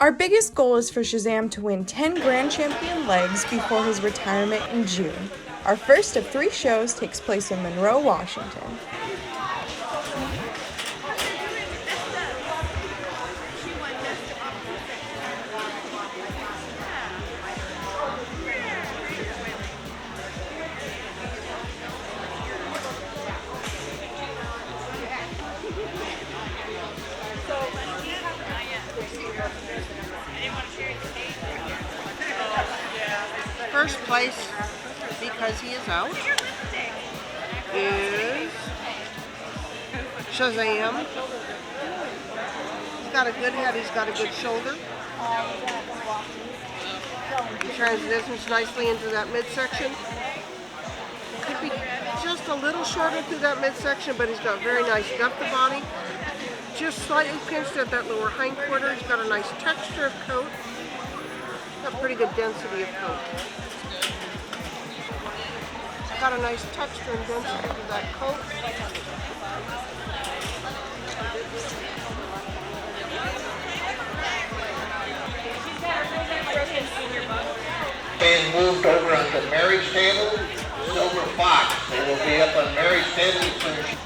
Our biggest goal is for Shazam to win 10 Grand Champion legs before his retirement in June. Our first of 3 shows takes place in Monroe, Washington. First place, because he is out, is Shazam. He's got a good head, he's got a good shoulder. He transitions nicely into that midsection. Could be just a little shorter through that midsection, but he's got very nice depth of body. Just slightly pinched at that lower hindquarter. He's got a nice texture of coat. Got pretty good density of coat. Got a nice texture and density to that coat. Being moved over onto Mary's table, Silver Fox. They will be up on Mary's table soon.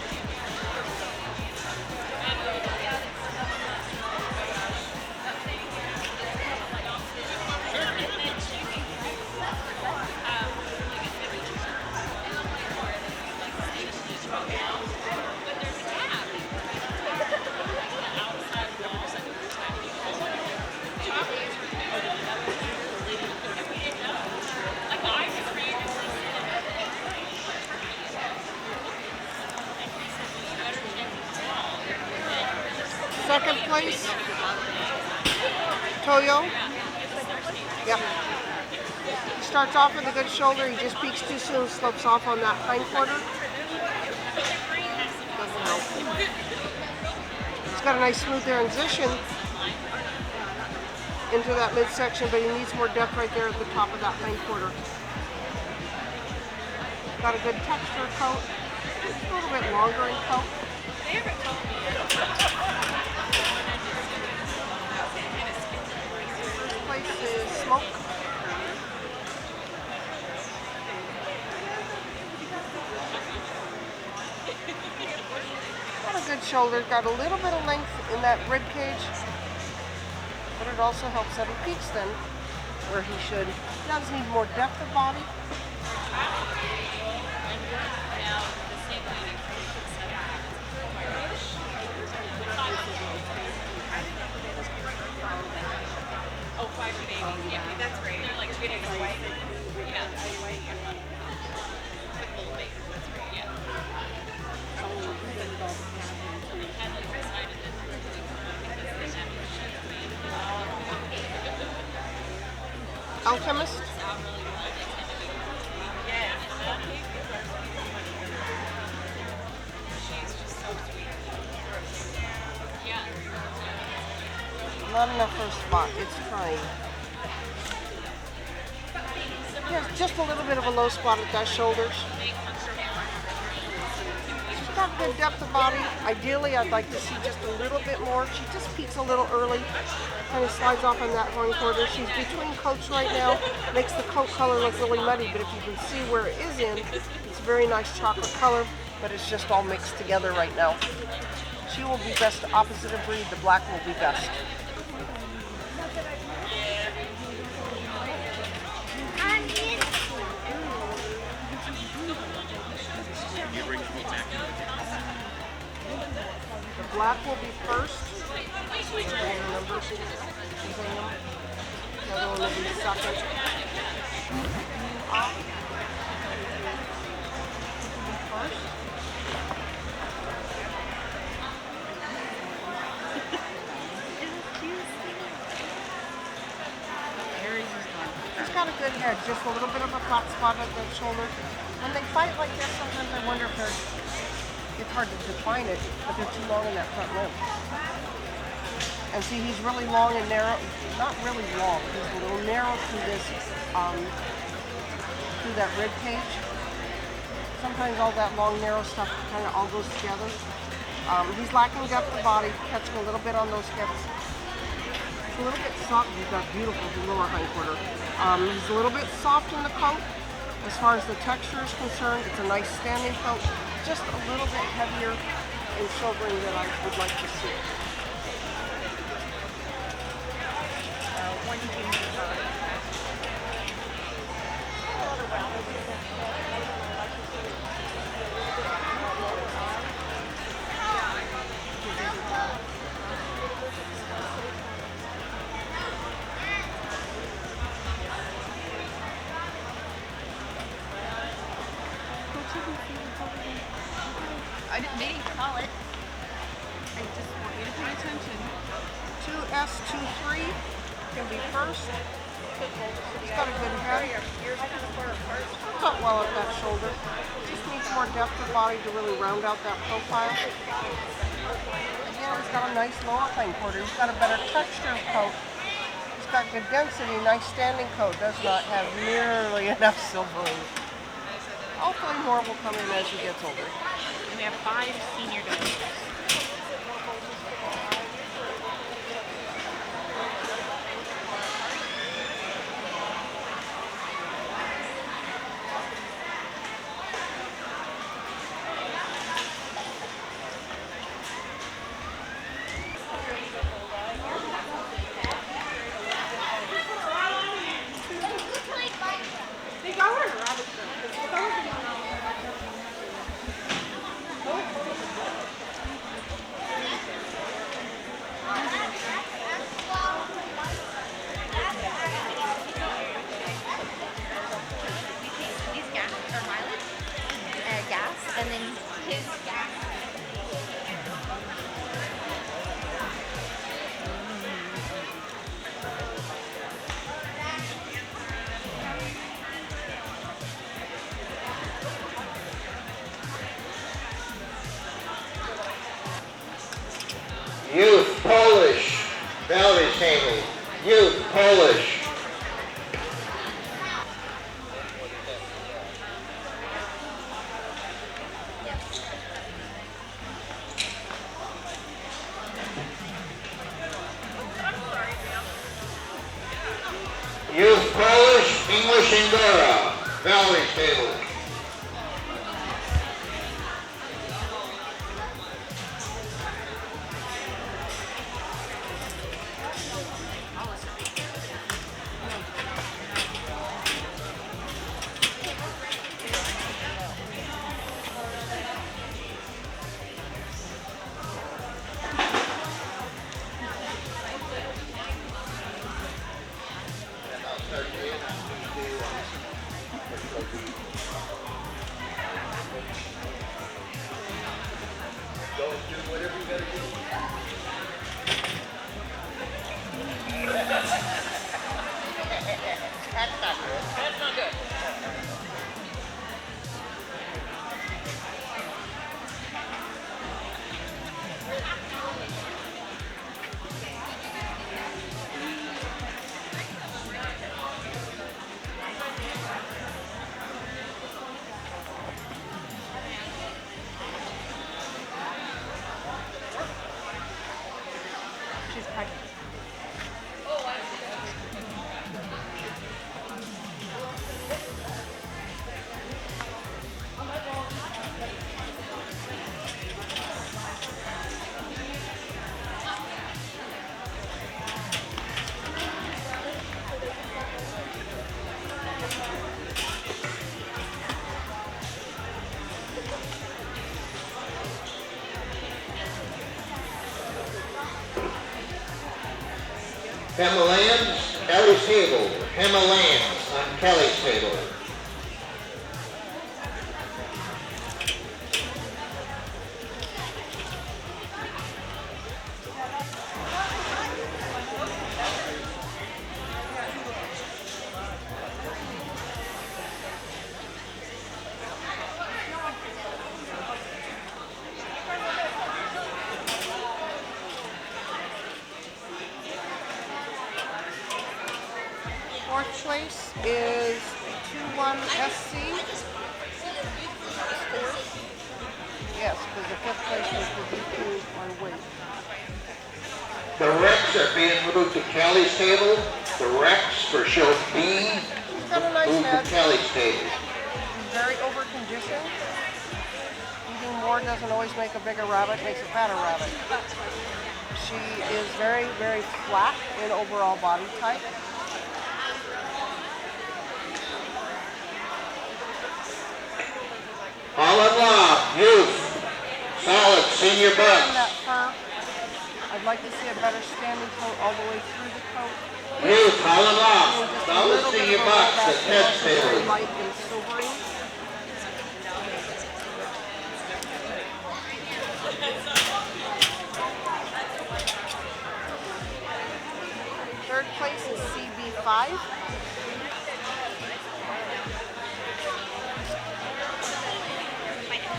Second place, Toyo. Yep. He starts off with a good shoulder. He just peaks too soon, slopes off on that hindquarter. Doesn't help. He's got a nice smooth transition into that midsection, but he needs more depth right there at the top of that hindquarter. Got a good texture coat. It's a little bit longer in coat. First place is Smoke. Got a good shoulder, got a little bit of length in that rib cage, but it also helps that he peaks then where he should. He does need more depth of body. That's great. Like 2 days away. Yeah. Alchemist. Not enough for a spot. It's trying. There's just a little bit of a low spot at that shoulders. She's got good depth of body. Ideally, I'd like to see just a little bit more. She just peaks a little early. Kind of slides off on that hindquarter. She's between coats right now. Makes the coat color look really muddy, but if you can see where it is in, it's very nice chocolate color, but it's just all mixed together right now. She will be best opposite of breed. The black will be best. The black will be first. The other one will be second. First. He's got a good head, just a little bit of a flat spot at the shoulder. When they fight like this, sometimes I wonder if it's hard to define it, but they're too long in that front limb. And see, he's really long and narrow. Not really long. He's a little narrow through this, through that rib cage. Sometimes all that long, narrow stuff kind of all goes together. He's lacking depth of body, catching a little bit on those hips. a little bit soft. He's got beautiful lower hind quarter. He's a little bit soft in the coat. As far as the texture is concerned, it's a nice standing coat. Just a little bit heavier in silvering than I would like to see. They didn't call it. I just want you to pay attention. 2S23 can be first. He's got a good head. Holds up well at that shoulder. Just needs more depth of body to really round out that profile. Again, he's got a nice lower hind quarter. He's got a better texture coat. He's got good density, nice standing coat. Does not have nearly enough silvering. Hopefully more will come in as he gets older. And we have 5 senior dogs. And then his gas. Youth Polish, Valley Table. Youth Polish. Youth Polish, English Angora, Valley Table. She's pregnant. Himalayan's Kelly's Table. Himalayan's on Kelly's Table. Fourth place is 21SC. Yes, because the fifth place was the D2 on weight. The Rex are being moved to Kelly's table. The Rex for show B She's got a nice moved head. to Kelly's table. She's very overconditioned. Eating more doesn't always make a bigger rabbit, makes a fatter rabbit. She is very, very flat in overall body type. Holland Law, youth, solid senior And bucks. that fur, I'd like to see a better standing coat all the way through the coat. Youth, Holland Law, And just a solid little bit senior of a bucks rollback, at and Ted's also very table. light and silvery. Third place is CB5.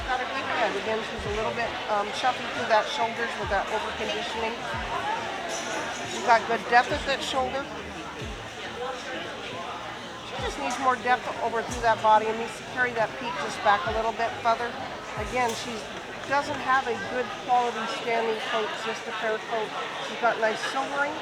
Got a good head. Again, she's a little bit chuffy through that shoulders with that over conditioning. She's got good depth at that shoulder. She just needs more depth over through that body and needs to carry that peak just back a little bit further. Again, she doesn't have a good quality standing coat, just a fair coat. She's got nice silvering.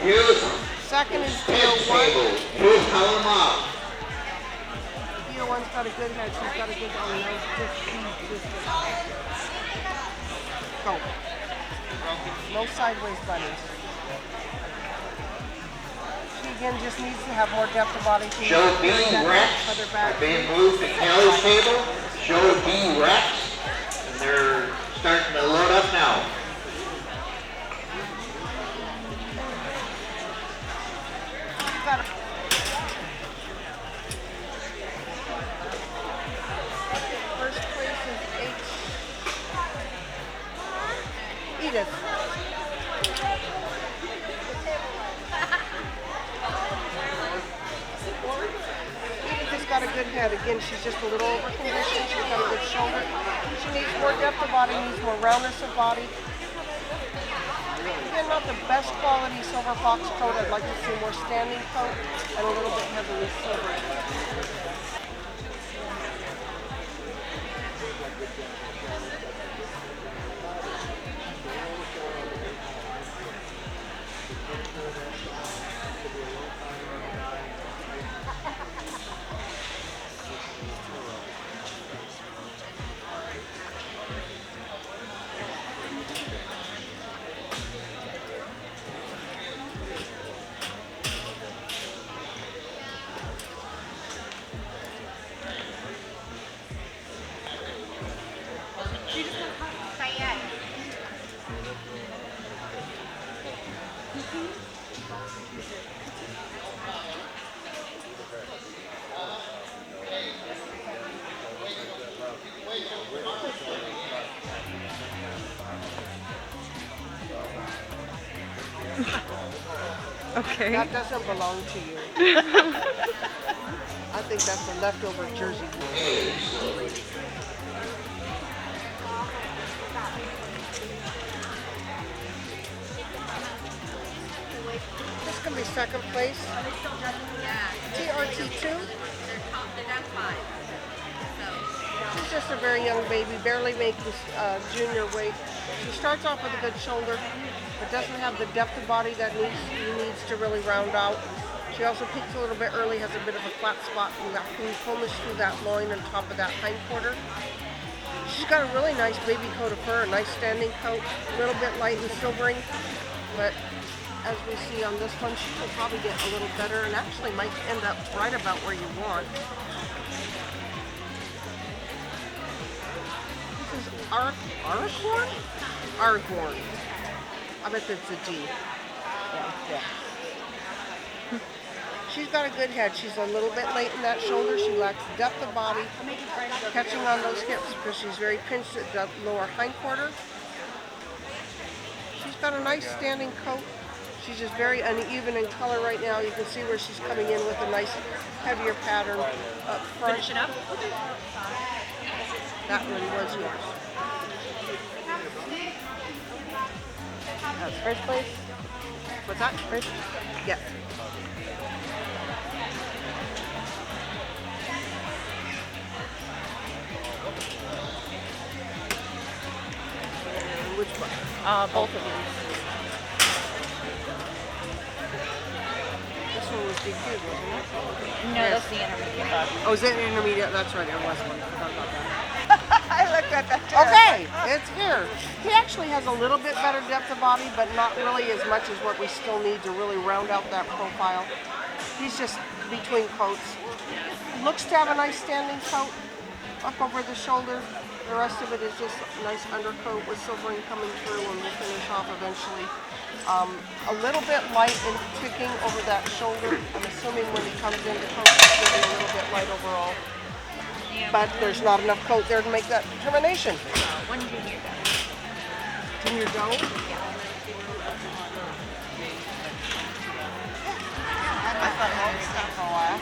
Youth, Second is Ted's B01. table. Youth, Holland Law. B01's got a good head. She's got a good Go. No sideways bunnies. She again just needs to have more depth of body. She Show needs to B carry that Rex feather are back. being moved to Kelly's table. Show B Rex, and they're starting to load up now. She's got a First place is Edith. Edith has got a good head. Again, she's just a little overconditioned. She's got a good shoulder. She needs more depth of body, needs more roundness of body. Again, not the best quality silver fox coat. I'd like to see more standing coat and a little bit heavily silver. Cayenne. Okay. That doesn't belong to you. I think that's a leftover jersey. This can be second place. TRT2. They're down 5. She's just a very young baby, barely making junior weight. She starts off with a good shoulder, but doesn't have the depth of body that needs to really round out. She also peaks a little bit early, has a bit of a flat spot, and that fullness through that loin on top of that hind quarter. She's got a really nice baby coat of fur, a nice standing coat, a little bit light and silvering, but as we see on this one, she will probably get a little better and actually might end up right about where you want. This is Aragorn? Aragorn. I bet that's a D. Yeah. She's got a good head. She's a little bit late in that shoulder. She lacks depth of body, catching on those hips because she's very pinched at the lower hind quarter. She's got a nice standing coat. She's just very uneven in color right now. You can see where she's coming in with a nice heavier pattern up front. Finish it up. That one was yours. That's first place. What's that? First? Yeah. Both of these. This one was DQ'd, wasn't it? No, that's the intermediate bug. Oh, is it an intermediate? That's right, it was one. I forgot about that. I looked at that too. Okay, it's here. He actually has a little bit better depth of body, but not really as much as what we still need to really round out that profile. He's just between coats. Looks to have a nice standing coat up over the shoulder. The rest of it is just a nice undercoat with silvering coming through, and we'll finish off eventually. A little bit light and ticking over that shoulder. I'm assuming when he comes into coat, it's going to be a little bit light overall. But there's not enough coat there to make that determination. One junior doe. Junior doe? I thought that was stuff for a while.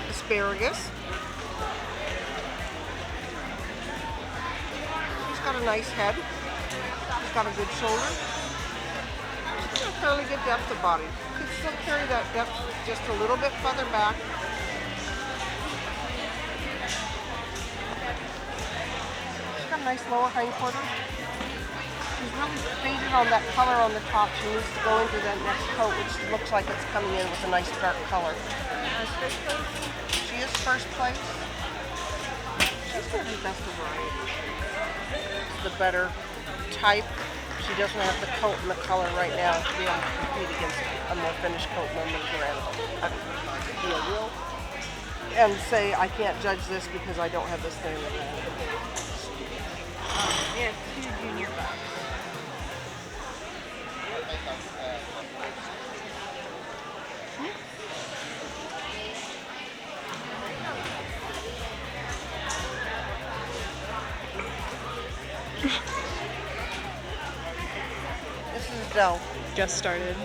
Asparagus. He's got a nice head. He's got a good shoulder. He's got a fairly good depth of body. Could still carry that depth just a little bit further back. She's got a nice lower hindquarter. She's really faded on that color on the top. She needs to go into that next coat, which looks like it's coming in with a nice dark color. She is first place. She's going to be best of variety. The better type. She doesn't have the coat and the color right now to be able to compete against a more finished coat moment and say I can't judge this because I don't have this thing. We have two junior bucks. This is doe. Just started.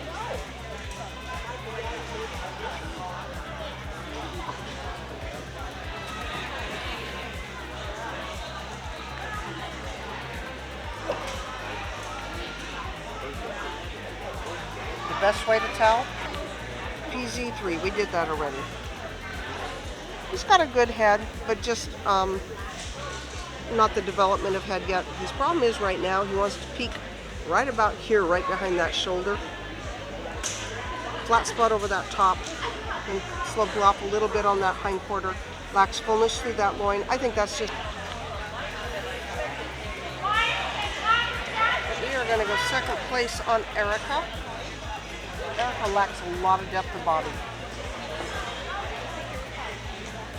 The best way to tell? PZ3, we did that already. He's got a good head, but just not the development of head yet. His problem is right now he wants to peak right about here, right behind that shoulder. Flat spot over that top, and slope off a little bit on that hind quarter. Lacks fullness through that loin. I think that's just... But we are going to go second place on Erica. Erica lacks a lot of depth of body.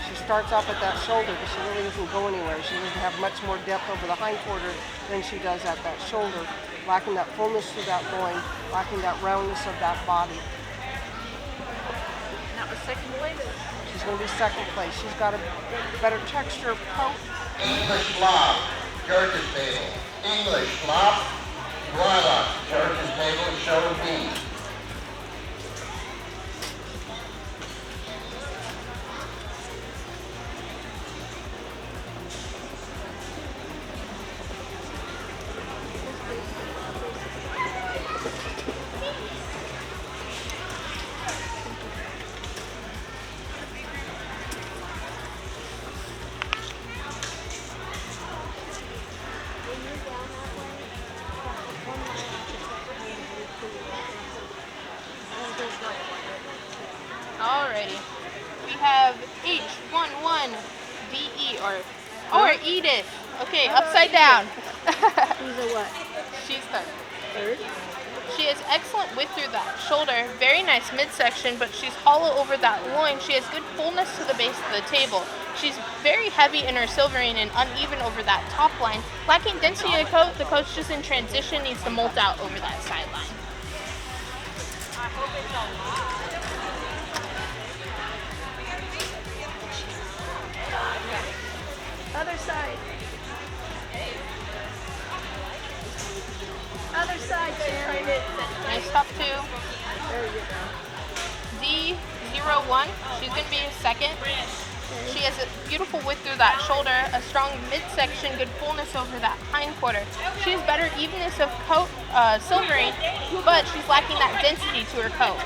She starts off at that shoulder, but she really doesn't go anywhere. She doesn't have much more depth over the hind quarter than she does at that shoulder, lacking that fullness through that loin, lacking that roundness of that body. And that was second place. She's going to be second place. She's got a better texture of coat. English Blob, George's Table. English Blob, Guava, George's Table, Show B. Alrighty. We have H11DE or Edith. Okay, upside down. Who's a what? She's third. Third? She has excellent width through that shoulder, very nice midsection, but she's hollow over that loin. She has good fullness to the base of the table. She's very heavy in her silvering and uneven over that top line. Lacking density of the coat, the coat's just in transition, needs to molt out over that sideline. Other side. Other side, Sam. Nice top 2. There you go. D01, she's going to be a second. She has a beautiful width through that shoulder, a strong midsection, good fullness over that hindquarter. She has better evenness of coat, silvering, but she's lacking that density to her coat.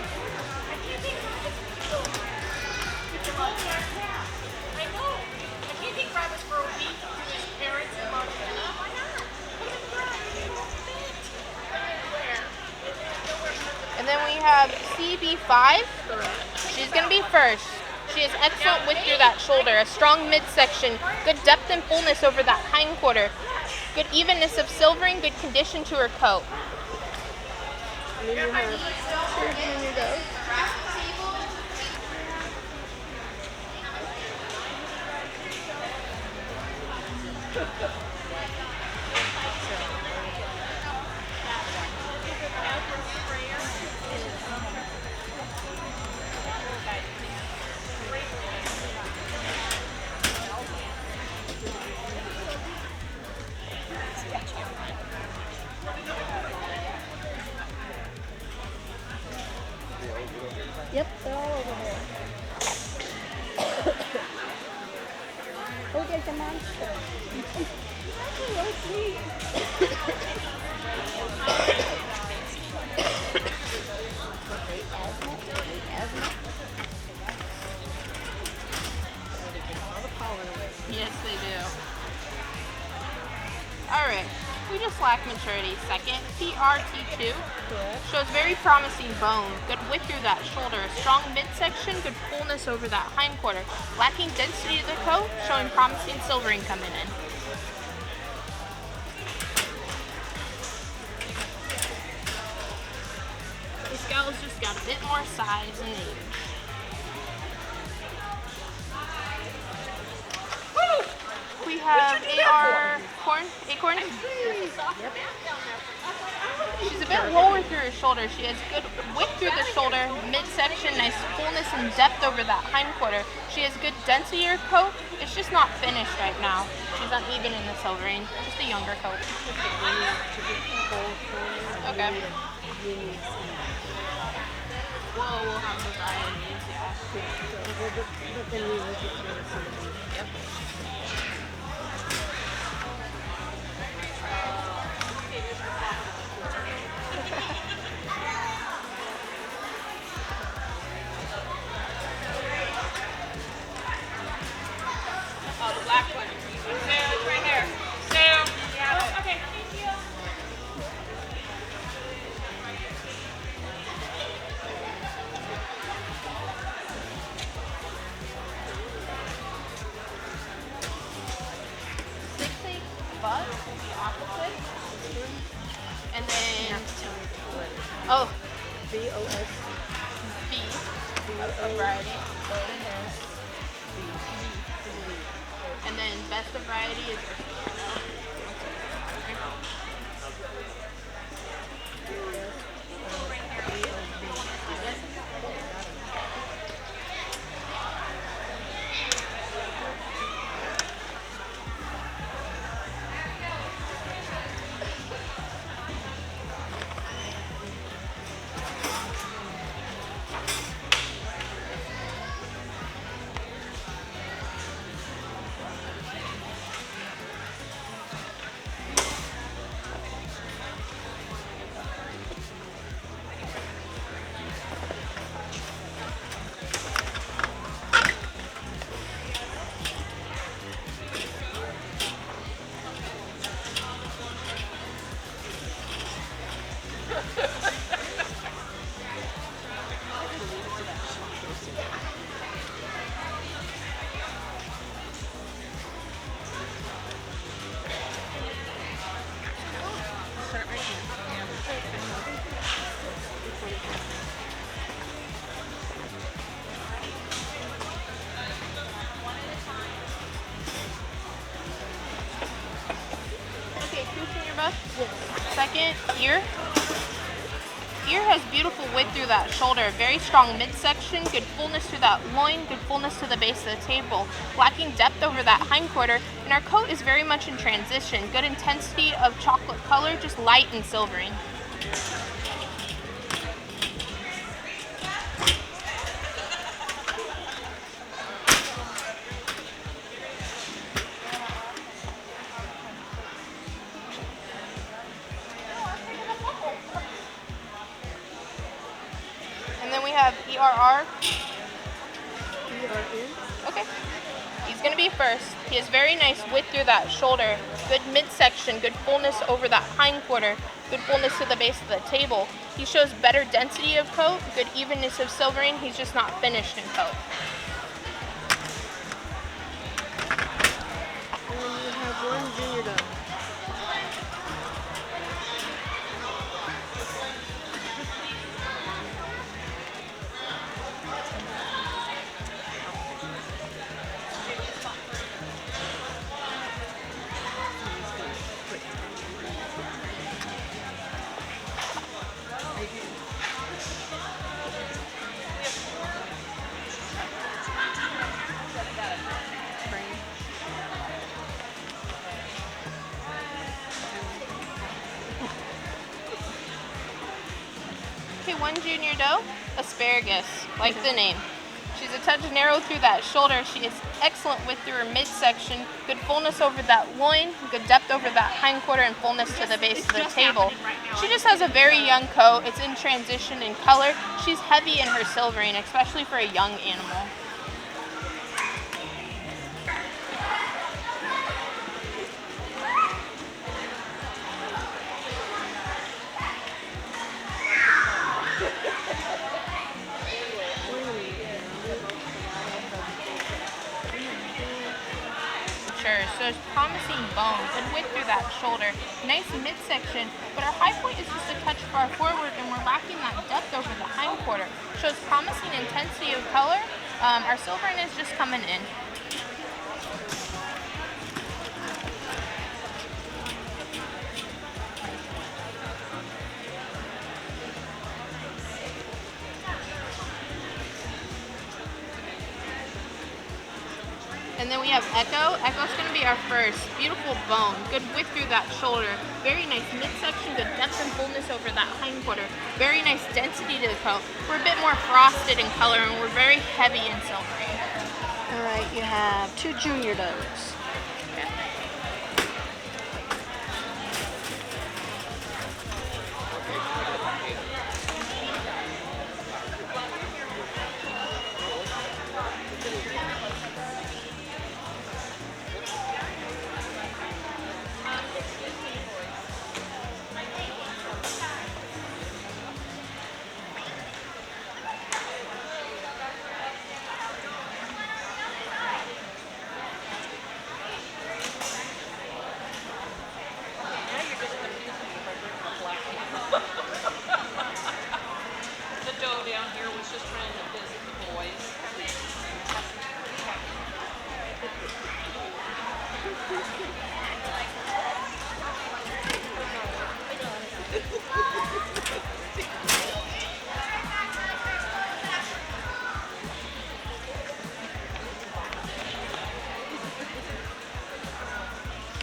And then we have CB5. She's going to be first. She has excellent width through that shoulder, a strong midsection, good depth and fullness over that hindquarter, good evenness of silvering, good condition to her coat. And then you have those. Yep, they're all over there. Oh, there's a monster. So sweet. Yes, they do. Alright, we just lack maturity. Second, PRT2. Shows very promising bone, good width through that shoulder, strong midsection, good fullness over that hindquarter, lacking density to the coat, showing promising silvering coming in. This gal's just got a bit more size and age. We have Acorn. She's a bit lower through her shoulder. She has good width through the shoulder, midsection, nice fullness and depth over that hindquarter. She has good density in her coat. It's just not finished right now. She's uneven in the silvering. Just a younger coat. Okay. Well, we'll have the varieties, yeah. Yep. Oh, the black one. Sam, it's right here. Sam. Yeah. Oh, okay. Thank you. Bud, the opposite. And then, oh, B-O-S. B, a variety. And then best of variety is second, ear. ear has beautiful width through that shoulder, very strong midsection, good fullness through that loin, good fullness to the base of the table, lacking depth over that hindquarter, and our coat is very much in transition, good intensity of chocolate color, just light and silvering. And then we have ERR. Okay. He's going to be first. He has very nice width through that shoulder, good midsection, good fullness over that hindquarter, good fullness to the base of the table. He shows better density of coat, good evenness of silvering. He's just not finished in coat. And then you have one junior dog. Okay, one junior doe, Asparagus, like the name. She's a touch narrow through that shoulder. She has excellent width through her midsection, good fullness over that loin, good depth over that hindquarter, and fullness to the base of the table. She just has a very young coat. It's in transition in color. She's heavy in her silvering, especially for a young animal. So it's promising bone, good width through that shoulder, nice midsection, but our high point is just a touch far forward and we're lacking that depth over the hindquarter. Shows promising intensity of color. Our silvering is just coming in. And then we have Echo. Echo's going to be our first. Beautiful bone, good width through that shoulder, very nice midsection, good depth and fullness over that hindquarter, very nice density to the coat. We're a bit more frosted in color and we're very heavy in silvering. All right, you have two junior does.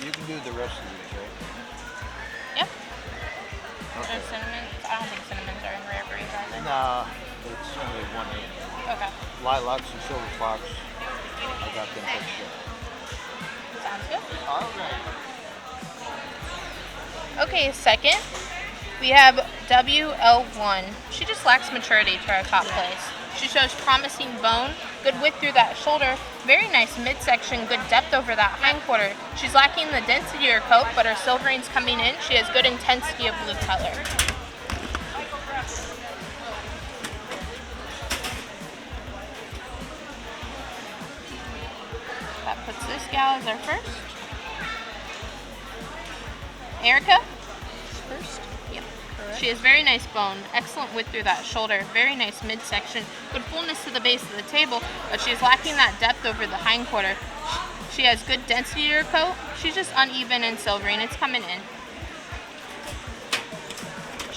You can do the rest of these, right? Yep. Okay. There's cinnamons. I don't think cinnamons are in rare breed, are they? Nah, it's only one animal. Okay. Lilacs and silver fox, I got them fixed up. Sounds good. All right. Okay, second, we have WL1. She just lacks maturity to our top place. She shows promising bone, good width through that shoulder, very nice midsection, good depth over that hindquarter. She's lacking the density of her coat, but her silvering's coming in. She has good intensity of blue color. That puts this gal as our first. Erica? First? Yep. Correct. She has very nice bone, excellent width through that shoulder, very nice midsection, good fullness to the base of the table, but she's lacking that depth over the hindquarter. She has good density to her coat. She's just uneven and silvery, and it's coming in.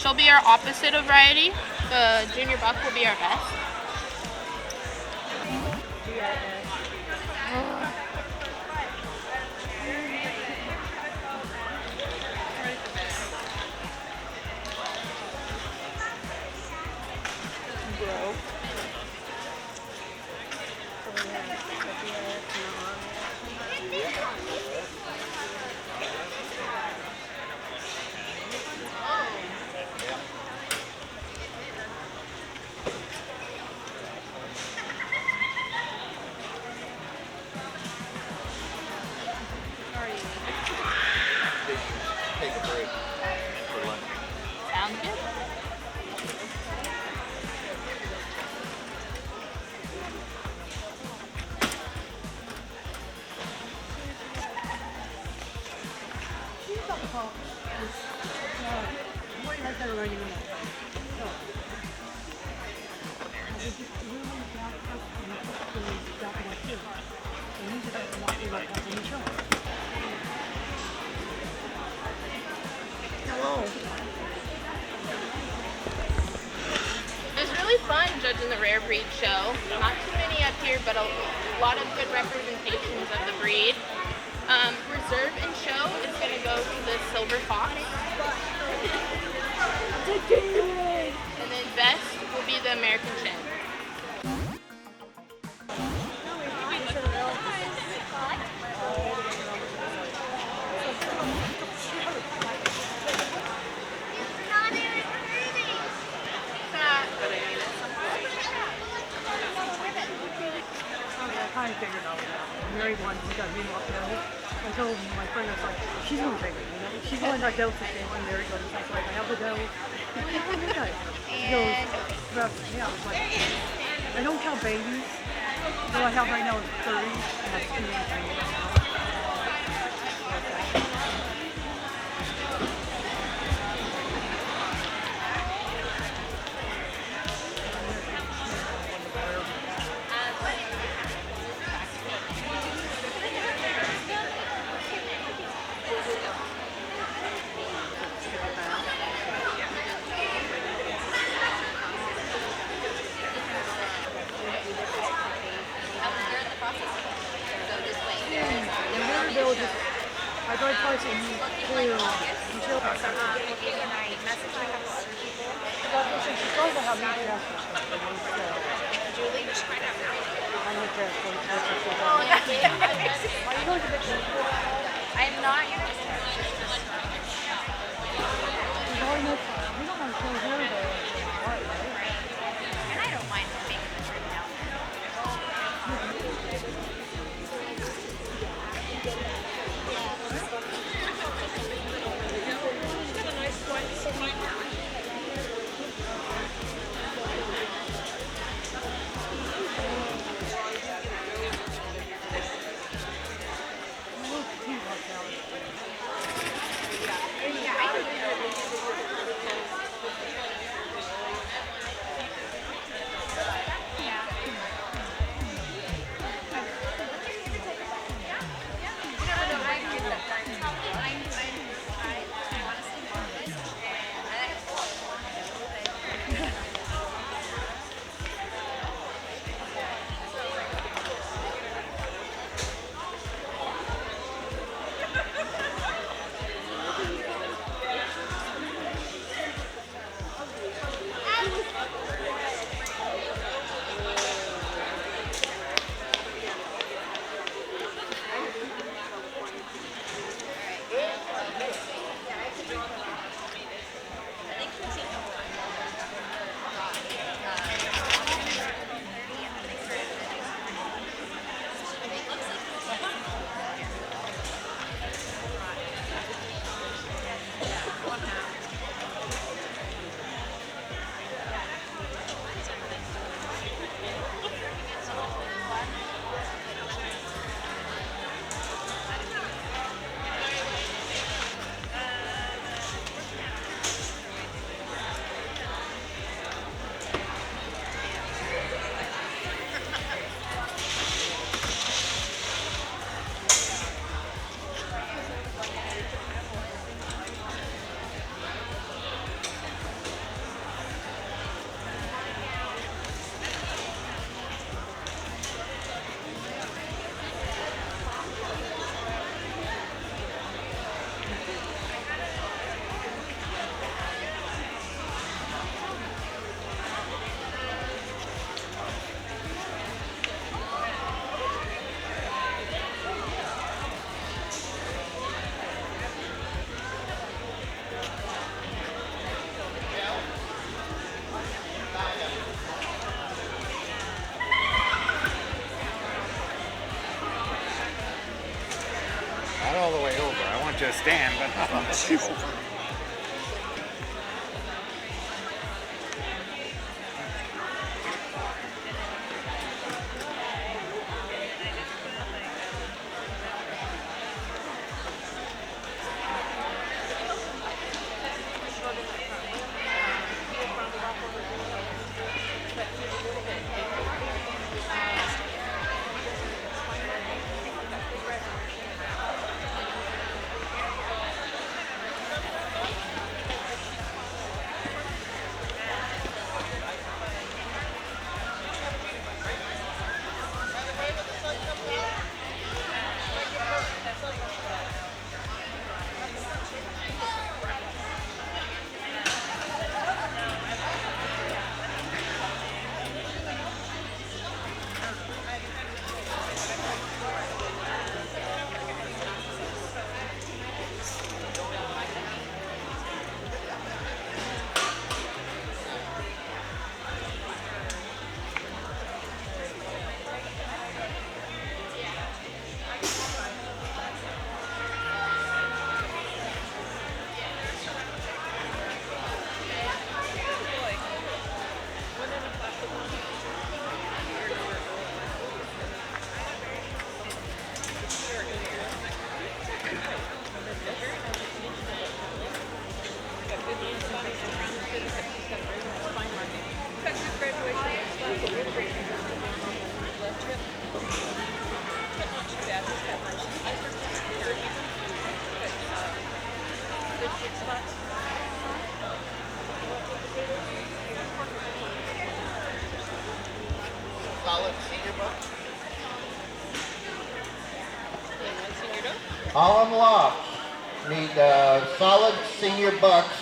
She'll be our opposite of variety. The junior buck will be our best. Take a break for lunch. Sounds good. It was really fun judging the rare breed show. Not too many up here, but a lot of good representations of the breed. Reserve and show is going to go to the silver fox. And then best will be the American chin. I kind of figured out now. Married one, we got me walked out. I told my friend, I was like, she's going to take it, you know? She's going to Delta State when Mary goes. I was like, I have the devil. She goes, yeah, I was like, I don't count babies. What I have right now is 30, and that's 2 months. I tried twice and until she's going to have me dressed or something. Julie, I'm not dressed for the Are you going to the I'm not gonna. we don't have to close her though. And I don't mind making this right now. to stand, but not on the table. All in loft. Need solid senior bucks.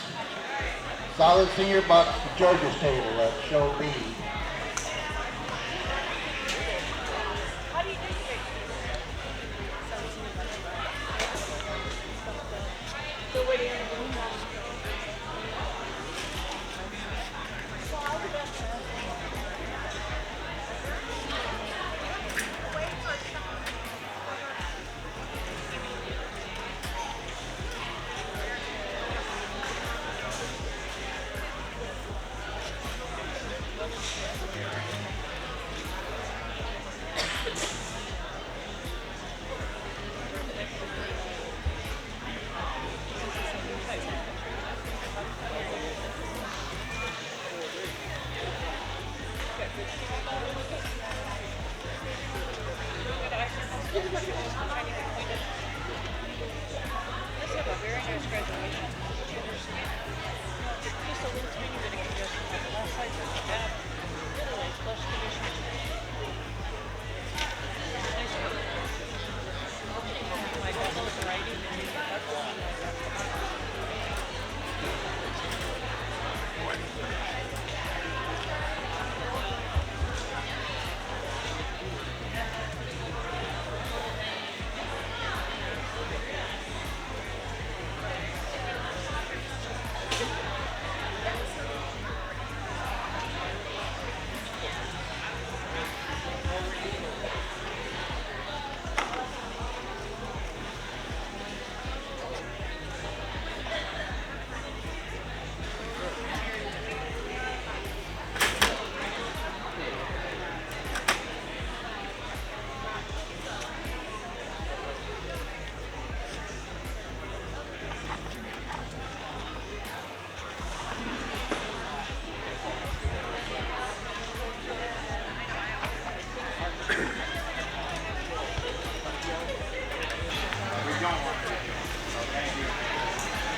Solid senior bucks for Georgia's table at Show B.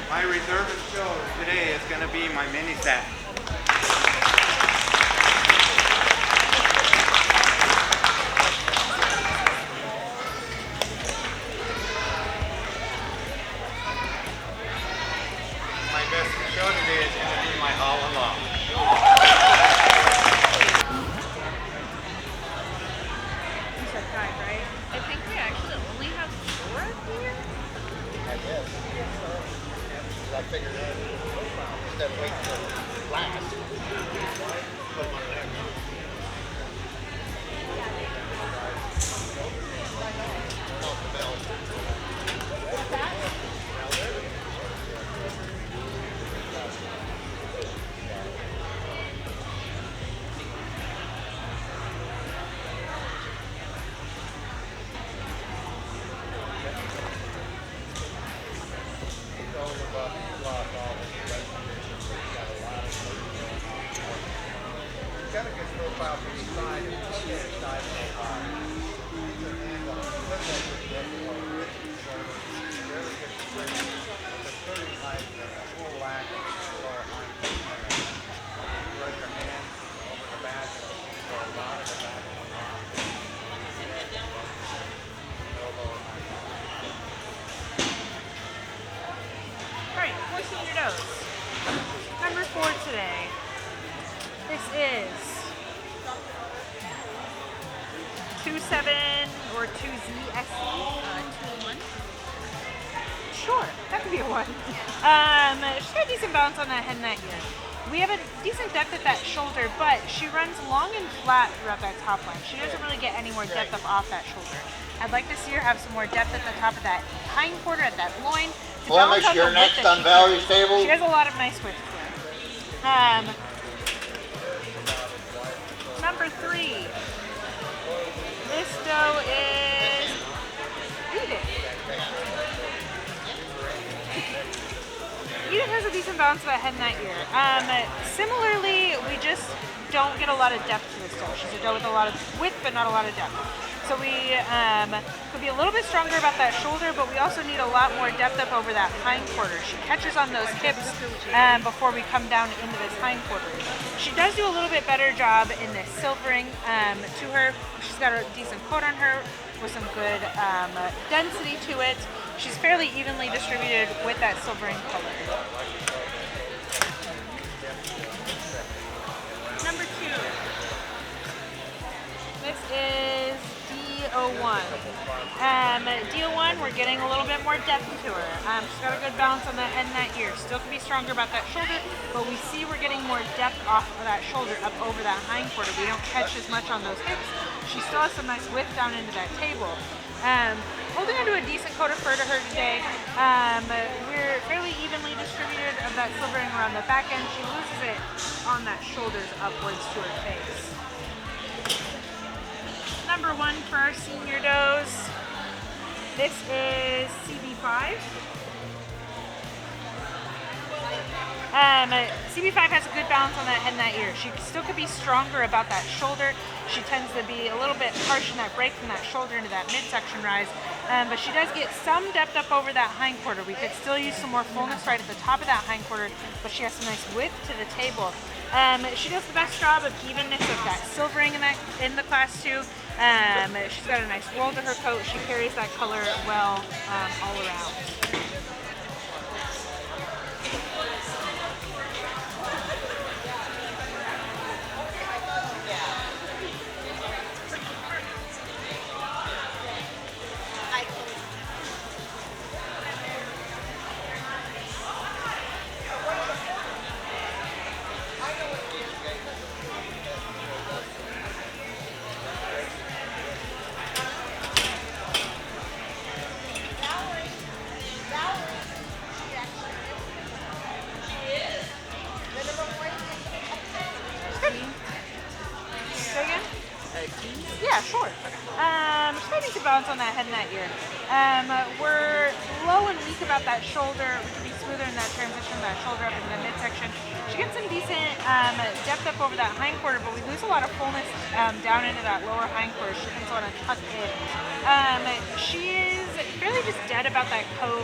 My reservist show today is going to be my mini set. My best show today is going to be my Havanas. You said 5, right? I think we actually only have 4 here. I guess. I figured instead of waiting till last, put them on there. Off the bell. profile to the side and you see the side profile. And look at the very good spring. It's a 30 height, a full lack of lower height. You run your hand over the back and go a lot of the back. No lower height. Alright, forcing your nose. Number 4 today. This is 2-7 or 2ZSC. 2-1. Sure, that could be a 1. She's got a decent balance on that head and that ear. We have a decent depth at that shoulder, but she runs long and flat throughout that top line. She doesn't really get any more depth up off that shoulder. I'd like to see her have some more depth at the top of that hind quarter, at that loin. Flemish, you're next on Valerie's table. She has a lot of nice width to her. Number 3. This doe is Edith. Edith has a decent balance of that head and that ear. Similarly, we just don't get a lot of depth to this doe. She's a doe with a lot of width, but not a lot of depth. So we could be a little bit stronger about that shoulder, but we also need a lot more depth up over that hind quarter. She catches on those hips before we come down into this hind quarter. She does do a little bit better job in this silvering to her. She's got a decent coat on her with some good density to it. She's fairly evenly distributed with that silvering color. Number 2. This is D01. D01, we're getting a little bit more depth to her. She's got a good balance on that head and that ear. Still can be stronger about that shoulder, but we see we're getting more depth off of that shoulder up over that hind quarter. We don't catch as much on those hips. She still has some nice width down into that table. Holding on to a decent coat of fur to her today. We're fairly evenly distributed of that silvering around the back end. She loses it on that shoulders upwards to her face. Number 1 for our senior does. This is CB5. CB5 has a good balance on that head and that ear. She still could be stronger about that shoulder. She tends to be a little bit harsh in that break from that shoulder into that midsection rise. But she does get some depth up over that hind quarter. We could still use some more fullness right at the top of that hind quarter, but she has some nice width to the table. She does the best job of evenness of that silvering in the class 2. She's got a nice roll to her coat. She carries that color well all around. Yeah, sure. Just maybe to balance on that head and that ear. We're low and weak about that shoulder. We can be smoother in that transition, that shoulder up into the midsection. She gets some decent depth up over that hind quarter, but we lose a lot of fullness down into that lower hind quarter. She tends to want to tuck in. She is fairly just dead about that coat.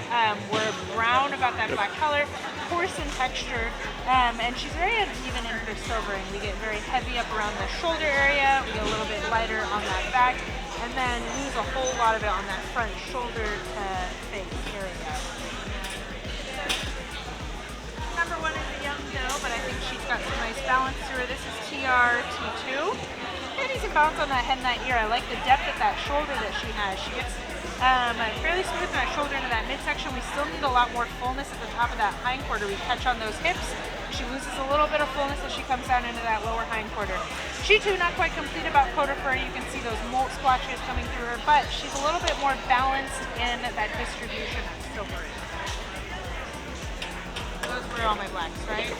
We're brown about that black color, coarse in texture, and she's very uneven in her silvering. We get very heavy up around the shoulder area. We get a little bit lighter on that back, and then lose a whole lot of it on that front shoulder to face area. Number 1 is a young doe, but I think she's got some nice balance to her. This is TR-T2. Got a decent balance on that head and that ear. I like the depth of that shoulder that she has. She gets fairly smooth in that shoulder into that midsection. We still need a lot more fullness at the top of that hind quarter. We catch on those hips. She loses a little bit of fullness as she comes down into that lower hind quarter. She too not quite complete about coat of fur. You can see those molt splotches coming through her, but she's a little bit more balanced in that distribution of silvering. Those were all my blacks, right?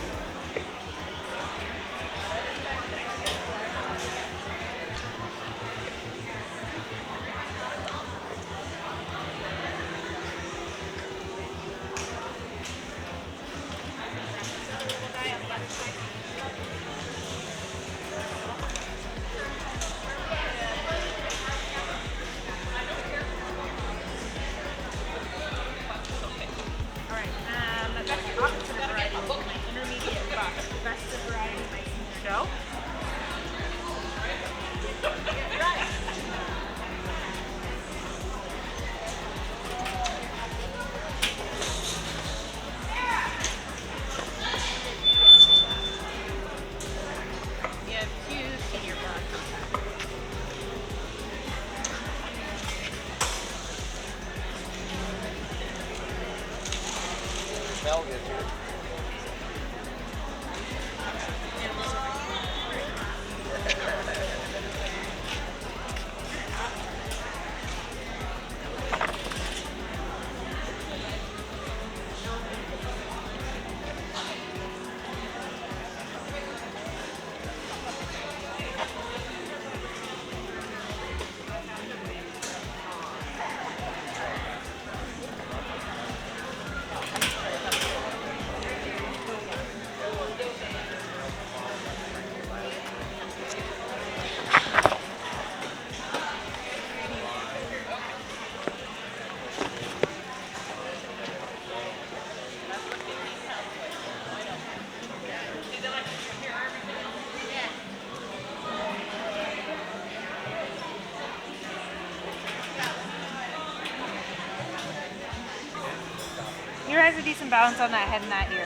a decent balance on that head and that ear.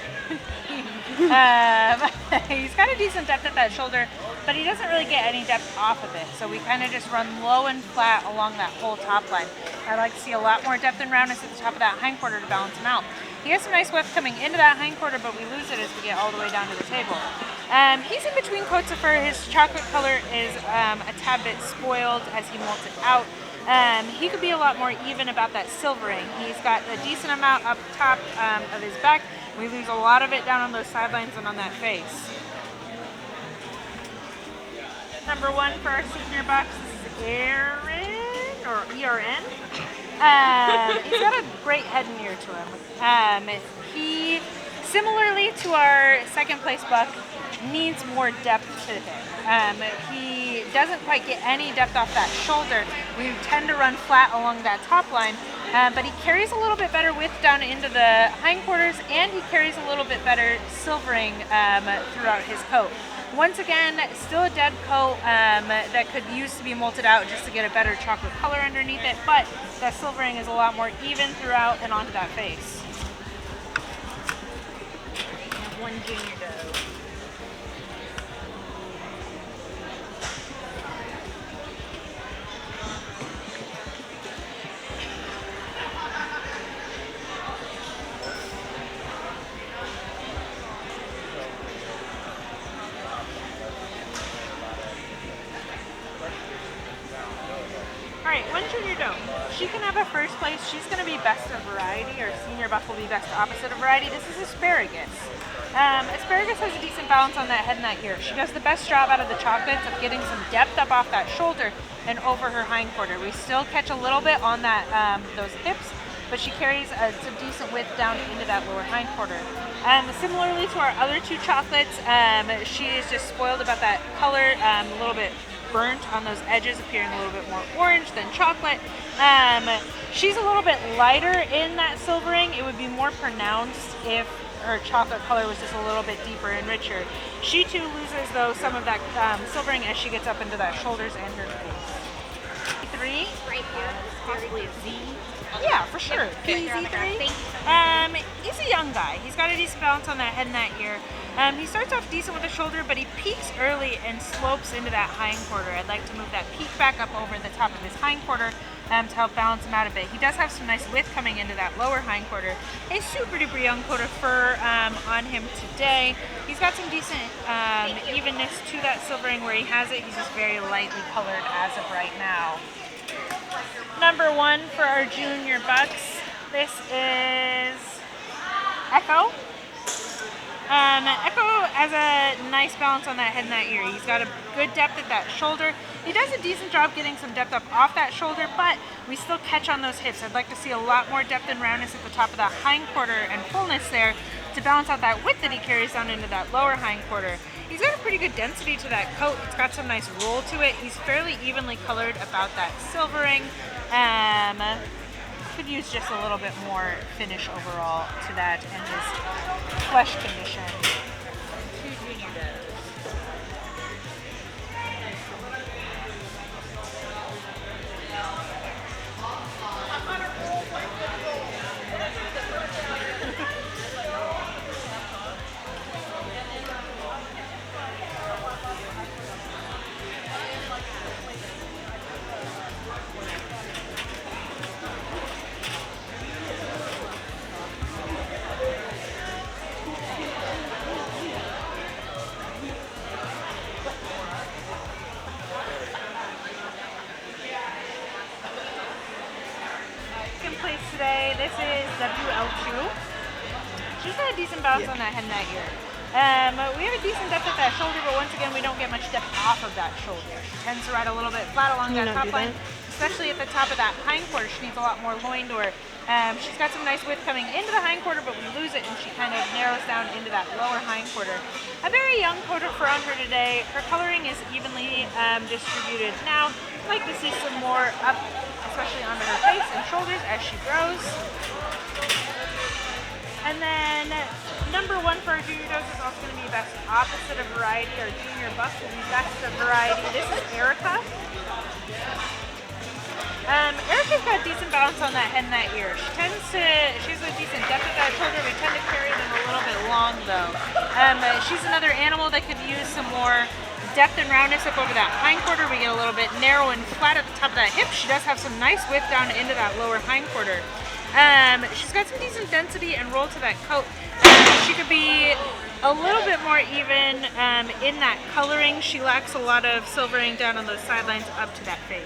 He's got a decent depth at that shoulder, but he doesn't really get any depth off of it. So we kind of just run low and flat along that whole top line. I like to see a lot more depth and roundness at the top of that hindquarter to balance him out. He has some nice width coming into that hindquarter, but we lose it as we get all the way down to the table. He's in between coats of fur. His chocolate color is a tad bit spoiled as he molts it out. He could be a lot more even about that silvering. He's got a decent amount up top of his back. We lose a lot of it down on those sidelines and on that face. Number 1 for our senior bucks is Aaron, or ERN. He's got a great head and ear to him. He, similarly to our second place buck, needs more depth to him. He doesn't quite get any depth off that shoulder. We tend to run flat along that top line, but he carries a little bit better width down into the hindquarters, and he carries a little bit better silvering throughout his coat. Once again, still a dead coat that could use to be molted out just to get a better chocolate color underneath it, but that silvering is a lot more even throughout and onto that face. We have 1 junior doe. Alright, 1 junior doe. She can have a first place. She's going to be best of variety, or senior buck will be best opposite of variety. This is Asparagus. Asparagus has a decent balance on that head and that ear. She does the best job out of the chocolates of getting some depth up off that shoulder and over her hindquarter. We still catch a little bit on that those hips, but she carries some decent width down into that lower hindquarter. Similarly to our other 2 chocolates, she is just spoiled about that color, a little bit burnt on those edges, appearing a little bit more orange than chocolate. She's a little bit lighter in that silvering. It would be more pronounced if her chocolate color was just a little bit deeper and richer. She too loses though some of that silvering as she gets up into that shoulders and her face. 3. Right here, possibly a Z. Yeah, for sure. PZ3. He's a young guy. He's got a decent balance on that head and that ear. He starts off decent with the shoulder, but he peaks early and slopes into that hindquarter. I'd like to move that peak back up over the top of his hindquarter to help balance him out a bit. He does have some nice width coming into that lower hindquarter. A super duper young coat of fur on him today. He's got some decent evenness to that silvering where he has it. He's just very lightly colored as of right now. Number 1 for our junior bucks. This is Echo. Echo has a nice balance on that head and that ear. He's got a good depth at that shoulder. He does a decent job getting some depth up off that shoulder, but we still catch on those hips. I'd like to see a lot more depth and roundness at the top of that hindquarter and fullness there to balance out that width that he carries down into that lower hindquarter. He's got a pretty good density to that coat. It's got some nice roll to it. He's fairly evenly colored about that silvering. Could use just a little bit more finish overall to that and his flesh condition. 2 junior does. Place today. This is WL2. She's got a decent balance on that head and that ear. We have a decent depth at that shoulder, but once again, we don't get much depth off of that shoulder. She tends to ride a little bit flat along that top line, especially at the top of that hindquarter. She needs a lot more loin to her. She's got some nice width coming into the hindquarter, but we lose it, and she kind of narrows down into that lower hindquarter. A very young coat of fur on her today. Her coloring is evenly distributed now. I'd like to see some more up, especially onto her face and shoulders as she grows. And then number 1 for our junior does is also going to be best opposite of variety. Our junior buck will be best of variety. This is Erica. Erica's got decent balance on that head and that ear. She's a decent depth of that shoulder. We tend to carry them a little bit long though. She's another animal that could use some more depth and roundness up over that hindquarter. We get a little bit narrow and flat at the top of that hip. She does have some nice width down into that lower hindquarter. She's got some decent density and roll to that coat. She could be a little bit more even in that coloring. She lacks a lot of silvering down on those sidelines up to that face.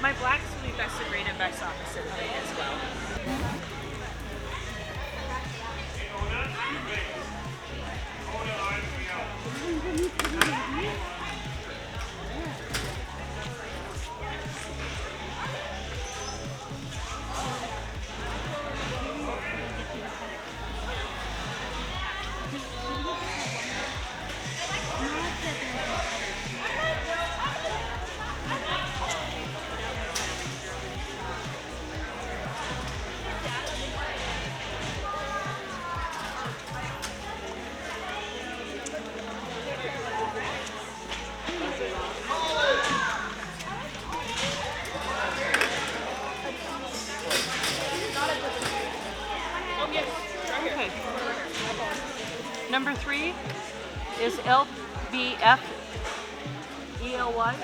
My blacks will be best rated by opposite as well. Number 3 is LBF ELY.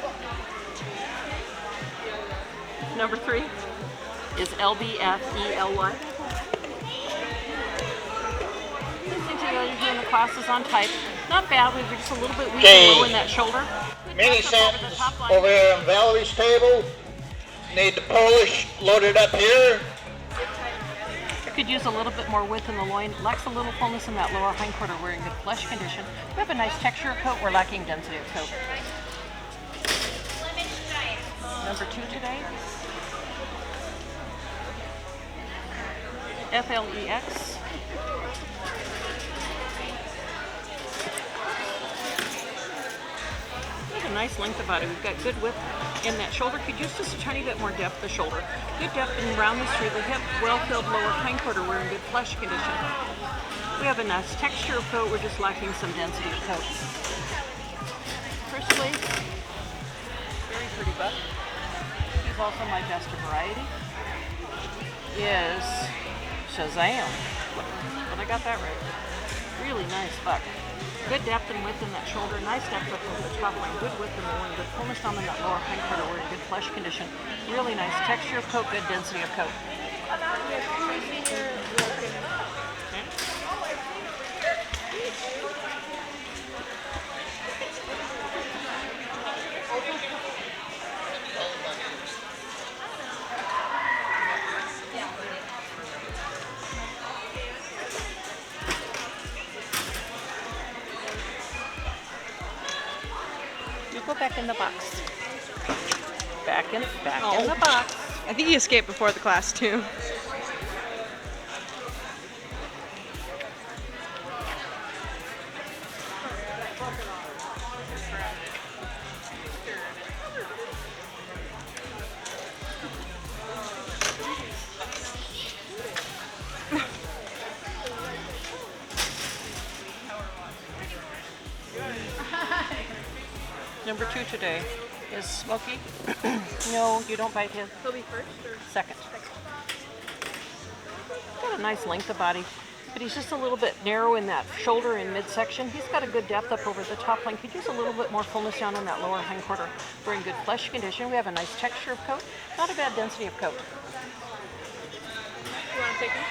Number 3 is LBF ELY. Listening together here in the class is on type. Not bad, we were just a little bit weak and low in that shoulder. Mini sentence over here on Valerie's table. Need the Polish loaded up here. Could use a little bit more width in the loin. Lacks a little fullness in that lower hindquarter. We're in good flesh condition. We have a nice texture of coat. We're lacking density of coat. Number 2 today. FLEX. We have a nice length of body. We've got good width in that shoulder. Could use just a tiny bit more depth of shoulder. Good depth and roundness through the hip. Well-filled lower hindquarter. We're in good flesh condition. We have a nice texture of coat. We're just lacking some density of coat. First place, very pretty buck. He's also my best of variety. Is Shazam. But I got that right. Really nice buck. Good depth and width in that shoulder, nice depth up over the top line, good width in the loin, good fullness down in that lower hindquarter. We're in good flesh condition. Really nice texture of coat, good density of coat. Go back in the box. Back in the box. I think he escaped before the class too. Number 2 today is Smokey. No, you don't bite him. He'll be first or Second. Got a nice length of body, but he's just a little bit narrow in that shoulder and midsection. He's got a good depth up over the top line. Could use a little bit more fullness down in that lower hindquarter. We're in good flesh condition. We have a nice texture of coat. Not a bad density of coat. You want to take him?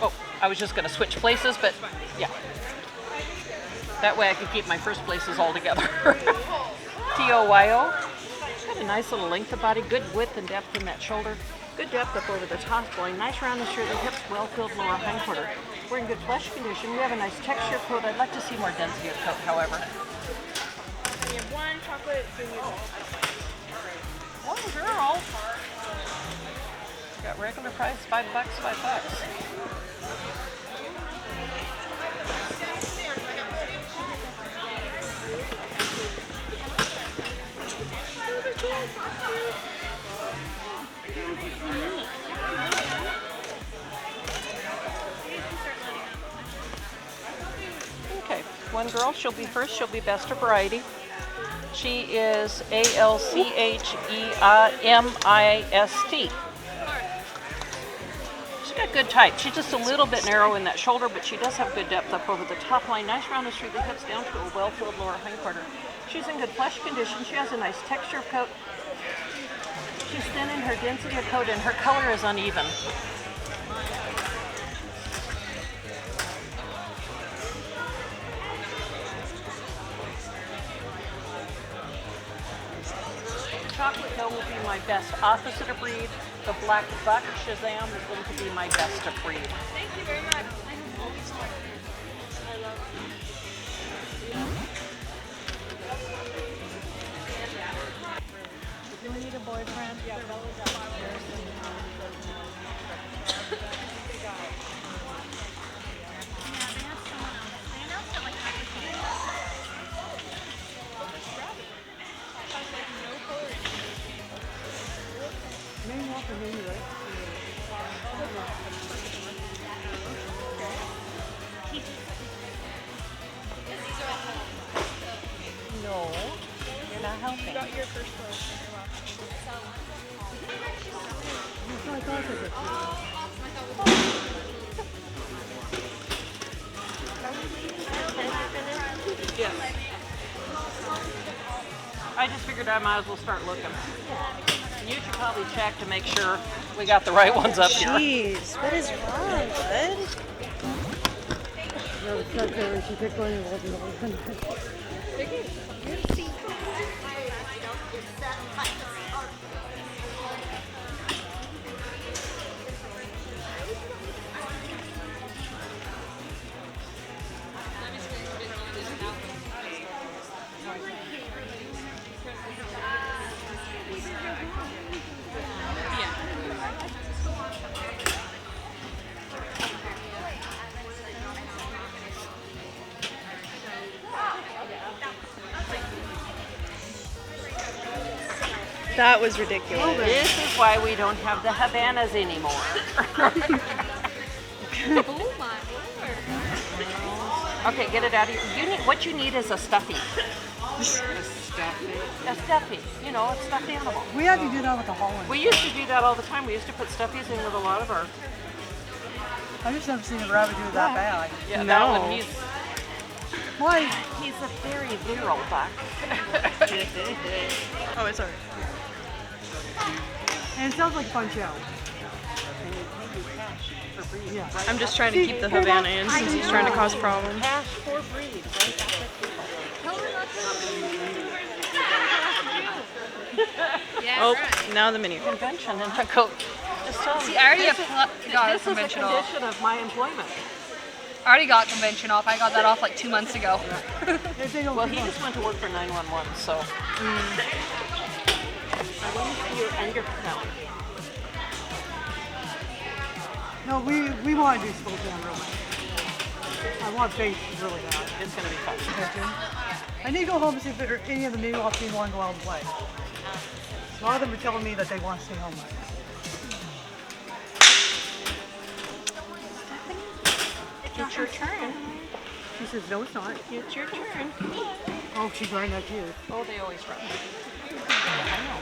Oh, I was just going to switch places, but yeah. That way I could keep my first places all together. TOYO. Got a nice little length of body, good width and depth in that shoulder. Good depth up over the top line. Nice roundness through the hips, well-filled lower hindquarter. We're in good flesh condition. We have a nice texture coat. I'd like to see more density of coat, however. We have one chocolate junior doll. Oh, girl. Got regular price, $5, $5. Okay, one girl, she'll be first, she'll be best of variety. She is ALCHEMIST. She's got good type. She's just a little bit narrow in that shoulder, but she does have good depth up over the top line. Nice roundness through the hips down to a well-filled lower hindquarter. She's in good flesh condition. She has a nice texture of coat. She's thin in her density of coat, and her color is uneven. Chocolate Hill will be my best opposite of breed. The black buck Shazam is going to be my best of breed. Thank you very much. Do we need a boyfriend? Yeah, no, you're not helping. You got your first one. Yes. I just figured I might as well start looking. You should probably check to make sure we got the right ones up here. Jeez, what is wrong, bud? No, it's not there. She picked one and wasn't open. That was ridiculous. This is why we don't have the Havanas anymore. Oh my word. Okay, get it out of here. What you need is a stuffy. A stuffy. You know, a stuffed animal. We had to do that with the Holland. We used to do that all the time. We used to put stuffies in with a lot of our... I just never seen a rabbit do it that bad. Yeah, No. that one, Why? he's a very virile buck. Oh, it's alright. And it sounds like a fun show. Yeah. I'm just trying to keep the Havana in since he's trying to cause problems. Cash for breed, right? Yeah, Oh, right. now the menu. Convention and a coat. Just tell See, I already got a this is a convention off. condition of my employment. I already got convention off. I got that off like 2 months ago. Well, he just went to work for 911, so. I want to see your undercount. No, we want to do Spokane real bad. I want face really bad. It's going to be fun. I need to go home and see if there are any of the new off team want to go out and play. A lot of them are telling me that they want to stay home right now. It's your turn. She says, no, it's not. It's your turn. Oh, she's wearing that too. Oh, they always run. I know.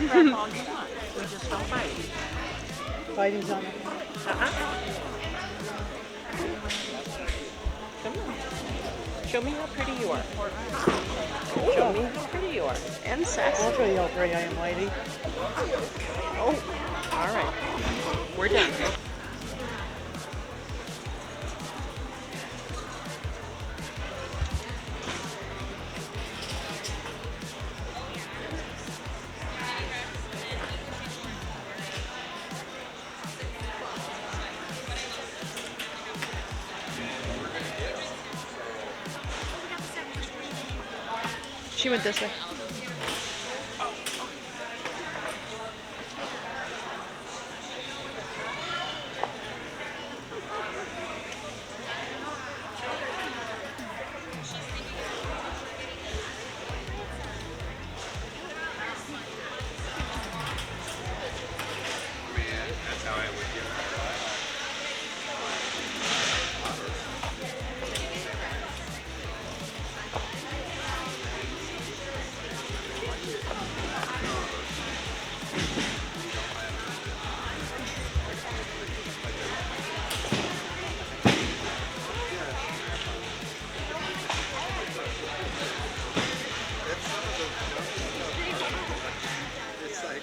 You can run all you want. We just don't fight. Fighting's on it. Come on. Show me how pretty you are. Show me how pretty you are. And sassy. I'll show you how pretty I am, lady. Oh, all right. We're done. She went this way. That's how I would get it. It's like,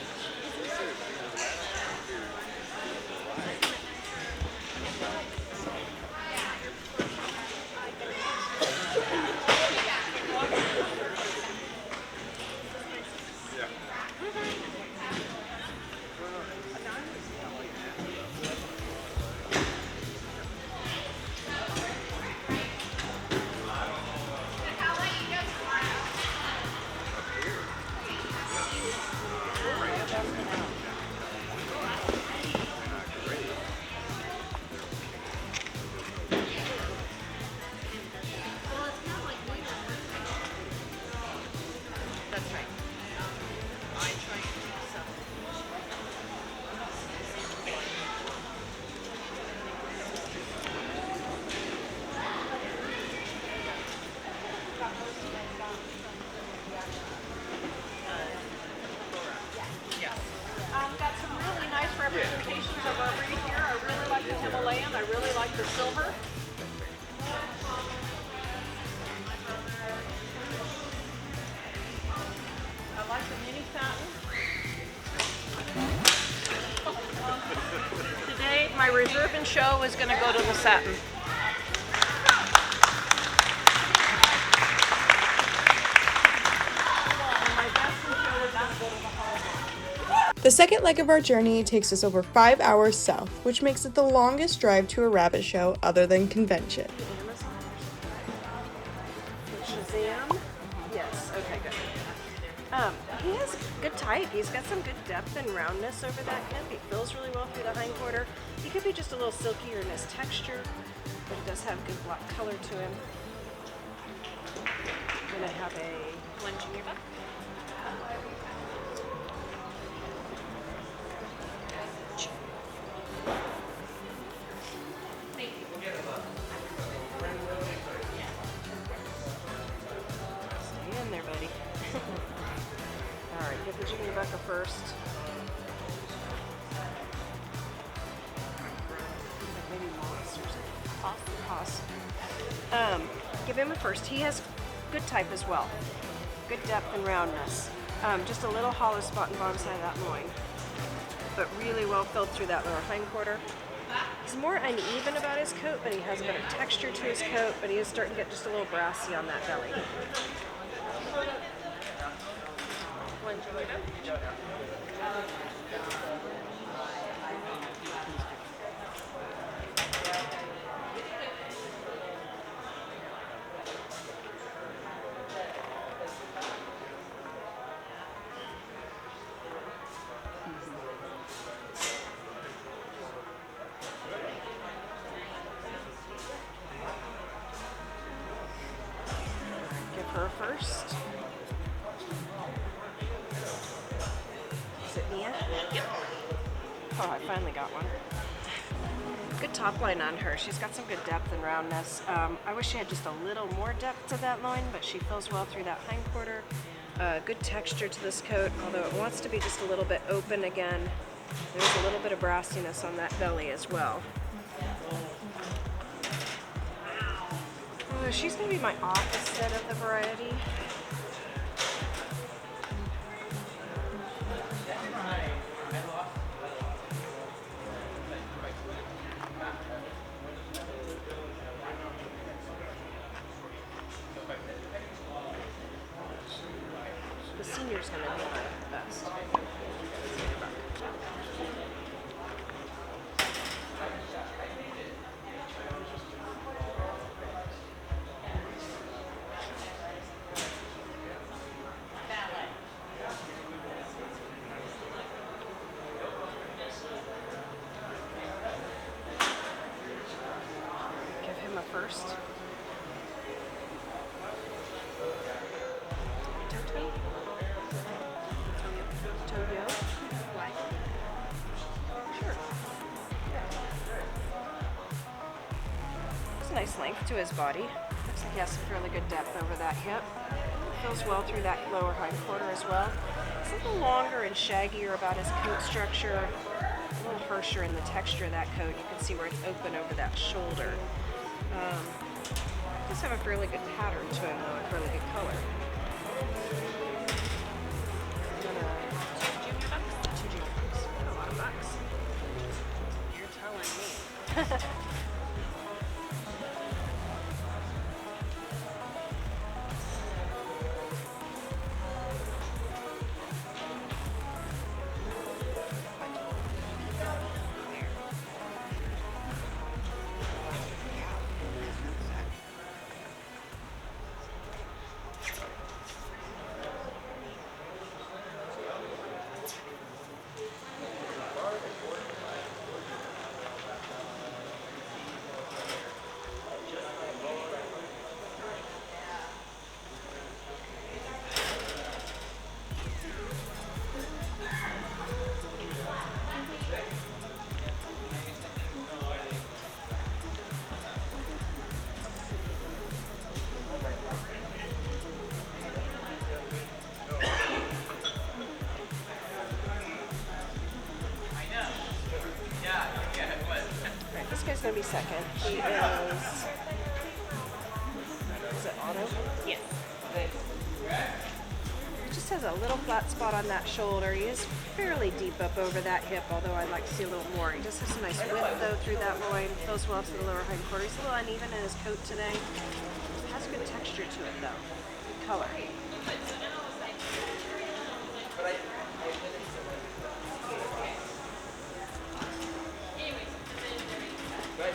Got some really nice representations of our breed here. I really like the Himalayan. I really like the silver. I like the mini satin. Today, my reserve and show is going to go to the satin. The second leg of our journey takes us over 5 hours south, which makes it the longest drive to a rabbit show other than convention. Shazam? Yes, okay, good. He has good type. He's got some good depth and roundness over that hip. He fills really well through the hindquarter. He could be just a little silkier in his texture, but he does have good black color to him. Then I have a One junior buck. Stay in there, buddy. All right, get the junior bucka first. Maybe moss or something. Hoss. Give him a first. He has good type as well. Good depth and roundness. Just a little hollow spot in the bottom side of that loin, but really well filled through that lower hindquarter. He's more uneven about his coat, but he has a better texture to his coat, but he is starting to get just a little brassy on that belly. One junior buck. Give her first. Is it Mia? Yep. Oh, I finally got one. Good top line on her. She's got some good depth and roundness. I wish she had just a little more depth to that loin, but she fills well through that hindquarter. Good texture to this coat, although it wants to be just a little bit open again. There's a little bit of brassiness on that belly as well. She's going to be my opposite of the variety. The senior's going to be my best. length to his body. Looks like he has some fairly good depth over that hip. Feels well through that lower hind quarter as well. It's a little longer and shaggier about his coat structure. A little harsher in the texture of that coat. You can see where it's open over that shoulder. Does have a fairly good pattern to him, though, a fairly good color. Two junior bucks. A lot of bucks. You're telling me. This guy's going to be second. He is it Otto? Yes. He just has a little flat spot on that shoulder. He is fairly deep up over that hip, although I'd like to see a little more. He just has some nice width, though, through that loin. Feels well to the lower hind quarter. He's a little uneven in his coat today. Has good texture to it, though. Good color.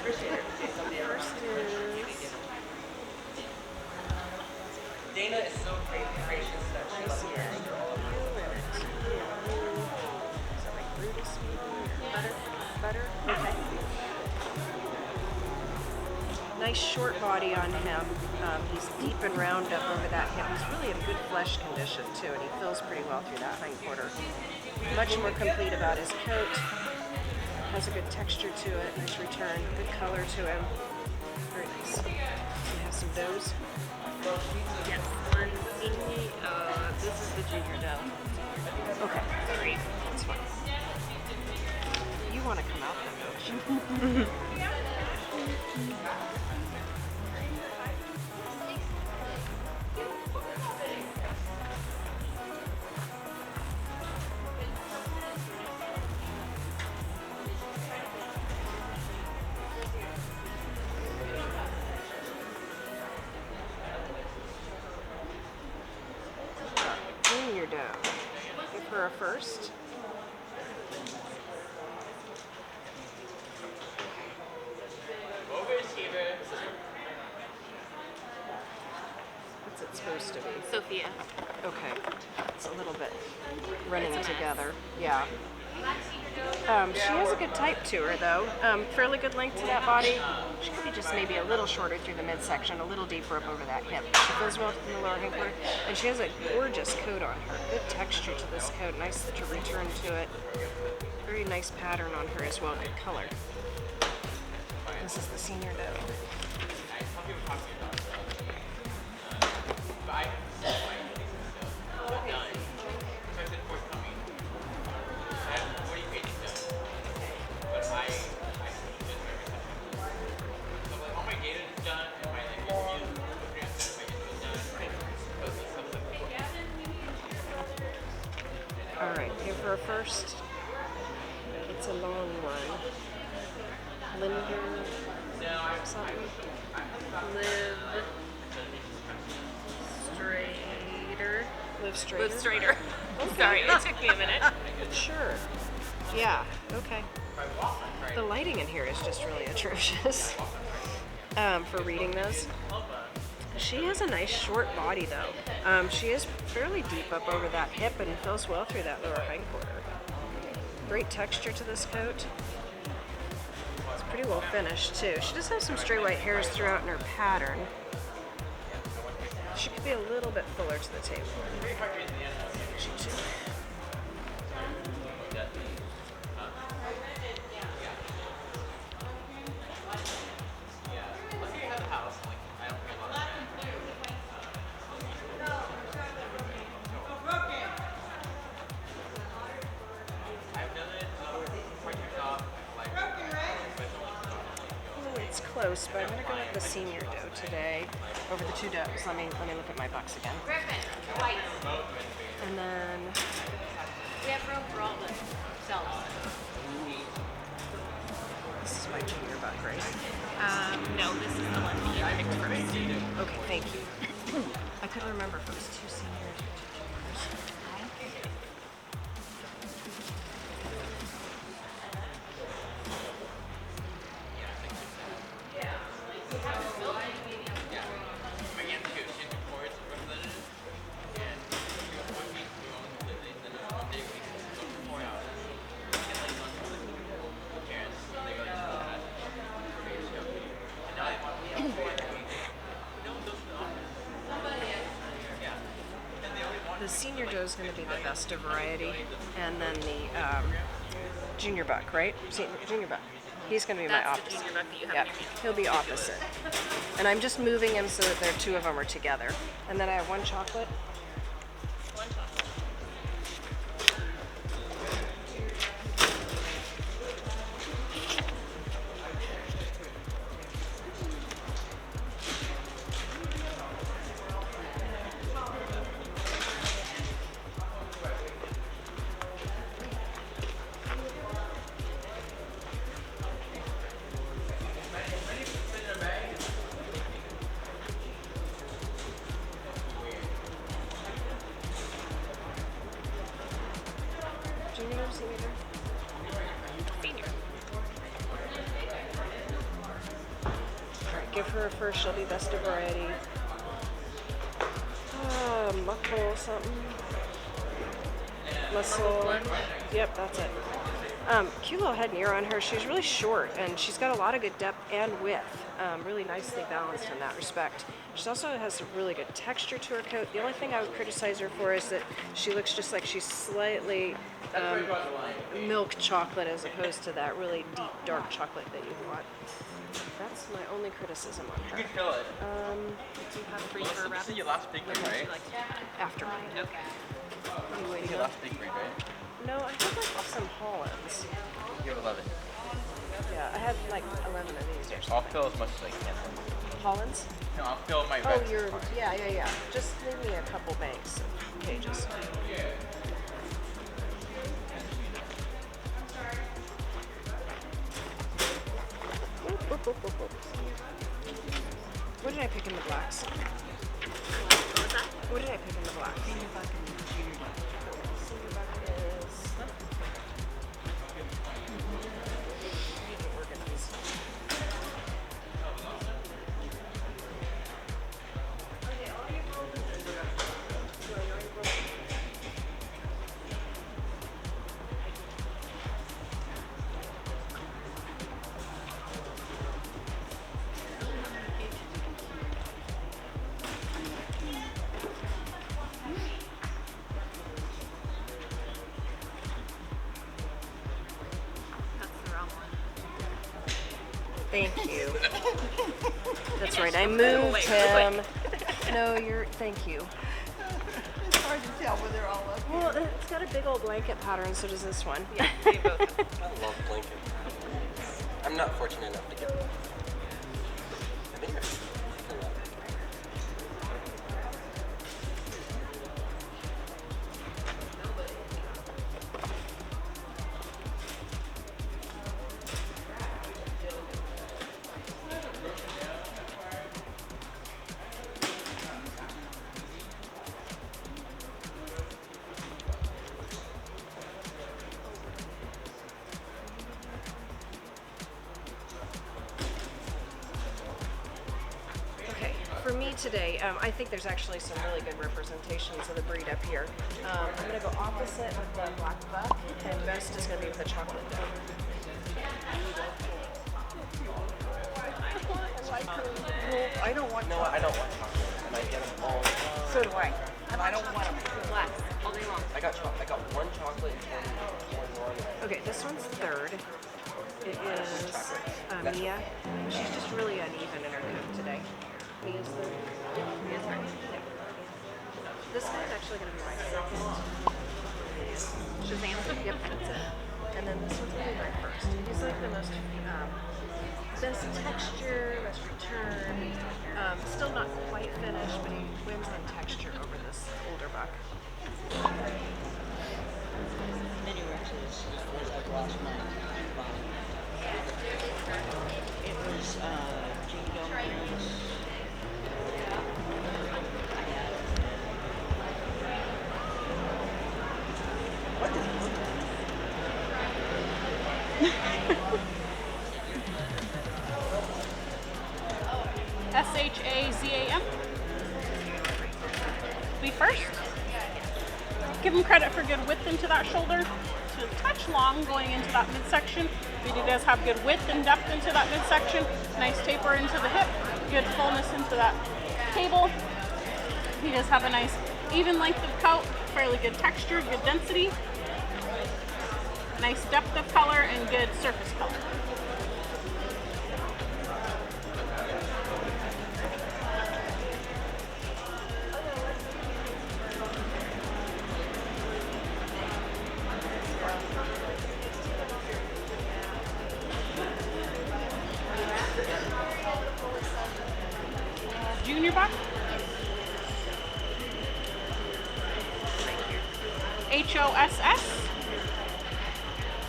First is Dana is so gracious that she lets me answer all of butter. Okay. Nice short body on him. He's deep and round up over that hip. He's really in good flesh condition too, and he feels pretty well through that hind quarter. Much more complete about his coat. Has a good texture to it. Nice return. Good color to him. Very nice. So you have some does. Yes, one thingy. This is the junior doe. Okay. Great. That's fine. You want to come out then, don't you? Junior doe. Give her a first. What's it supposed to be? Sophia. Okay. It's a little bit running together. Yeah. She has a good type to her, though. Fairly good length to that body. She could be just maybe a little shorter through the midsection, a little deeper up over that hip. She goes well in the lower hind quarter, and she has a gorgeous coat on her. Good texture to this coat. Nice to return to it. Very nice pattern on her as well. Good color. This is the senior doe. Alright, give her a first. It's a long one. Linder something. Live straighter. Live straighter. Okay. Sorry, it took me a minute. Sure. Yeah, okay. The lighting in here is just really atrocious for reading those. She has a nice short body though. She is fairly deep up over that hip and feels well through that lower hind quarter. Great texture to this coat. It's pretty well finished too. She does have some stray white hairs throughout in her pattern. She could be a little bit fuller to the table. close, but I'm gonna go with the senior dough today over the two doughs. Let me look at my bucks again. And then We have room for all the cells. this is my junior buck, right? No, this is the one that you picked first. Okay, thank you. I couldn't remember if it was two seniors or two juniors. The senior dough is going to be the best of variety, and then the junior buck, right? Junior buck. He's going to be my That's the opposite. junior buck that you have Yep, in your hand. he'll be opposite. And I'm just moving him so that there two of them are together. And then I have one chocolate. Junior dough, senior dough? Senior. Alright, give her a first, she'll be best of variety. Muckle something. Muscle. Yep, that's it. Cute little head and ear on her. She's really short and she's got a lot of good depth and width. Really nicely balanced in that respect. She also has a really good texture to her coat. The only thing I would criticize her for is that she looks just like she's slightly milk chocolate as opposed to that really deep dark chocolate that you want. That's my only criticism on her. You can fill it. Do you have free for This is your last big one, right? After mine. Okay. What are you This waiting is your on? last big breed, right? No, I had like some Hollands. You have 11. Yeah, I had like 11 of these or I'll something. fill as much as I can. Hollands? No, I'll fill my Oh, red. you're, yeah. Just leave me a couple banks of pages. What did I pick in the blacks? What did I pick in the blacks? Senior buck and junior buck. Senior buck is... Organized. That's the wrong one. Thank you. That's right, I moved him. No, thank you. It's hard to tell when they're all up. Well, it's got a big old blanket pattern, so does this one. Yeah, they both have. I love blanket. I'm not fortunate enough to get them. I think I love it. Okay, for me today, I think there's actually some really good representations of the breed up here. I'm going to go opposite with the black buck, and best is going to be with the chocolate dough. I don't want No, I don't want chocolate, and I get them all the time. So do I. And I don't want them. Blacks all day long. I got one chocolate and one normal. Okay, this one's third. It is Mia. She's just really uneven in her coat today. Mia's third. Mia's third. Yeah. This guy's actually going to be my second. Shazam. Yep, that's it. And then this one's gonna be my first. He's like the most best texture, best return. Still not quite finished, but he wins on texture over this older buck. It was Shazam. Be first. Give him credit for good width into that shoulder. So a touch long going into that midsection, but he does have good width and depth into that midsection. Nice taper into the hip, good fullness into that table. He does have a nice even length of coat, fairly good texture, good density. Nice depth of color and good surface color. Junior buck. HOSS.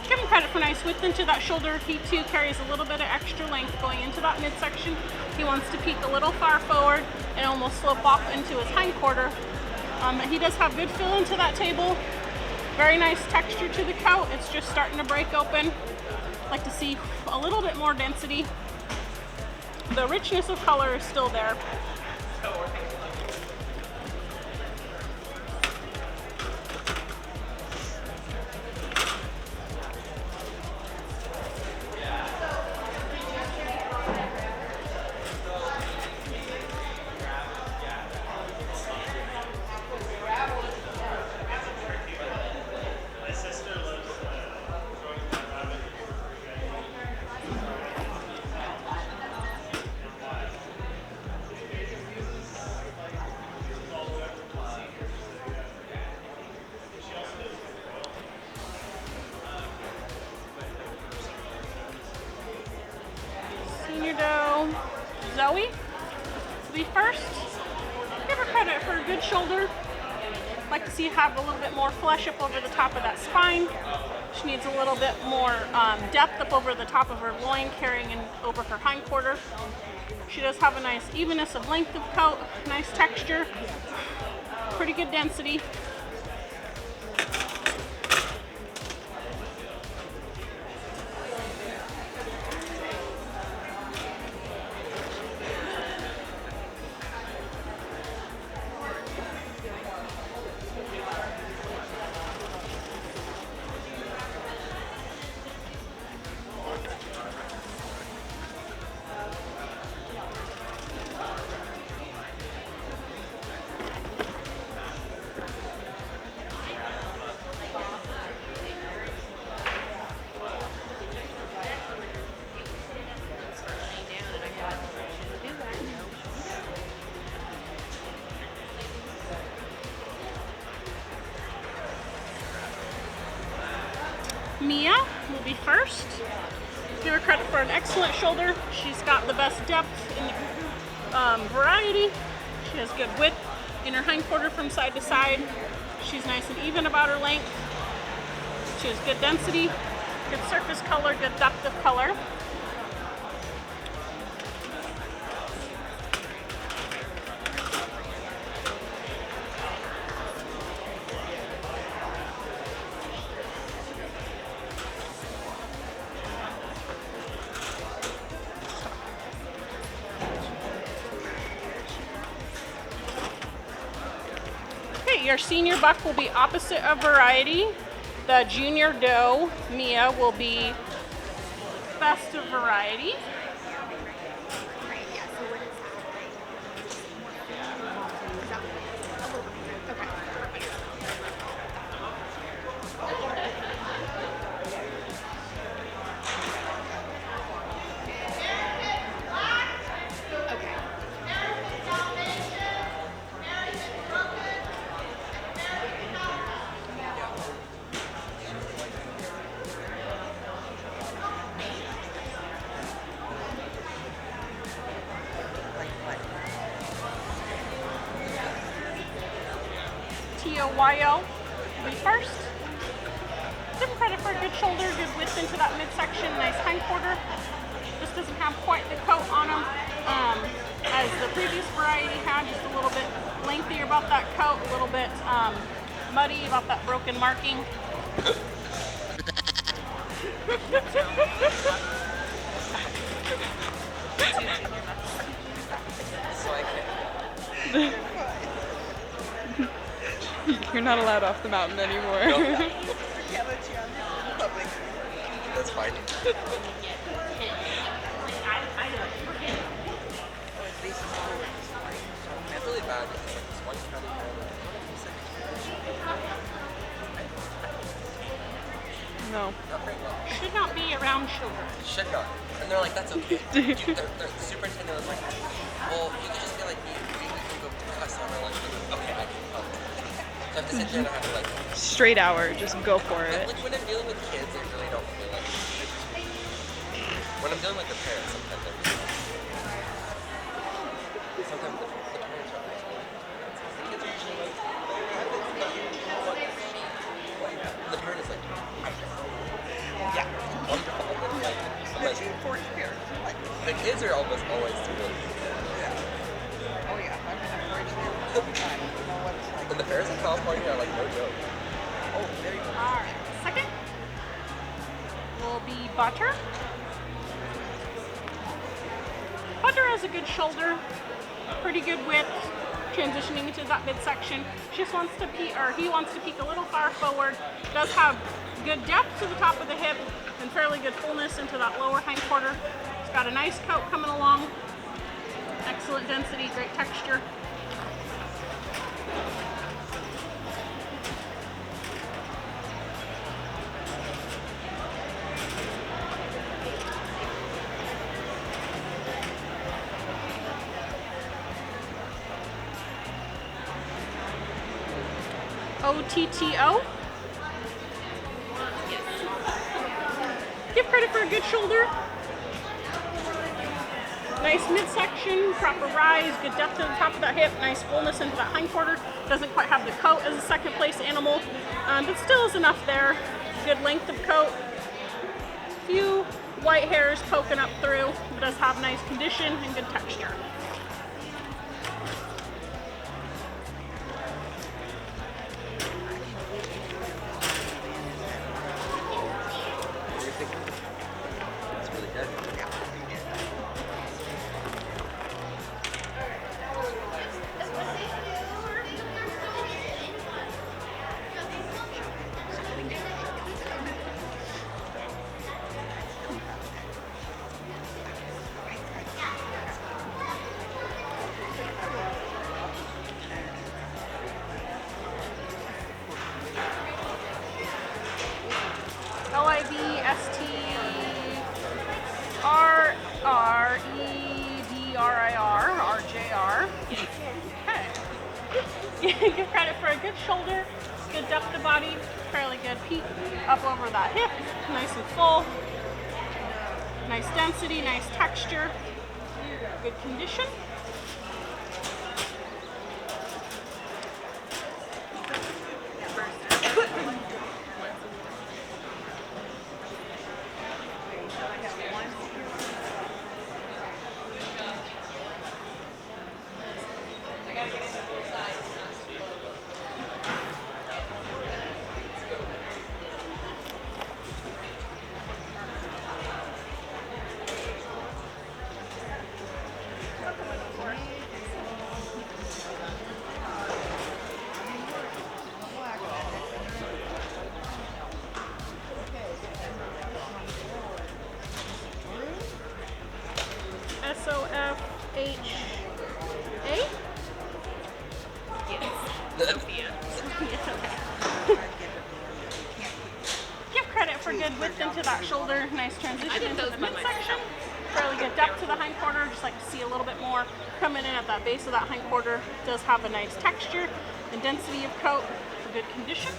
Give him credit for nice width into that shoulder. He too carries a little bit of extra length going into that midsection. He wants to peek a little far forward and almost slope off into his hind quarter. But he does have good fill into that table. Very nice texture to the coat. It's just starting to break open. Like to see a little bit more density. The richness of color is still there. Zoe, be first. Give her credit for a good shoulder. Like to see her have a little bit more flesh up over the top of that spine. She needs a little bit more depth up over the top of her loin, carrying in over her hind quarter. She does have a nice evenness of length of coat, nice texture, pretty good density. Mia will be first. Give her credit for an excellent shoulder. She's got the best depth in the variety. She has good width in her hind quarter from side to side. She's nice and even about her length. She has good density, good surface color, good depth of color. Your senior buck will be opposite of variety. The junior doe, Mia, will be best of variety. O-T-T-O-Y-O will be first. Give him credit for a good shoulder, good width into that midsection, nice hindquarter. Just doesn't have quite the coat on him as the previous variety had, just a little bit lengthier about that coat, a little bit muddy about that broken marking. You're not allowed off the mountain anymore. No. That's fine. It's really bad. It's like this one county. No. Not very well. Should not be around children. Should not. And they're like, that's okay. The superintendent was like, well, you can just be like, we can go cuss on our lunch. Okay, I can come. So I have to sit there and I have to like... Straight hour, just go for it. Like when I'm dealing with kids, I really don't feel like... When I'm dealing with the parents, sometimes I'm just like... Sometimes the parents are like... The kids are usually like... The parent is like... Yeah, wonderful. Like, the kids are almost always thrilled. Oh yeah, I've been encouraged there for some time. You know what it's like. And the parents in California are like, no joke. Oh, there you go. Alright, second will be Butter. Butter has a good shoulder, pretty good width, transitioning into that midsection. She just wants to peek, or he wants to peek a little far forward. Does have good depth to the top of the hip and fairly good fullness into that lower hindquarter. It's got a nice coat coming along. Excellent density, great texture. O-T-T-O. Give credit for a good shoulder. Nice midsection, proper rise, good depth to the top of that hip, nice fullness into that hindquarter. Doesn't quite have the coat as a second place animal, but still is enough there. Good length of coat. Few white hairs poking up through. It does have nice condition and good texture. It's really good. L-I-B-S-T-R-R-E-D-R-I-R, R-J-R. Okay. Give credit for a good shoulder, good depth of body, fairly good peak up over that hip, nice and full. Nice density, nice texture, good condition. S-O-F-H-A? Yes. Sophia. Give credit for good width into that shoulder, nice transition into the midsection. Fairly good depth to the hindquarter, just like to see a little bit more coming in at that base of that hindquarter. Does have a nice texture and density of coat for good condition.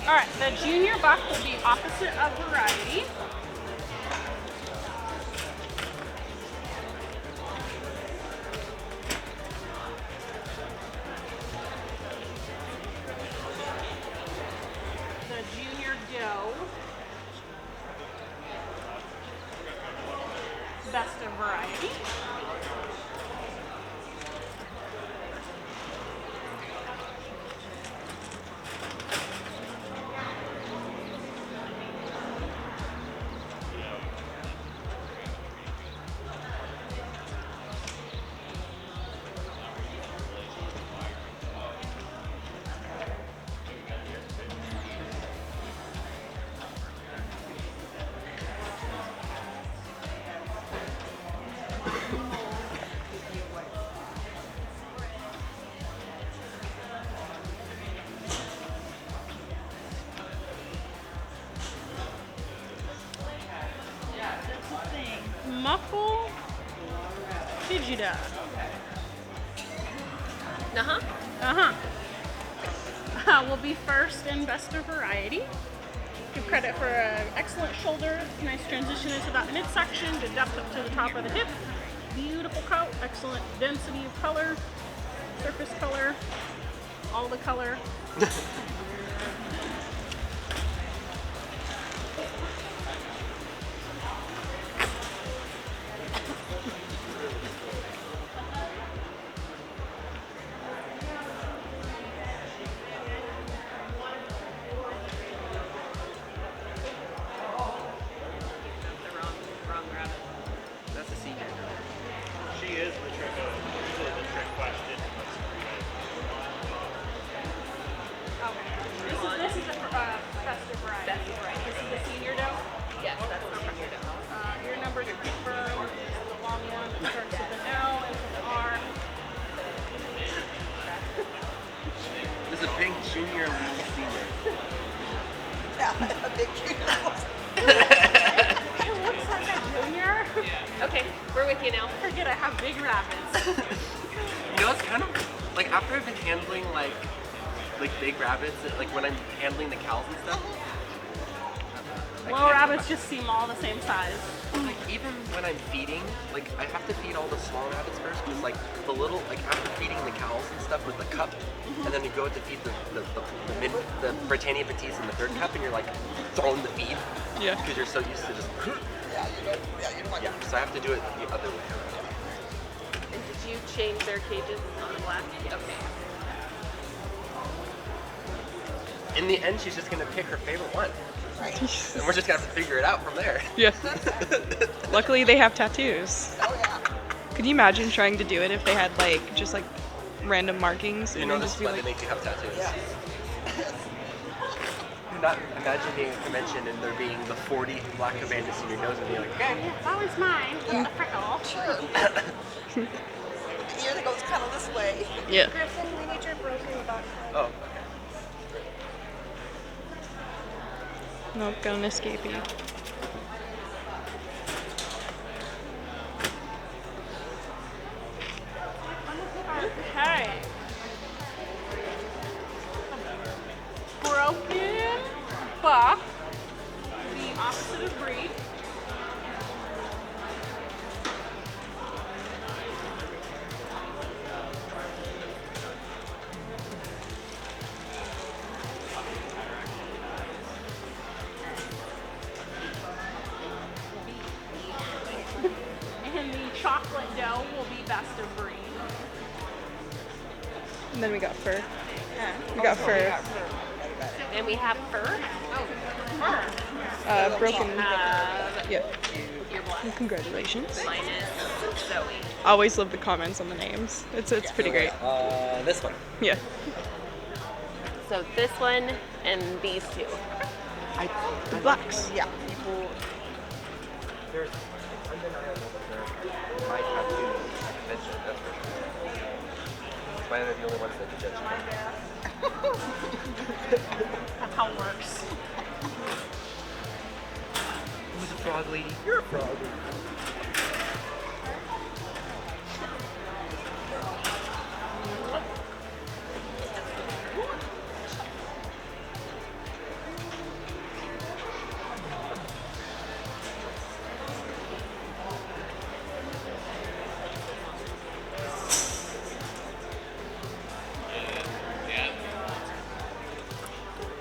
All right, the junior buck will be opposite of variety. The junior doe, best of variety. Muffle Fijida. Will be first in best of variety. Give credit for an excellent shoulder, nice transition into that midsection, the depth up to the top of the hip. Beautiful coat, excellent density of color, surface color, all the color. That's a senior. She is the trick question. This is the best of variety. This is the senior doe? Yes, that's the senior doe. Your number to confirm is the long one that starts with an L and with an R. This is a big junior little senior. Yeah, a big junior. It looks like a junior. Okay, we're with you now. Forget I have big rabbits. You know, it's kind of like after I've been handling like big rabbits, like when I'm handling the cows and stuff. Little rabbits just seem all the same size. Like even when I'm feeding, like I have to feed all the small rabbits first because like the little, like after feeding the cows and stuff with the cup, and then you go to feed the Britannia Petits in the third cup, and you're like throwing the feed. Yeah. Because you're so used to just. Yeah, so I have to do it the other way around. And did you change their cages on the black? Okay. In the end, she's just gonna pick her favorite one. Right. And we're just gonna have to figure it out from there. Yeah. Luckily, they have tattoos. Oh yeah. Could you imagine trying to do it if they had like just like random markings? You and know then this just is be why like, they make you have tattoos. Yeah. Not imagine being a convention and there being the 40 black Havanas in your nose and being like, okay. That was mine. Yeah. The prickle. Sure. The ear that goes kind of this way. Yeah. Griffin, we need your broken buck. Oh, okay. Nope, got an escapee. Okay. Broken buck, the opposite of breed. And the chocolate doe will be best of breed. And then we got fur. We got fur. And we have fur. Broken. Yeah. Your black. Congratulations. Mine is Zoe. I always love the comments on the names. It's pretty great. This one. Yeah. So this one and these two. The blacks. Yeah. People, there's undeniable that there might have to convention, that's for sure. Why are they the only ones that do that? That's how it works. Who's a frog lady? You're a frog lady.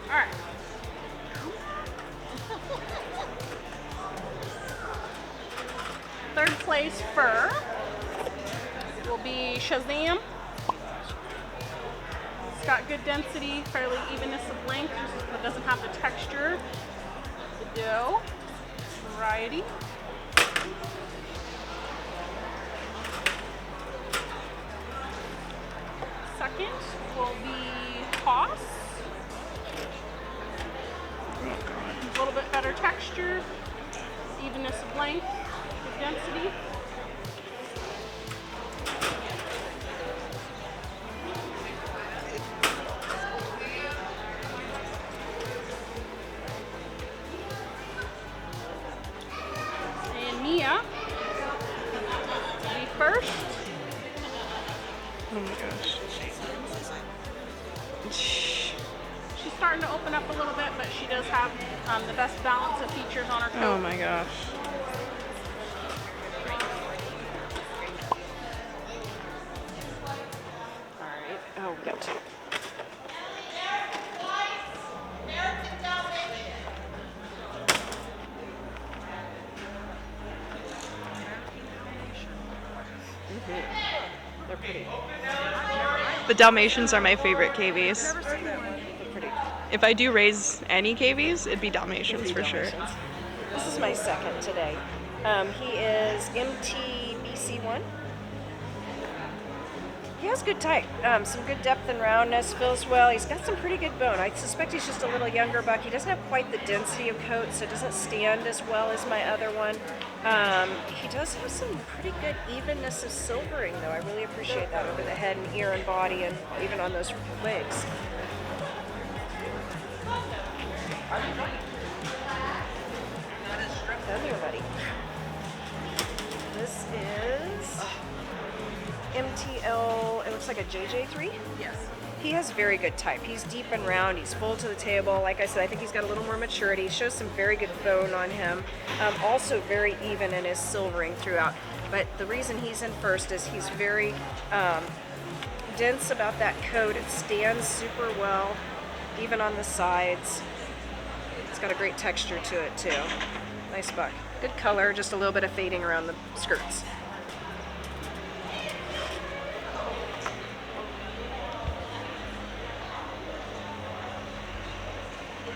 Alright. Third place fur will be Shazam. It's got good density, fairly evenness of length, but doesn't have the texture. The doe, variety. Second will be Toss. A little bit better texture, evenness of length, good density. And Mia will be first. Oh my gosh. She's starting to open up a little bit, but she does have the best balance of features on her coat. Oh my gosh. Alright. Oh, we got two. They're pretty. The Dalmatians are my favorite KVs. They're pretty. If I do raise any KVs, it'd be Dalmatians for sure. This is my second today. He is MTBC1. He has good type, some good depth and roundness, feels well. He's got some pretty good bone. I suspect he's just a little younger buck. He doesn't have quite the density of coat, so it doesn't stand as well as my other one. He does have some pretty good evenness of silvering, though. I really appreciate that over the head and ear and body, and even on those legs. Come here, buddy. This is MTL, it looks like a JJ3? Yes. He has very good type. He's deep and round, he's full to the table. Like I said, I think he's got a little more maturity. He shows some very good bone on him. Also very even in his silvering throughout. But the reason he's in first is he's very dense about that coat. It stands super well, even on the sides. It's got a great texture to it too. Nice buck. Good color, just a little bit of fading around the skirts.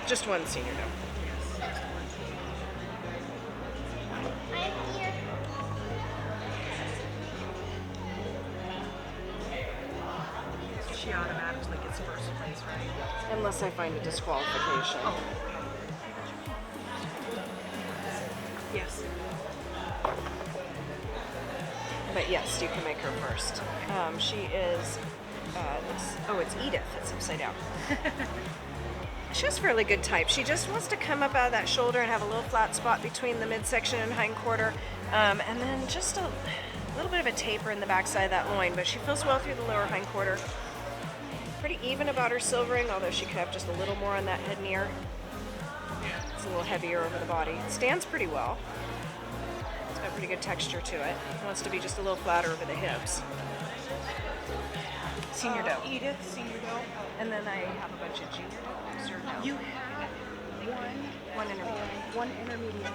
Just one senior doe. She automatically gets first place, right? Unless I find a disqualification. Oh. Yes. But yes, you can make her first. She is, it's Edith. It's upside down. She has fairly good type. She just wants to come up out of that shoulder and have a little flat spot between the midsection and hind quarter, and then just a little bit of a taper in the backside of that loin, but she feels well through the lower hind quarter. Pretty even about her silvering, although she could have just a little more on that head and ear. It's a little heavier over the body. It stands pretty well. It's got pretty good texture to it. It wants to be just a little flatter over the hips. Senior doe. Edith, senior doe. And then I have a bunch of junior does or no? You have One intermediate. one intermediate doe.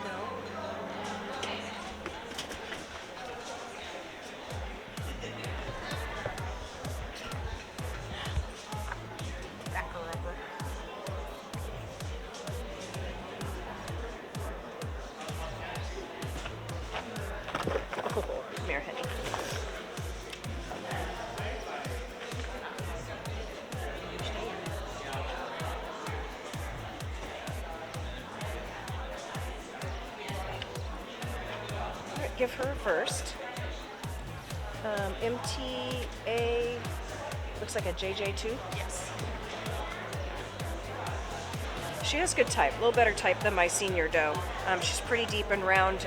Back her over. Oh, come here, honey. give her a first. MTA, looks like a JJ2. Yes. She has good type, a little better type than my senior doe. She's pretty deep and round,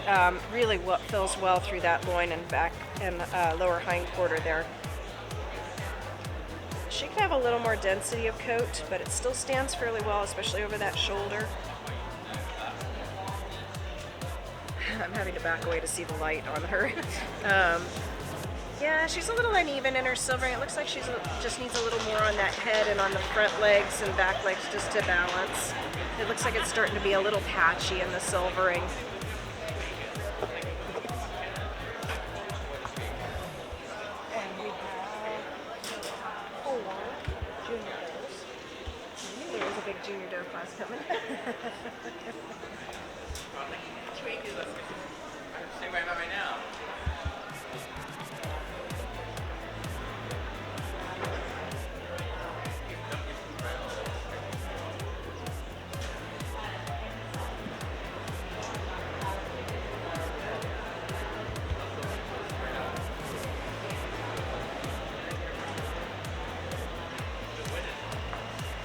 really fills well through that loin and back and lower hind quarter there. She could have a little more density of coat, but it still stands fairly well, especially over that shoulder. I'm having to back away to see the light on her. Yeah, she's a little uneven in her silvering. It looks like she just needs a little more on that head and on the front legs and back legs just to balance. It looks like it's starting to be a little patchy in the silvering. And we have 4 junior does. I knew there was a big junior doe class coming. Stay right now.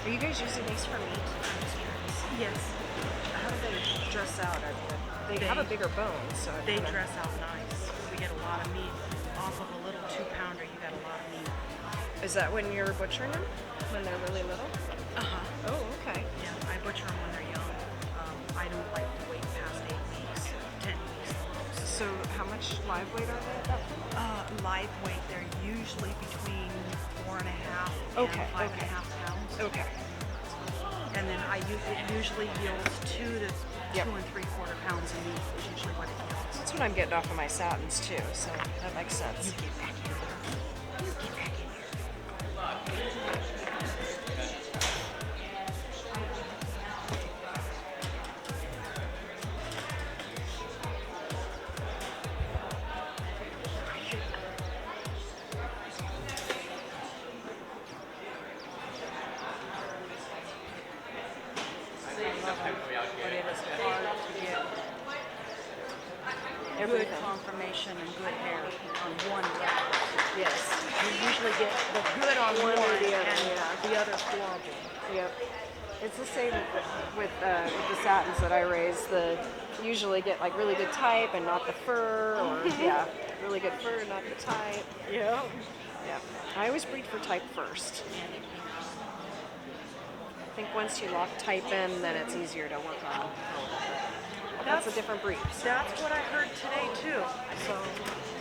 Are you guys using these for meat? I'm just curious. Yes. How do they dress out? They have a bigger bone, so they dress out nice. We get a lot of meat off of a little 2-pounder. You got a lot of meat. Is that when you're butchering them? When they're really little? Uh-huh. Oh, okay. Yeah, I butcher them when they're young. I don't like to wait past 8 weeks, 10 weeks. So how much live weight are they at that point? Live weight, they're usually between 4.5 Okay, and 5.5 pounds. Okay. And then it usually yields 2 to 2 3/4 pounds of meat is usually what it yields. That's what I'm getting off of my satins too, so that makes sense. You get back in here. You get back in here. Everything. Good conformation and good hair on one leg. Yes. You usually get the good on one or the other, and the other horrible. Yep. It's the same with the satins that I raise. Usually get like really good type and not the fur, or really good fur and not the type. Yeah. Yeah. I always breed for type first. I think once you lock type in, then it's easier to work on. That's a different breed. That's what I heard today too. So,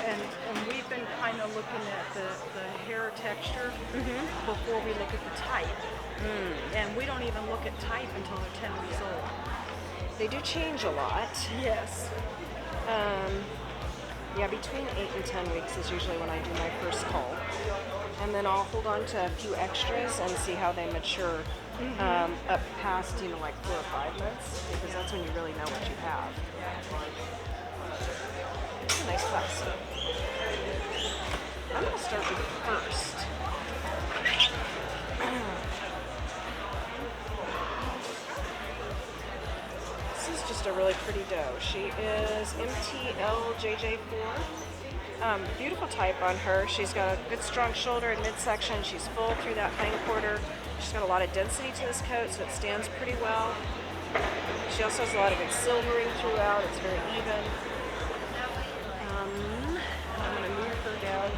and we've been kind of looking at the hair texture before we look at the type. And we don't even look at type until they're 10 weeks old. They do change a lot. Yes. Yeah, between 8 and 10 weeks is usually when I do my first cull. And then I'll hold on to a few extras and see how they mature up past, like 4 or 5 months, because that's when you really know what you have. It's a nice class. I'm going to start with the first. This is just a really pretty doe. She is MTLJJ4. Beautiful type on her. She's got a good strong shoulder and midsection. She's full through that hind quarter. She's got a lot of density to this coat, so it stands pretty well. She also has a lot of good silvering throughout. It's very even. I'm going to move her down.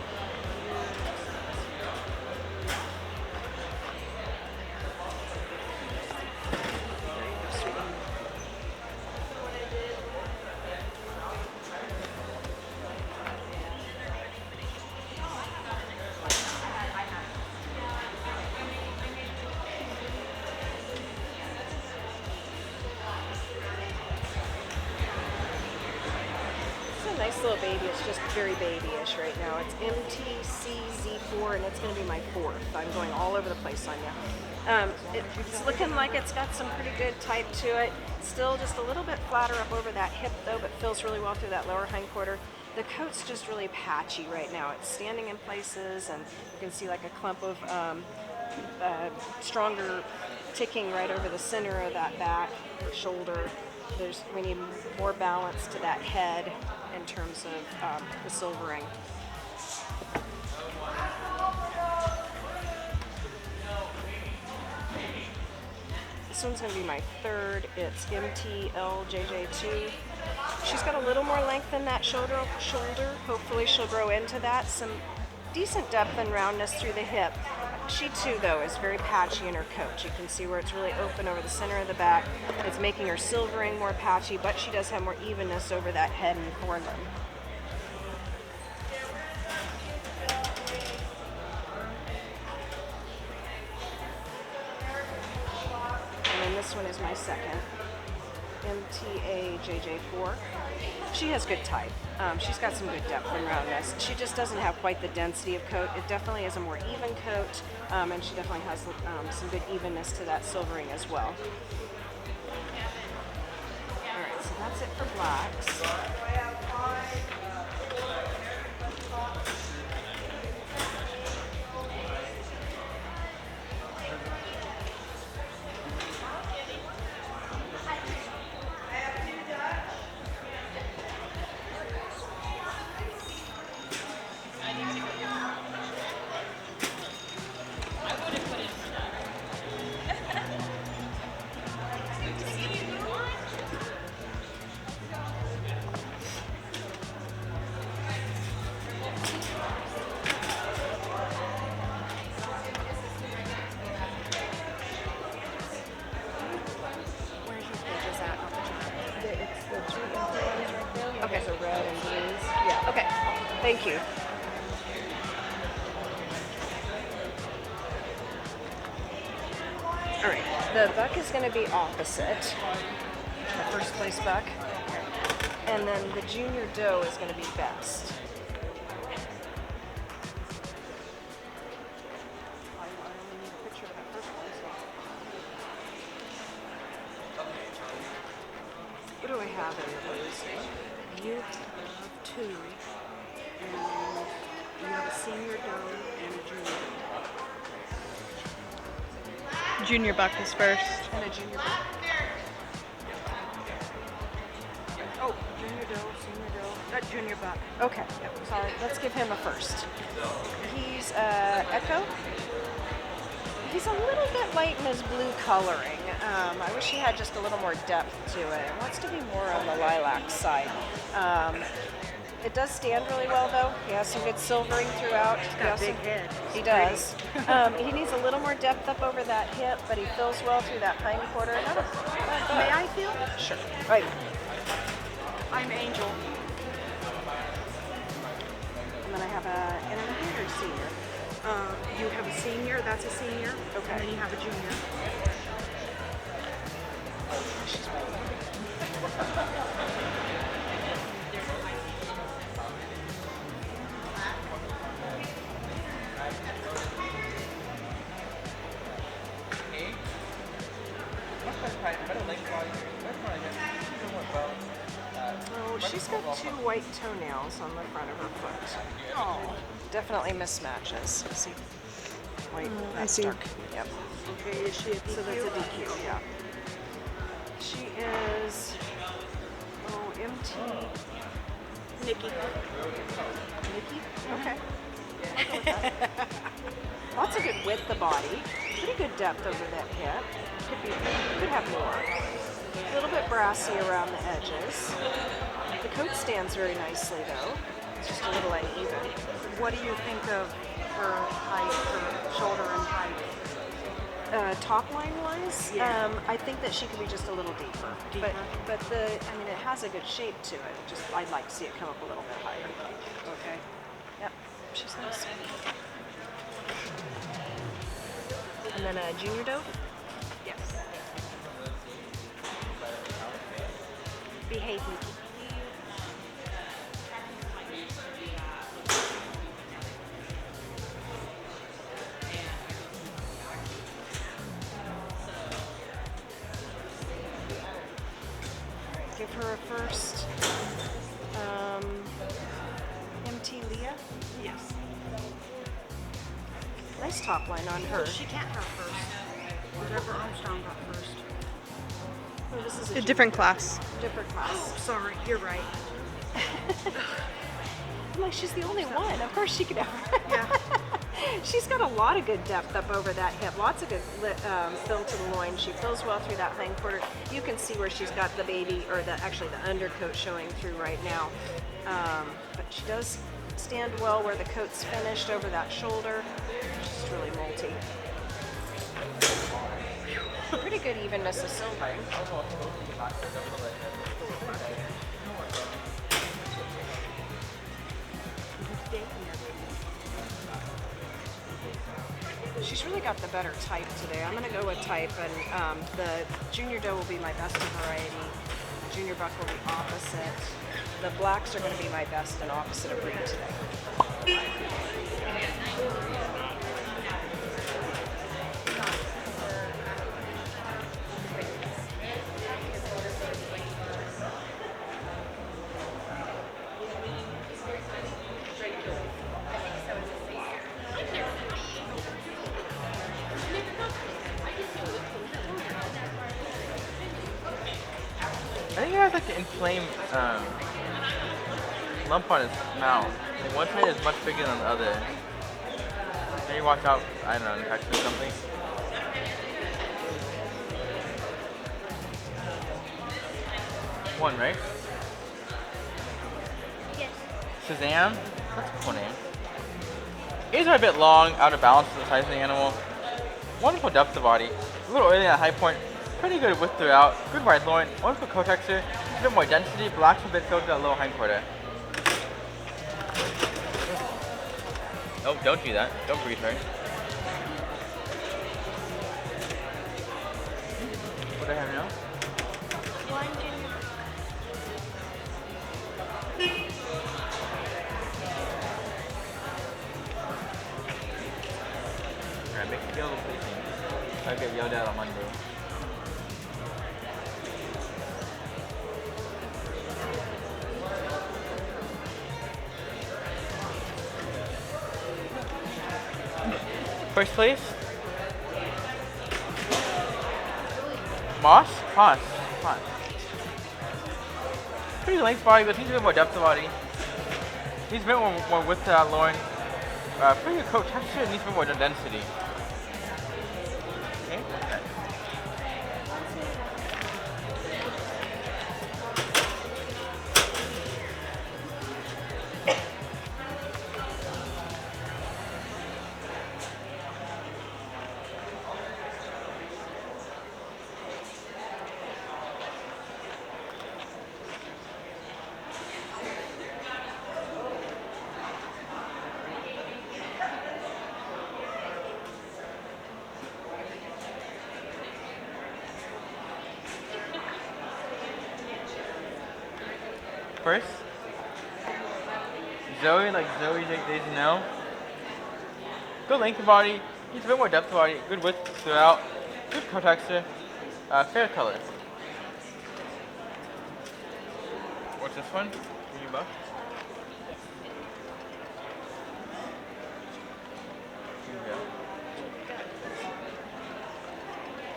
Nice little baby. It's just very babyish right now. It's MTCZ4 and it's going to be my 4th. I'm going all over the place on you. It's looking like it's got some pretty good type to it. Still just a little bit flatter up over that hip though, but fills really well through that lower hind quarter. The coat's just really patchy right now. It's standing in places and you can see like a clump of stronger ticking right over the center of that back shoulder. We need more balance to that head in terms of the silvering. This one's going to be my third. It's MTLJJ2. She's got a little more length in that shoulder. Hopefully she'll grow into that. Some decent depth and roundness through the hip. She too, though, is very patchy in her coat. You can see where it's really open over the center of the back. It's making her silvering more patchy, but she does have more evenness over that head and forelimb. And then this one is my second, MTAJJ4. She has good type. She's got some good depth and roundness. She just doesn't have quite the density of coat. It definitely is a more even coat, and she definitely has some good evenness to that silvering as well. All right, so that's it for blacks. Thank you. All right, the buck is going to be opposite, the first place buck, and then the junior doe is going to be best. What do I have in the blues? You have two. And you have a senior doe and a junior doe. Junior buck is first. And a junior buck. Oh, junior doe, senior doe, junior buck. Okay, sorry, let's give him a first. He's Echo. He's a little bit light in his blue coloring. I wish he had just a little more depth to it. It wants to be more on the lilac side. It does stand really well, though. He has some good silvering throughout. He's got a big head. He does. He needs a little more depth up over that hip, but he fills well through that hind quarter. May I feel? Sure. Right. I'm Angel. And then I have an intermediate or senior. You have a senior, that's a senior. Okay. And then you have a junior. She's right. Oh, she's got two white toenails on the front of her foot. Oh, definitely mismatches. See, white, I see. dark. Yep. Okay, is she a DQ? So that's a DQ, yeah. She is, MT. Nikki. Nikki? Okay. I'll go with that. Lots of good width of body. Pretty good depth over that hip. Could have more. A little bit brassy around the edges. The coat stands very nicely though. It's just a little uneven. What do you think of her height, her shoulder and height? Top line wise, Yeah. I think that she could be just a little deeper. But it has a good shape to it. Just I'd like to see it come up a little bit higher. Okay. Yep, she's nice. And then a junior doe? Yes. Behave, Nikki. Give her a first. MT Leah? Yes. Nice top line on her. She can't have first. Whatever Armstrong got first. Oh, this is A different class. Different class. Oh, sorry, you're right. I'm like, she's the only one. Of course she could ever. Yeah. She's got a lot of good depth up over that hip. Lots of good fill to the loin. She fills well through that hind quarter. You can see where she's got the baby, or actually the undercoat showing through right now. But she does stand well where the coat's finished over that shoulder. She's really multi. Pretty good evenness of silvering. She's really got the better type today. I'm going to go with type, and the junior doe will be my best variety. The junior buck will be opposite. The blacks are going to be my best and opposite of breed today. I think he has like an inflamed lump on his mouth. Like one side is much bigger than the other. Maybe watch out, I don't know, infection or something. One, right? Yes. Shazam? That's a cool name. Ears are a bit long, out of balance for the size of the animal. Wonderful depth of body. A little oily at high point. Pretty good width throughout. Good wide loin. Wonderful coat texture. A bit more density. Black's a bit filled to that little hind quarter. Oh, don't do that. Don't breathe her. What do I have now? Alright, make it feel a little pleasing. I'll get yelled at on Monday. First place? Moss? Haas. Pretty length body, but needs a bit more depth of body. Needs a bit more width to that loin. Pretty good coat texture, needs a bit more density. Okay. First, Zoe, like Zoe Days Now. Good length of body, needs a bit more depth of body, good width throughout, good coat texture, fair color. What's this one? Junior buck?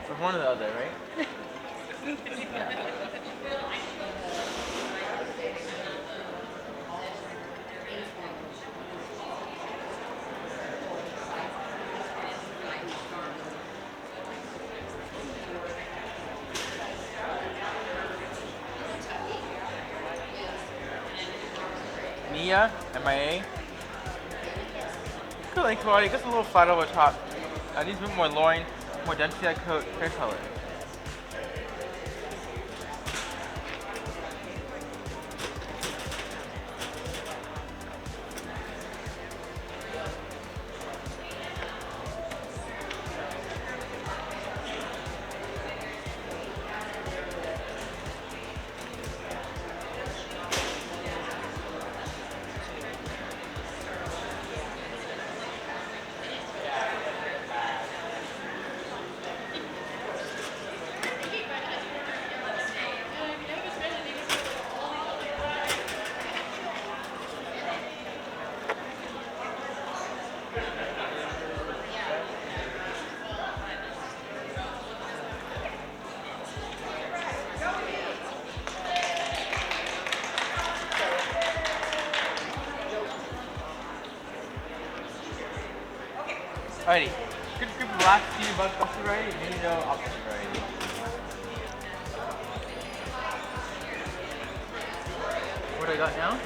So one or the other, right? Mia, MIA. Good length body, just a little flat over top. Needs a bit more loin, more density of coat, fair color. Alrighty. Good group of last few best variety, Nino opposite variety. What do I got now?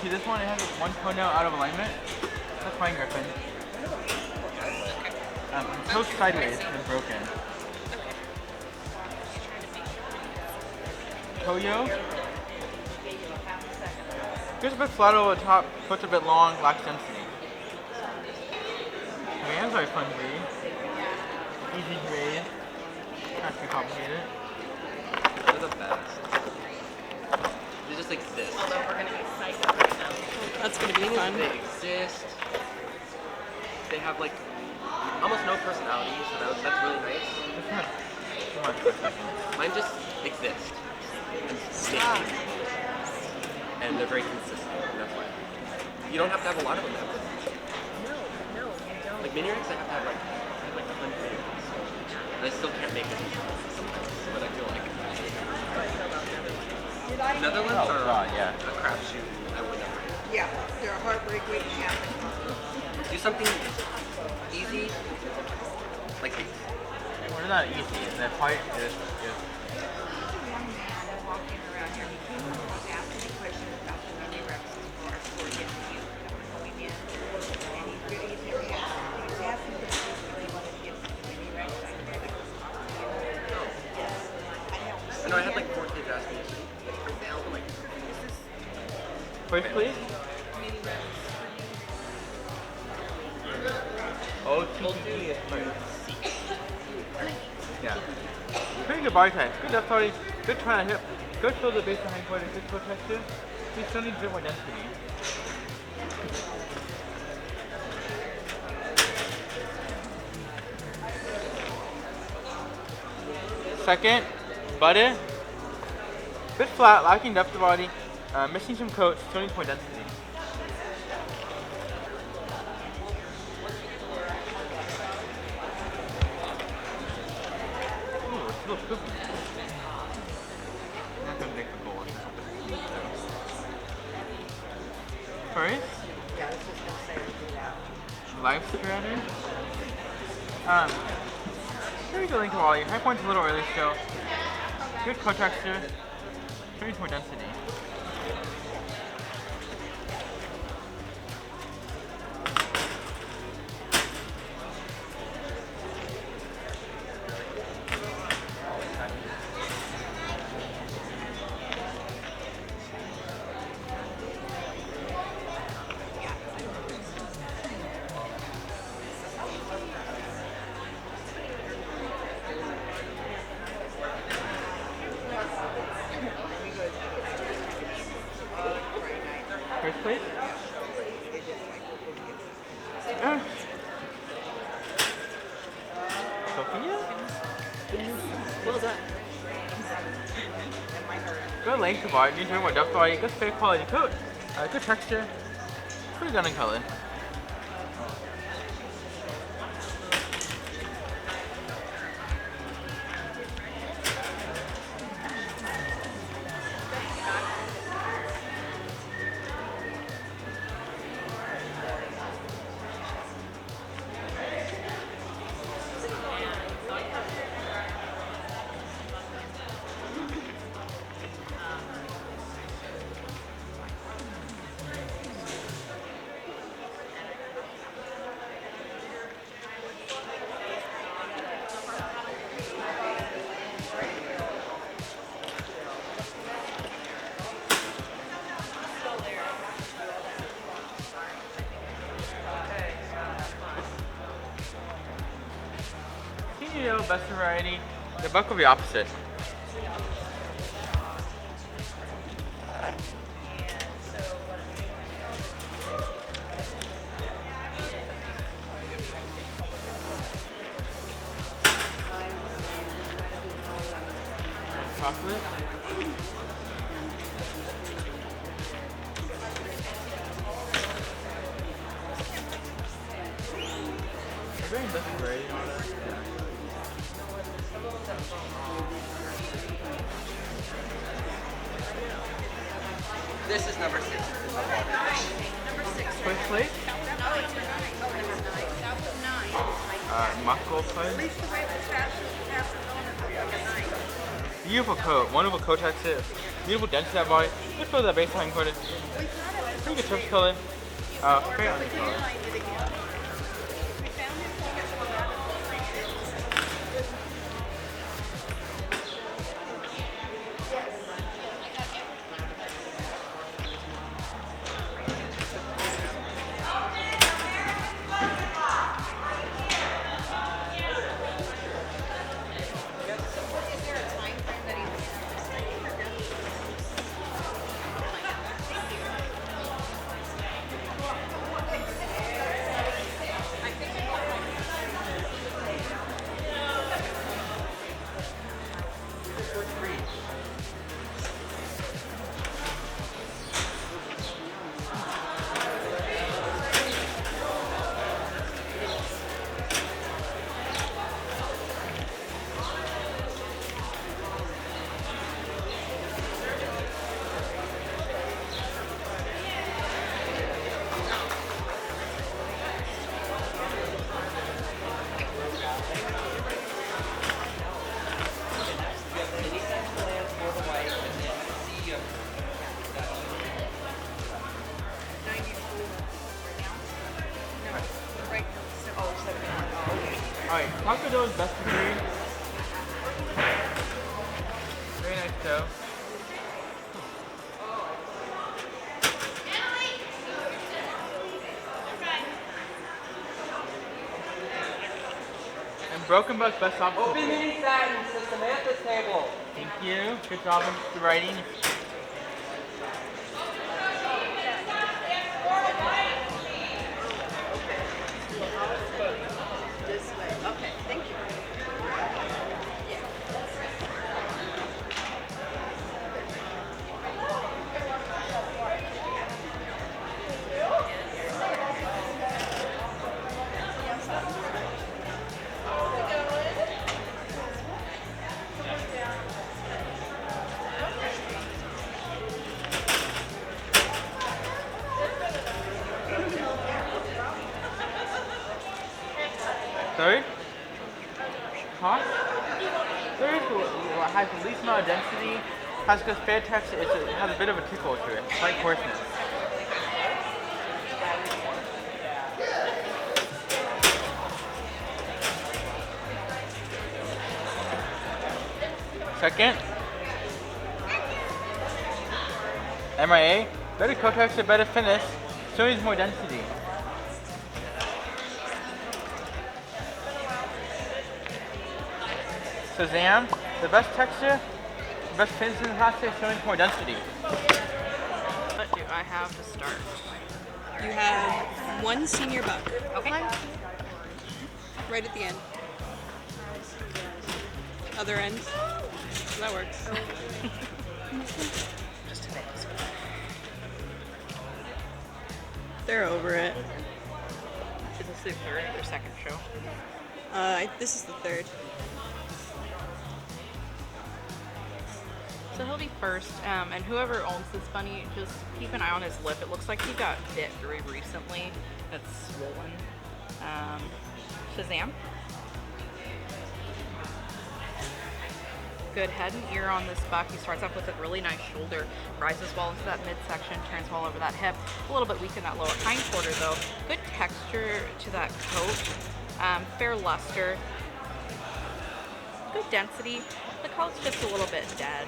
See this one, it has one toenail out of alignment. That's fine, Griffin. Toe sideways and broken. Toyo. Goes a bit flat over the top, foot's a bit long, lacks density. Hands are flimsy. Easy to raise. Not too complicated. They're the best. They just exist. Although we're going to be psycho right now. That's gonna be fun. They exist. They have like almost no personality, so that's really nice. Mine just exist and stay. And they're very consistent, and that's why. You don't have to have a lot of them. No, you don't. Like mini rigs, I have to have like 100 mini rigs. And I still can't make it sometimes, but I feel like Netherlands are a crapshoot. I would never. Yeah, they're a heartbreak waiting to happen. Do something easy, like these. Well, they're not easy. The fight is walking around here, he came and was asking me questions about the mini reps before getting you coming in. And he's never had, he was asking me if he really wanted to get some mini reps. I really was I know I had like 4 kids ask me right now, but like, is this? First, please. mini reps. OTTD is first. Yeah. Pretty good body type. Good depth body. Good turn on hip. Good shoulder base and hindquarter. Good toe texture. We still need a bit more density. Second, butter. Bit flat, lacking depth of body. Missing some coats. Still needs more density. Ooh, it's a little poopy. I'm not gonna make the bowl. First, Yeah, I was just going to say do that. life strander. Pretty good length of volume. High point's a little early still. Good coat texture. Pretty more density. First place? Sophia? Well done. Good length of body, need to more depth body, good fair quality coat, good texture, pretty good in color. Best variety, the buck will be opposite. Chocolate. very different variety on it. This is number 6. Quick plate. Mako plate. Beautiful coat. Wonderful coat texture. Beautiful dent to that body. Good for that baseline coated. Pretty good surface color. Very on the color. Alright, taco dough is best of breed. Very nice dough. And Broken Buck's best option. Open mini satins to Samantha's table. Thank you. Good job on the writing. Okay, thank you. Third, cost. Third has the least amount of density, has good fair texture, it has a bit of a tickle to it, slight coarseness. Second, MIA, better coat texture, better finish, still needs more density. Shazam, the best texture, the best finish in the plastic, showing more density. What do I have to start? You have one senior buck. Okay. Right at the end. Other end. That works. Just today. They're over it. Is this the third or second show? This is the third. So he'll be first, and whoever owns this bunny, just keep an eye on his lip. It looks like he got bit very recently. It's swollen. Shazam. Good head and ear on this buck. He starts off with a really nice shoulder, rises well into that midsection, turns well over that hip. A little bit weak in that lower hind quarter though. Good texture to that coat. Fair luster. Good density. The coat's just a little bit dead.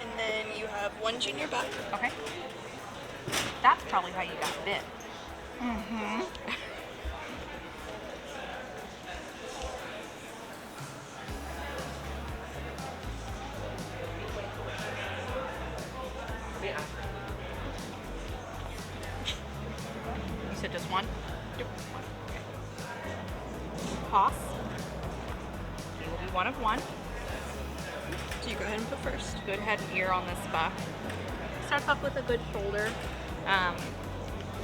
And then you have one junior buck. Okay. That's probably how you got bit. Mm-hmm. You said just one? Yep. Okay. Toss. He will be one of one. So you go ahead and put first. Good head and ear on this buck. Starts off with a good shoulder.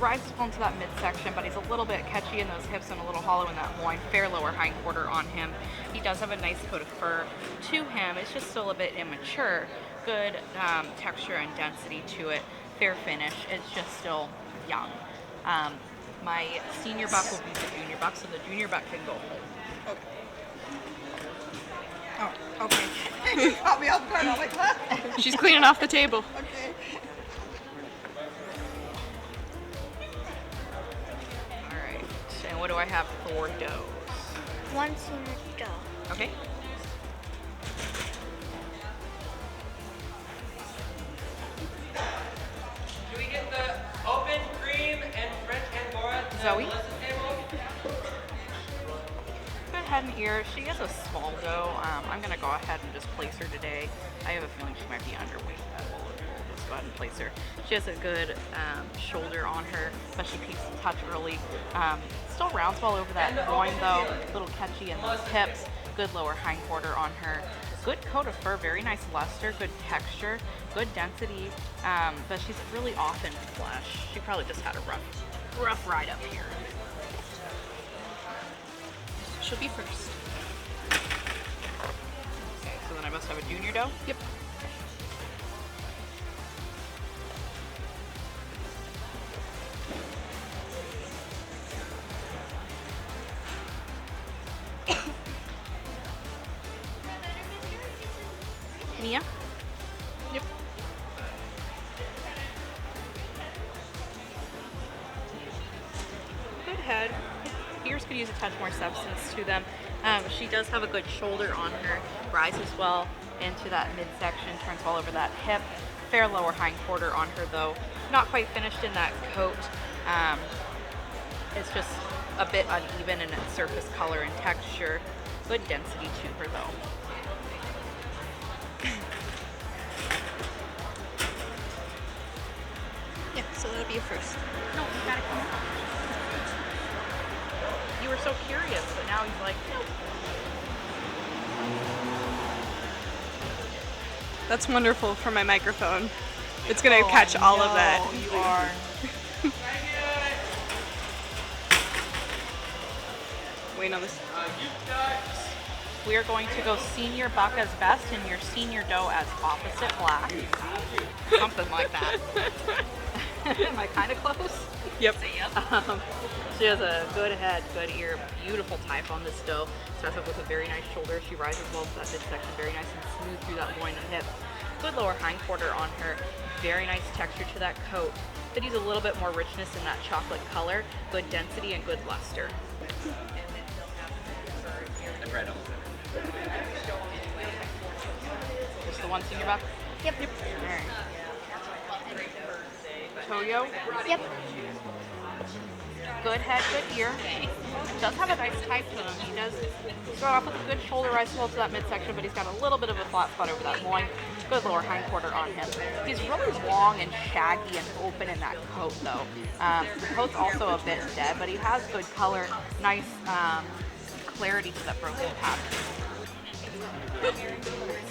rises well into that midsection, but he's a little bit catchy in those hips and a little hollow in that loin. Fair lower hindquarter on him. He does have a nice coat of fur to him. It's just still a bit immature. Good texture and density to it. Fair finish. It's just still young. My senior buck will be the junior buck, so the junior buck can go home. Oh, okay. You caught me off guard. I'm like, what? She's cleaning off the table. Okay. Alright, and what do I have for does? One senior doe. Okay. Can we get the open cream and French Angora to Zoe? Melissa's table? Good head and ears. She is a small doe. I'm going to go ahead and just place her today. I have a feeling she might be underweight, but we'll just go ahead and place her. She has a good shoulder on her, but she peaks a touch early. Still rounds well over that loin though. A little catchy in those hips. Good lower hindquarter on her. Good coat of fur, very nice luster, good texture, good density, but she's really off in flesh. She probably just had a rough ride up here. She'll be first. Okay, so then I must have a junior doe? Yep. Mia? Yep. Good head. Ears could use a touch more substance to them. She does have a good shoulder on her, rises well into that midsection, turns well over that hip. Fair lower hindquarter on her though. Not quite finished in that coat. It's just a bit uneven in its surface color and texture. Good density to her though. Yeah, so that'll be a first. No, you gotta come out. You were so curious, but now he's like, nope. That's wonderful for my microphone. It's gonna catch all of that. You are. Waiting on this. We are going to go senior buck as best and your senior doe as opposite black. Something like that. Am I kind of close? Yep. She has a good head, good ear, beautiful type on this doe. Starts off with a very nice shoulder. She rises well to that midsection, very nice and smooth through that loin and hip. Good lower hindquarter on her. Very nice texture to that coat. But he's a little bit more richness in that chocolate color. Good density and good luster. Just the one senior buck? Yep. Alright. Toyo? Yep. Good head, good ear. Does have a nice type to him. He does start off with a good shoulder rise well to that midsection, but he's got a little bit of a flat spot over that loin. Good lower hindquarter on him. He's really long and shaggy and open in that coat though. The coat's also a bit dead, but he has good color, nice clarity to that broken pattern.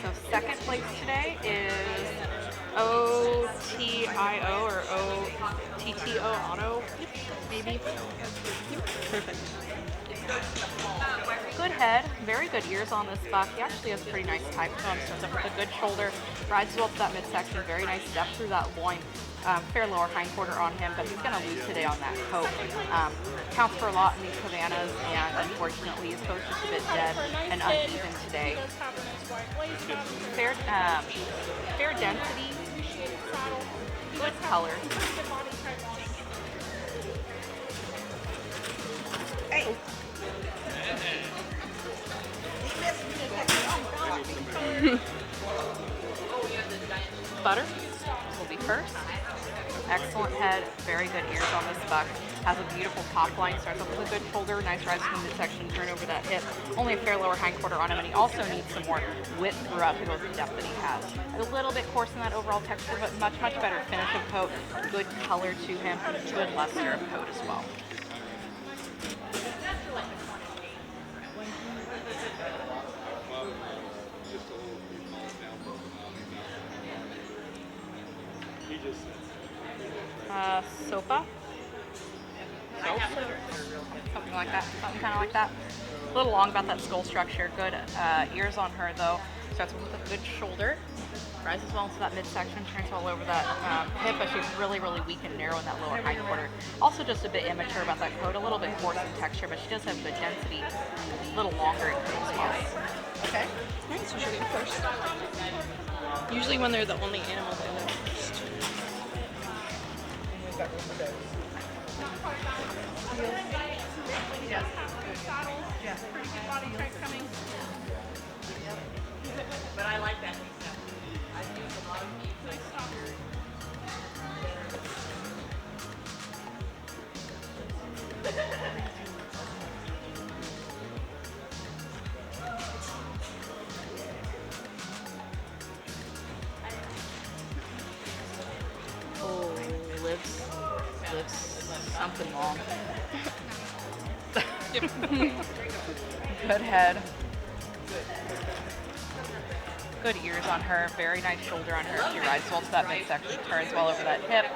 So second place today is OTIO or OTTO Auto, maybe. Perfect. Good head, very good ears on this buck. He actually has a pretty nice type to him. Starts up with a good shoulder, rides well to that midsection, very nice depth through that loin. Fair lower hindquarter on him, but he's going to lose today on that coat. Counts for a lot in these Havanas, and unfortunately his coat's just a bit dead and uneven today. Fair density, good color. Hey. Butter will be first. Excellent head, very good ears on this buck. Has a beautiful top line, starts off with a good shoulder, nice rise from the midsection, turn over that hip. Only a fair lower hindquarter on him, and he also needs some more width throughout to go with the depth that he has. A little bit coarse in that overall texture, but much better finish of coat. Good color to him, good luster of coat as well. Sopa. something like that, something kind of like that. A little long about that skull structure. Good ears on her though. Starts with a good shoulder. Rises well into that midsection, turns all over that hip, but she's really, really weak and narrow in that lower hind quarter. Also just a bit immature about that coat, a little bit coarse in texture, but she does have good density, a little longer in coat spots. Okay. Alright, so she'll go first. Usually when they're the only animal, they go first. Yeah. Pretty good body type coming. But I like that. I've used a lot of meat. Oh, lips something long. Good head. Good ears on her. Very nice shoulder on her. She rides well to that midsection, turns well over that hip.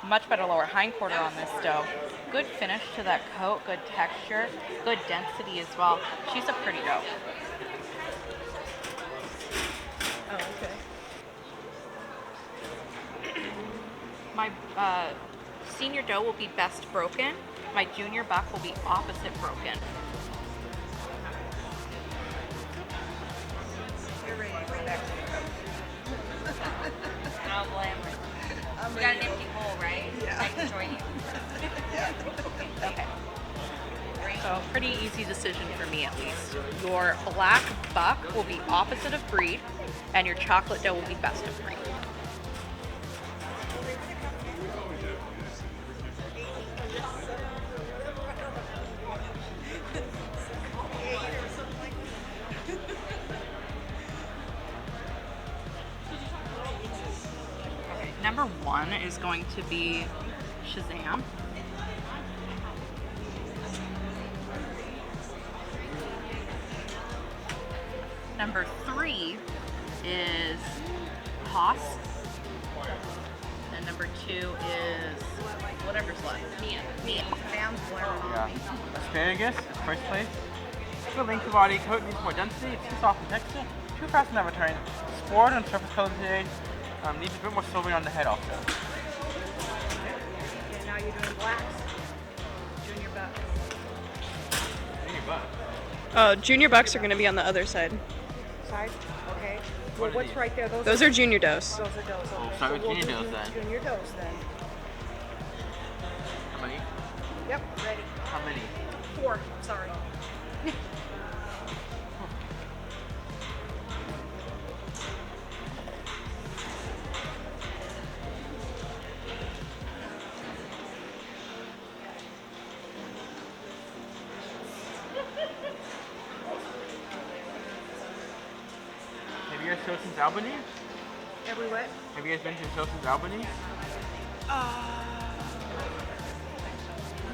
Much better lower hind quarter on this doe. Good finish to that coat. Good texture. Good density as well. She's a pretty doe. Oh, okay. My senior doe will be best broken. My junior buck will be opposite broken. You're ready to go back to the coach. I'll blame her. You got an empty hole, right? Yeah. I can join you. Okay. So pretty easy decision for me at least. Your black buck will be opposite of breed, and your chocolate doe will be best of breed. Okay, number 1 is going to be Shazam. Number 3 is Haas. And number 2 is whatever's left. Mia. Yeah. Asparagus is first place. Good length of body, coat needs more density, it's too soft in texture, too fast in that return. Spored and surface color today. Needs a bit more silver on the head also. Okay, now you're doing blacks. Junior buck. Junior buck. Oh, junior bucks are going to be on the other side. Side? Okay. What Well, are what's these? right there? Those are junior does. Those are does. We'll Okay. start with we'll junior do does then. Junior does then. How many? Yep, ready. How many? 4. Sorry. Have you guys shown since Albany? Every what? Have you guys been to show since Albany?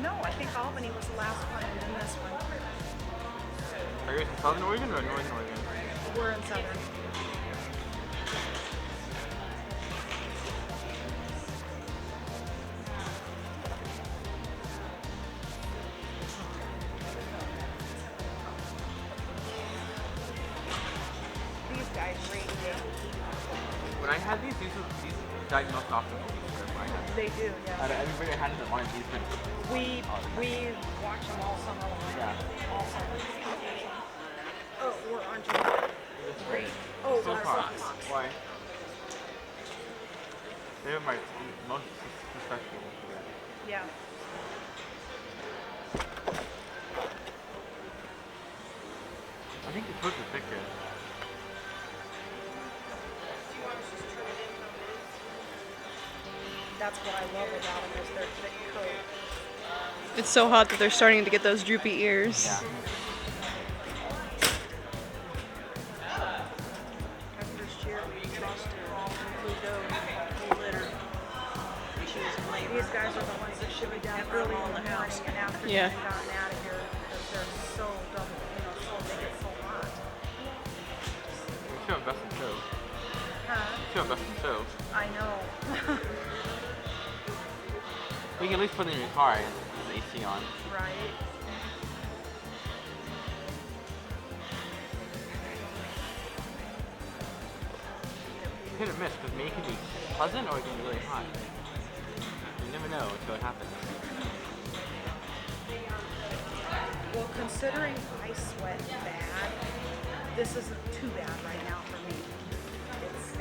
No, I think Albany was the last one and then this one. Are you guys in Southern Oregon or Northern Oregon? We're in Southern. These guys rate me. When I had these died most often. They do, yeah. Out of everybody I had that wanted these, but We watch them all summer long. Yeah. All summer. Oh, we're on to great. Oh, So our far. socks. Why? They're my most successful. Yeah. I think the coats are thicker. That's what I love about them is their thick coat. It's so hot that they're starting to get those droopy ears. Yeah. First year we lost her litter. She was in labor. These guys are the ones that should be down early in the morning and after Yeah. they've gotten out of here because they're so double, so they get so hot. We should have best in show. Huh? We should have best in show. I know. We can at least put them in your car and the AC on. Right. Hit or miss, because maybe it can be pleasant or it can be really hot. You never know until it happens. Well, considering I sweat bad, this isn't too bad right now for me.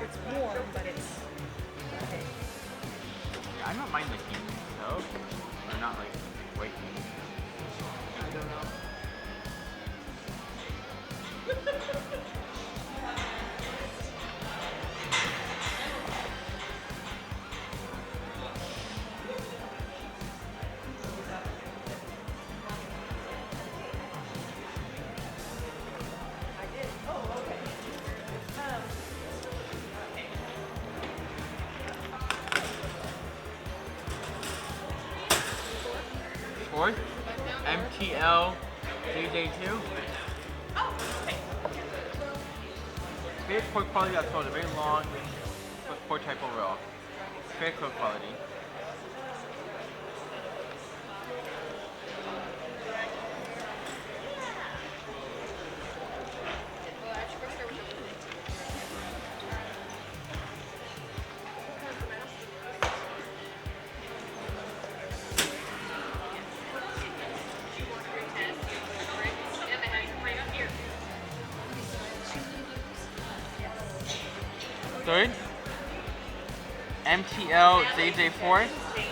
It's warm, but it's okay. Yeah, I don't mind the heat, though. Or not like white heat. I don't know. Fourth, MTL DJ2. Very poor quality of soda, very long, but poor type overall. Very poor quality. Third, MTL JJ4.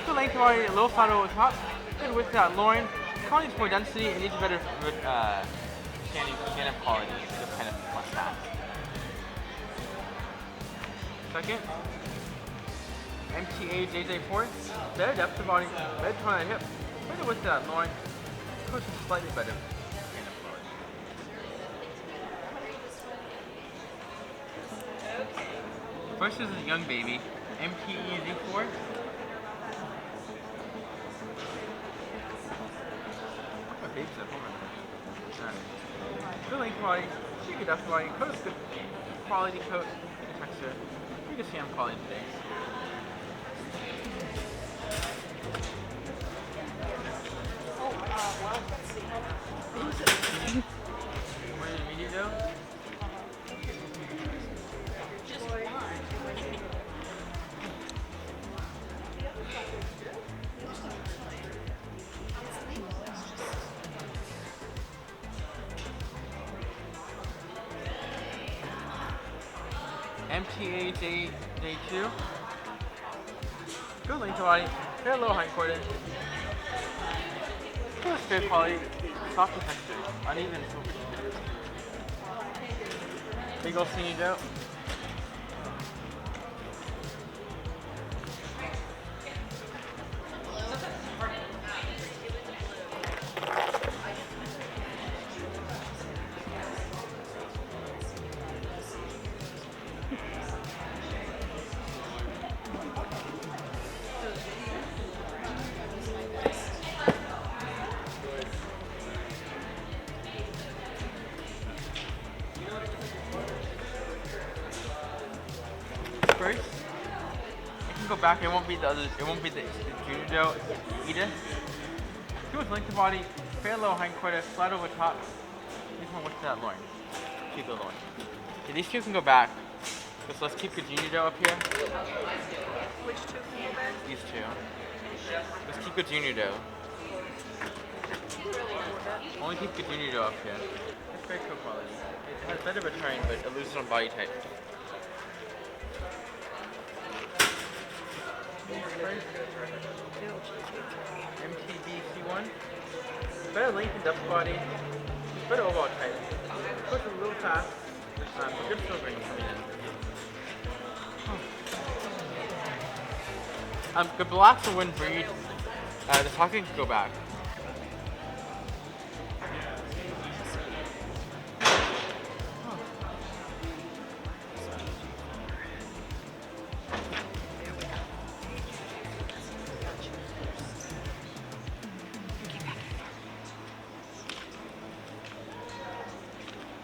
Good length body, a little flat over the top. Good width that loin. Probably needs more density and needs better stand-up quality. Just kind of must have. Second, MTA JJ4. Better depth of body, better tone at hip, better width that loin. Push slightly better. First is a young baby, MTE Z4. My baby's at home. Alright. Good length body, pretty good depth body, coat is good quality coat, good texture. Pretty good sand quality today. Well, let's see. Where did the media go? MTA J2. Good length body, very low hindquarter. Good fair quality, soft texture, uneven. Big ol' skinny Joe. First, it can go back. It won't be the other. It won't be the junior Joe. Ida. Too much length of body, fair low hindquarter, flat over top. These one what's that loin? Keep the loin. Okay, these two can go back. So let's keep the junior Joe up here. Which two can you back? These two. Let's keep the junior Joe. Only keep the junior Joe up here. It's very cool quality. It has better return, but it loses on body type. MTBC1. Better length and depth body. Better overall type. Push a little fast. Good silvering coming in. The blacks will win breed. The talking can go back.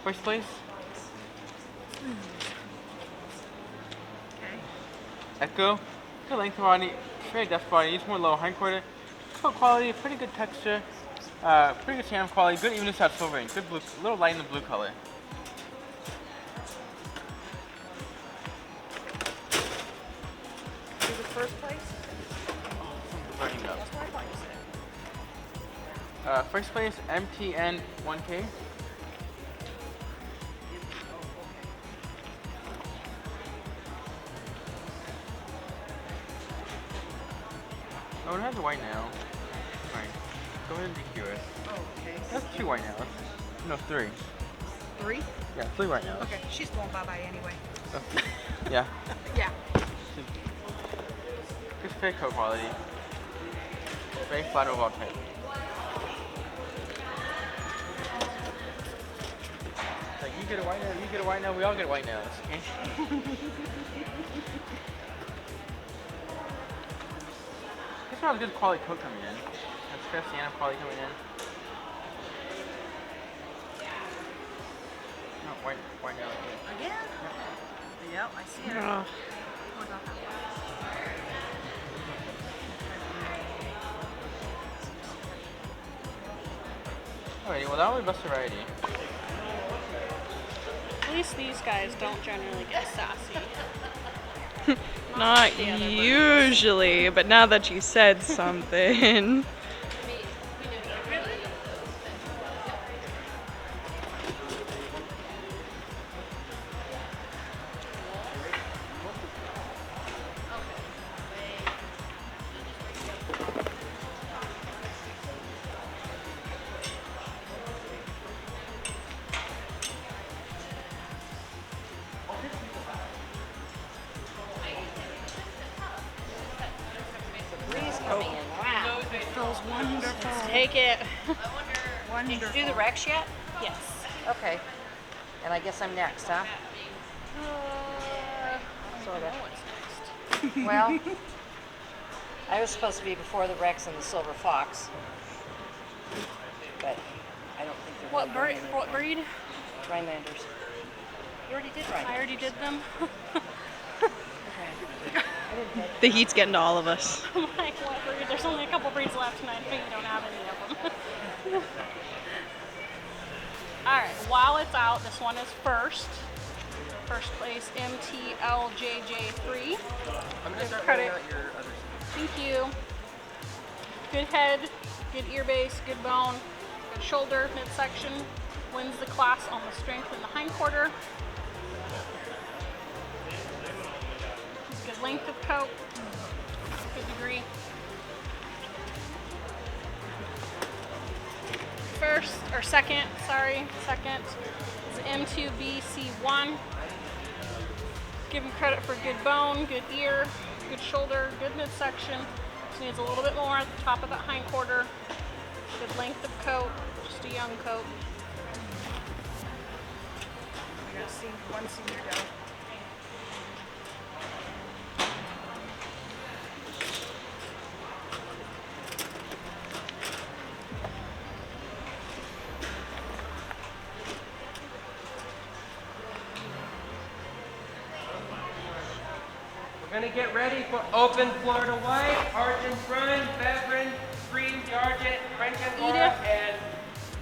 First place. Echo. Good length body. Very depth body. Needs more low hindquarter. coat quality, pretty good texture, pretty good tan quality, good evenness out silvering, good blue, a little light in the blue color. Who's the first place? Burning up. That's what I thought you said. First place, MTN 1K. Oh, it has white now. Alright, go ahead and DQ it. Oh, okay. That's 2 white nails. No, 3. 3? Yeah, 3 white nails. Okay, she's going bye-bye anyway. Yeah. Yeah. Good fake coat quality. Very flat overall type. It's like, you get a white nail, you get a white nail, we all get white nails. Okay? This one has good quality coat coming in. That's fair Sienna quality coming in. No, white nail. Again? Yep, I see it. Oh. What about that one? Alrighty, well that will be best variety. At least these guys don't generally get sassy. Not usually, but now that you said something. Feels wonderful. Take it. Did you do the Rex yet? Yes. Okay. And I guess I'm next, huh? Sort of. Well, I was supposed to be before the Rex and the Silver Fox, but I don't think they're What really breed? going What breed? Rhinelanders. You already did Rhinelanders. I already did them. The heat's getting to all of us. I'm like, what breed? There's only a couple breeds left, and I think you don't have any of them. All right. While it's out, this one is first. First place, MTLJJ3. I'm gonna Give start credit. writing out your other Thank you. Good head, good ear base, good bone, good shoulder, midsection. Wins the class on the strength in the hindquarter. Good length of coat, good degree. First, or second, sorry, second is M2BC1. Give him credit for good bone, good ear, good shoulder, good midsection. Just needs a little bit more at the top of that hindquarter. Good length of coat, just a young coat. We got one senior down. We're gonna get ready for open Florida white, Argent Brun, Beverin, Cream, Argent, French Angora, and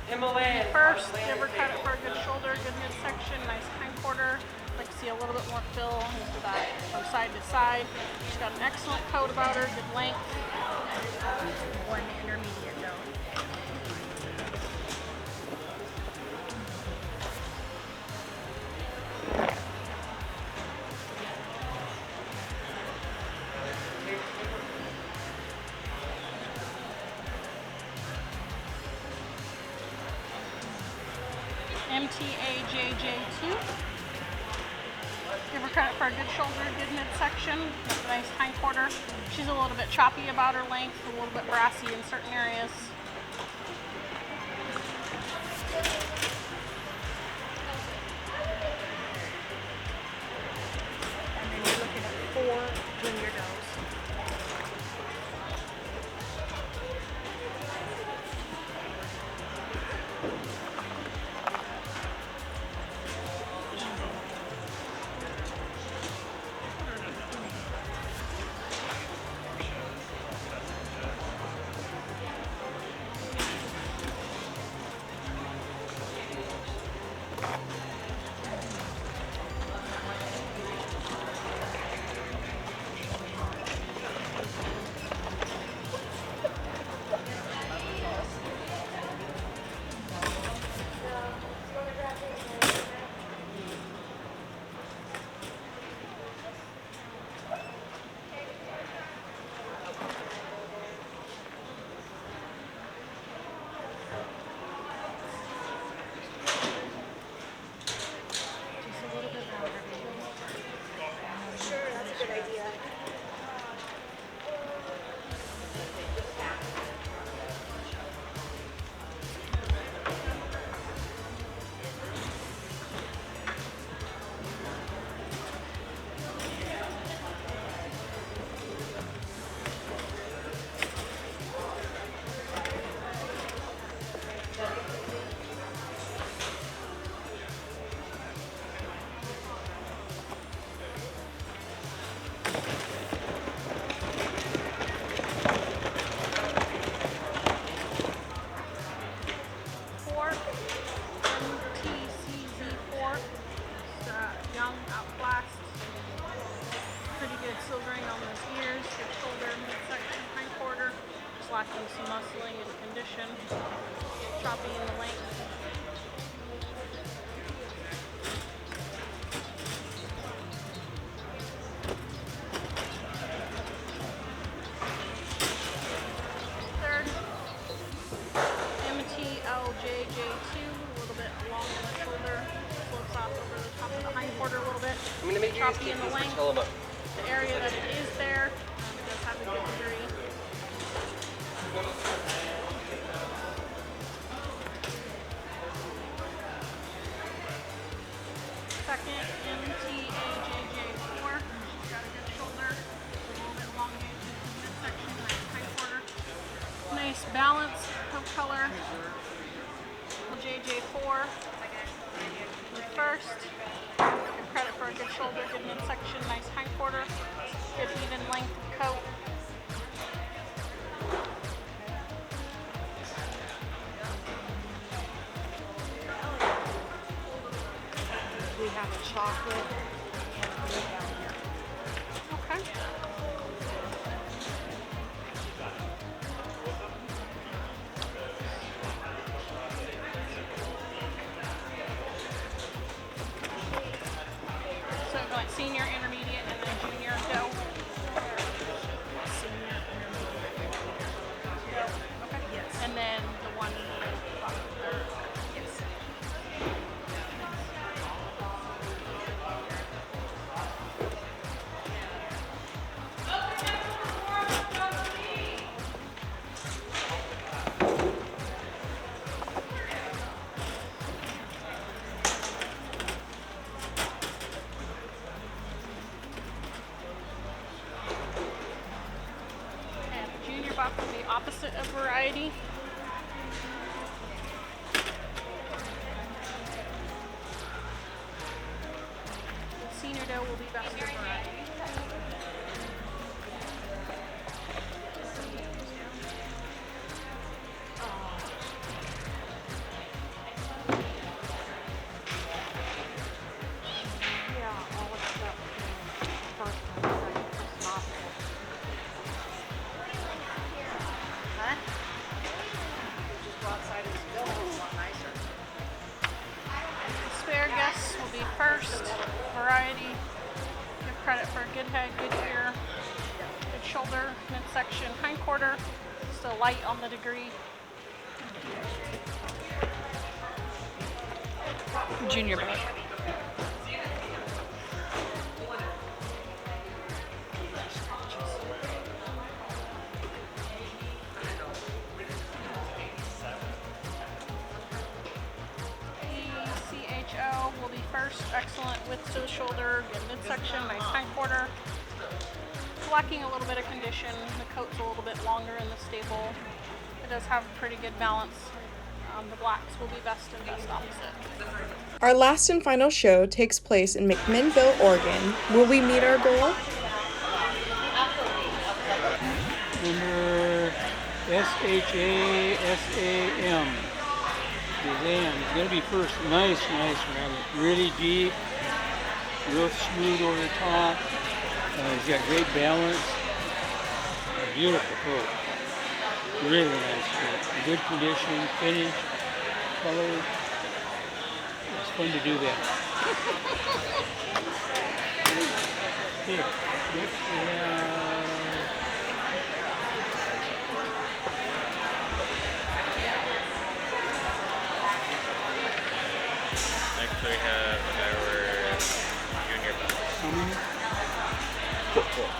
Himalayan. First, give her credit for a good shoulder, good midsection, nice hindquarter. Like to see a little bit more fill into that from side to side. She's got an excellent coat about her, good length. One intermediate though. MTAJJ2. Give her credit for a good shoulder, good midsection, nice hindquarter. She's a little bit choppy about her length, a little bit brassy in certain areas. And then you're looking at 4 junior does. lacking some muscling and condition. Choppy in the length. Third, MTLJJ2, a little bit long in the shoulder, slopes off over the top of the hind quarter a little bit. I'm going to make you guys Choppy take in the these for length. Tillamook. The area that it is there, it does have a good degree. Second, MTAJJ4. She's got a good shoulder, a little bit elongated in the midsection, nice hind quarter. Nice balance, coat color. JJ4. The first. Give credit for a good shoulder, good midsection, nice hind quarter, good even length of coat. We have a chocolate. Okay. So going senior, intermediate, and then junior dough. Senior, intermediate, dough. Okay. Yes. And then the one. Yes. Junior buck will be opposite of variety. The senior dough will be best of variety. Yeah, all except first one, second, first nostril. Huh? Just go outside and still it's a lot nicer. Asparagus will be first. Variety. Give credit for good head, good ear, good shoulder, midsection, hind quarter. Still light on the degree. Junior buck. CHO will be first. Excellent width to the shoulder, good midsection, nice hind quarter. It's lacking a little bit of condition. The coat's a little bit longer in the stable. It does have pretty good balance. The blacks will be best and best opposite. Our last and final show takes place in McMinnville, Oregon. Will we meet our goal? Number SHASAM. Shazam. He's going to be first. Nice rabbit. Really deep. Real smooth over the top. He's got great balance. A beautiful coat. Really nice coat. Good condition, finish, color. It's fun to do that. Okay, next we have Next we have our junior buck. Cool.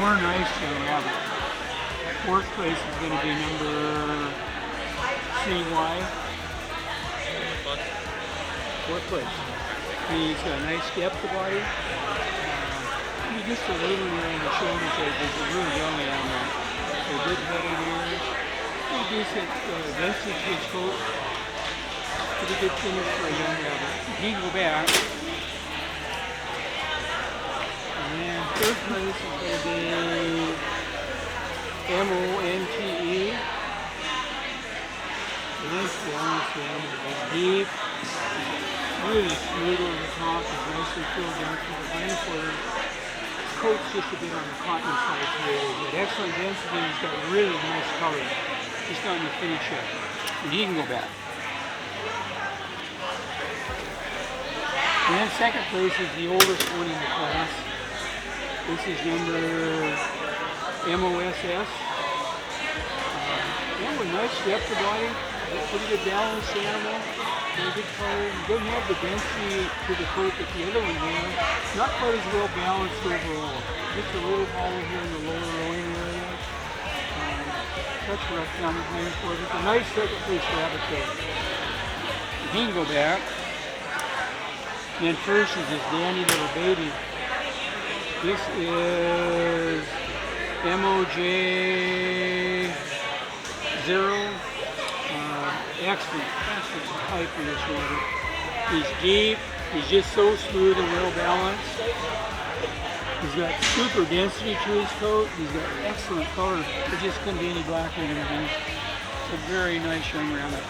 More nice young rabbit. Fourth place is going to be number CY. Fourth place. He's got a nice depth of body. He's just a little around the shoulders there. He's a real young animal. So good head and ears. Pretty decent density to his coat. Pretty good finish for a young rabbit. He can go back. And then third place is going to be MONTE. Nice balance animal. Deep. Really smooth over the top. It's nicely filled down to the hindquarters. His coat's just a bit on the cotton side here. He's got excellent density. He's got really nice color. Just not in the finish yet. And he can go back. And then second place is the oldest one in the class. This is number MOSS. Yeah, with nice depth of body. Pretty good balanced animal. Very good color. He doesn't have the density to the coat that the other one has. Not quite as well balanced overall. Just a little hollow here in the lower loin area. Touch rough down the hindquarters. A nice second place rabbit though. He can go back. And then first is this dandy little baby. This is MOJ0. Excellent type in this water. He's deep, he's just so smooth and well balanced. He's got super density to his coat, he's got excellent color. There just couldn't be any blacker than him. It's a very nice young rabbit.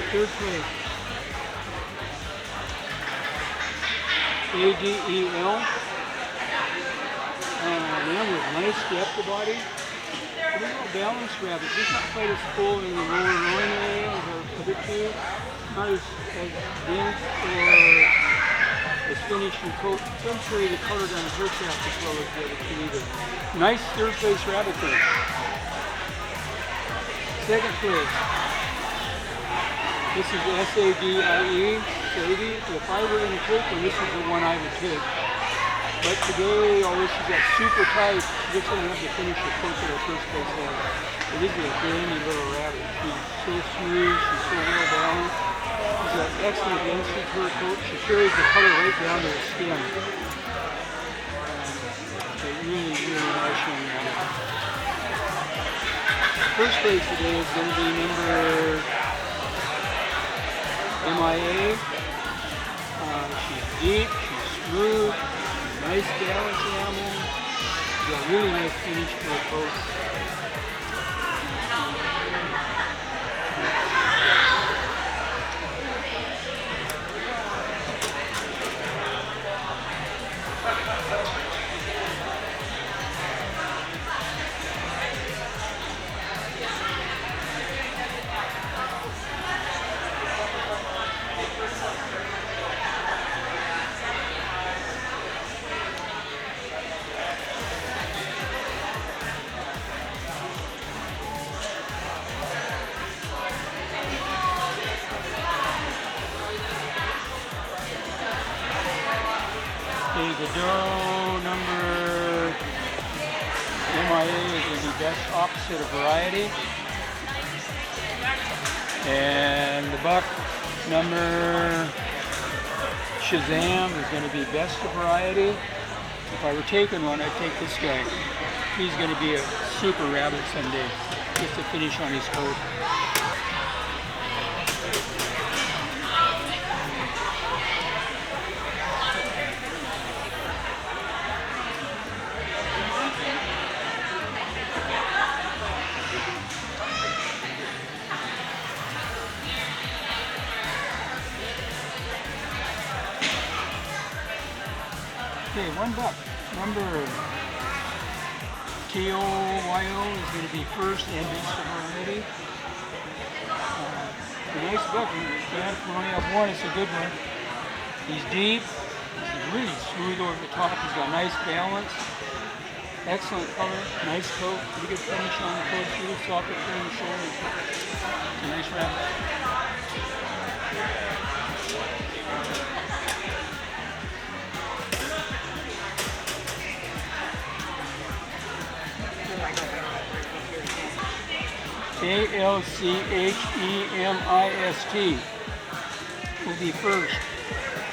Third place. ADEL. Man with nice depth of body. Pretty well balanced rabbit. Just not quite as full in the lower loin area as our other two. Not as dense or as finished in coat. Doesn't show you the color down the her calf as well as the other two either. Nice third place rabbit there. Second place. This is SADIE, Sadie. If I were going to take one, this is the one I would take. But today, although she's got super tight, she just doesn't have to finish the coat that her first place has. But this is a dandy little rabbit. She's so smooth, she's so well balanced. She's got excellent density to her coat. She carries the color right down to her skin. It's a really, really nice young rabbit. First place today is going to be number MIA. She's deep, she's smooth, nice balanced animal. She's got a really nice finish to her coat. The doe number MIA is going to be best opposite of variety. And the buck number Shazam is going to be best of variety. If I were taking one, I'd take this guy. He's going to be a super rabbit someday. Just to finish on his coat. Okay, one buck. Number KOYO is going to be first and best of variety. A nice buck. If we only have one, it's a good one. He's deep. He's really smooth over the top. He's got nice balance. Excellent color. Nice coat. Pretty good finish on the coat. Really soft between the shoulders. It's a nice rabbit. ALCHEMIST will be first.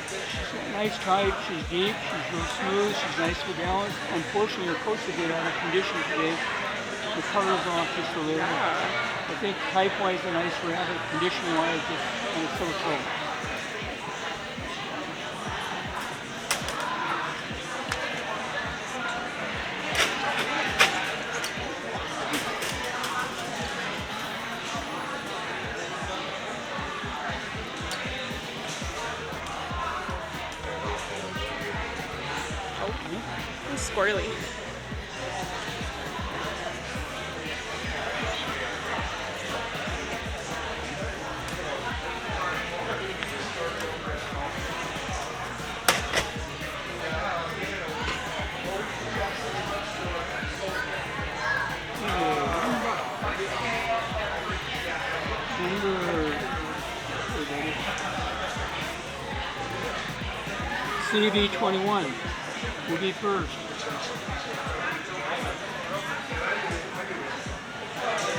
She's got nice type, she's deep, she's real smooth, she's nice for balance. Unfortunately, her coat's a bit out of condition today. The color's off just a little. I think type-wise a nice rabbit, condition-wise just kind of so-so. Squirrely. CV21 will be first.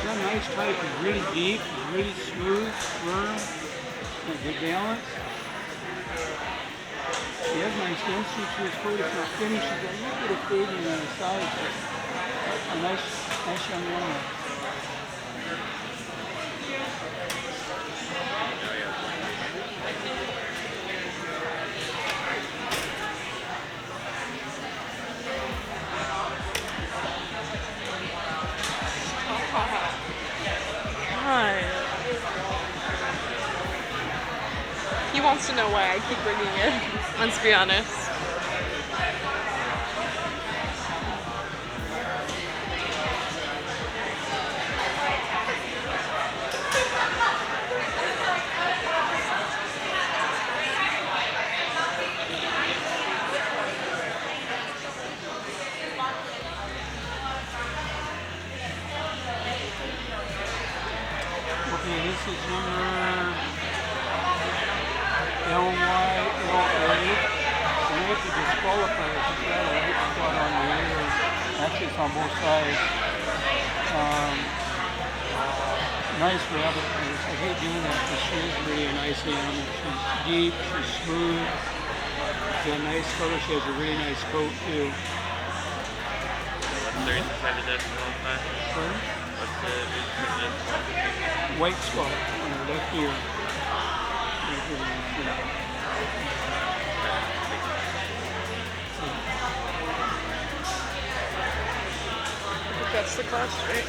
Got a nice type, he's really deep, he's really smooth, firm, got good balance. He has nice density to his coat, it's not finished, he's got a little bit of fading on the sides, but a nice young animal. He wants to know why I keep bringing it, let's be honest. Okay, this is number LYLA. I have to disqualify it because that a hit spot on the ear. Actually, it's on both sides. Nice rabbit. I hate doing that because she is really a nice animal. She's deep, she's smooth. She's got a nice color. She has a really nice coat too. What's the reason for the decimal sign? Sorry? What's the reason for the decimal sign? White spot on her left ear. That's the class, right?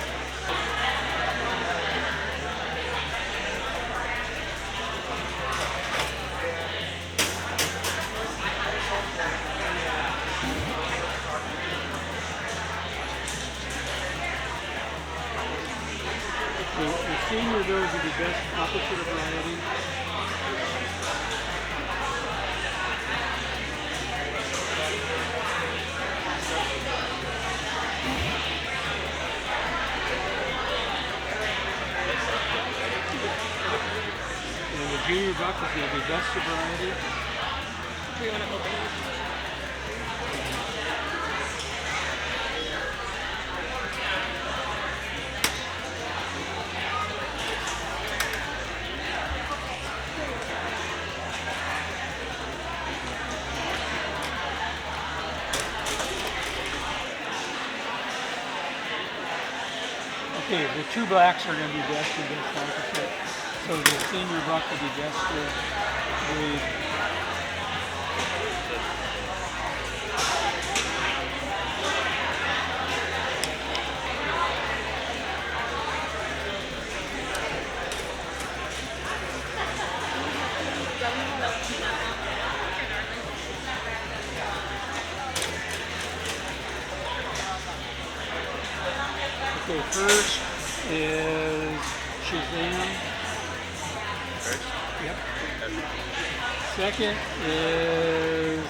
The senior those are the best opposite of variety. And the junior buck is going to be best of variety. Do you want to open it? Okay, the two blacks are going to be best against opposite. So the senior buck will be best to breed. Okay, first is Shazam. First? Yep. Second is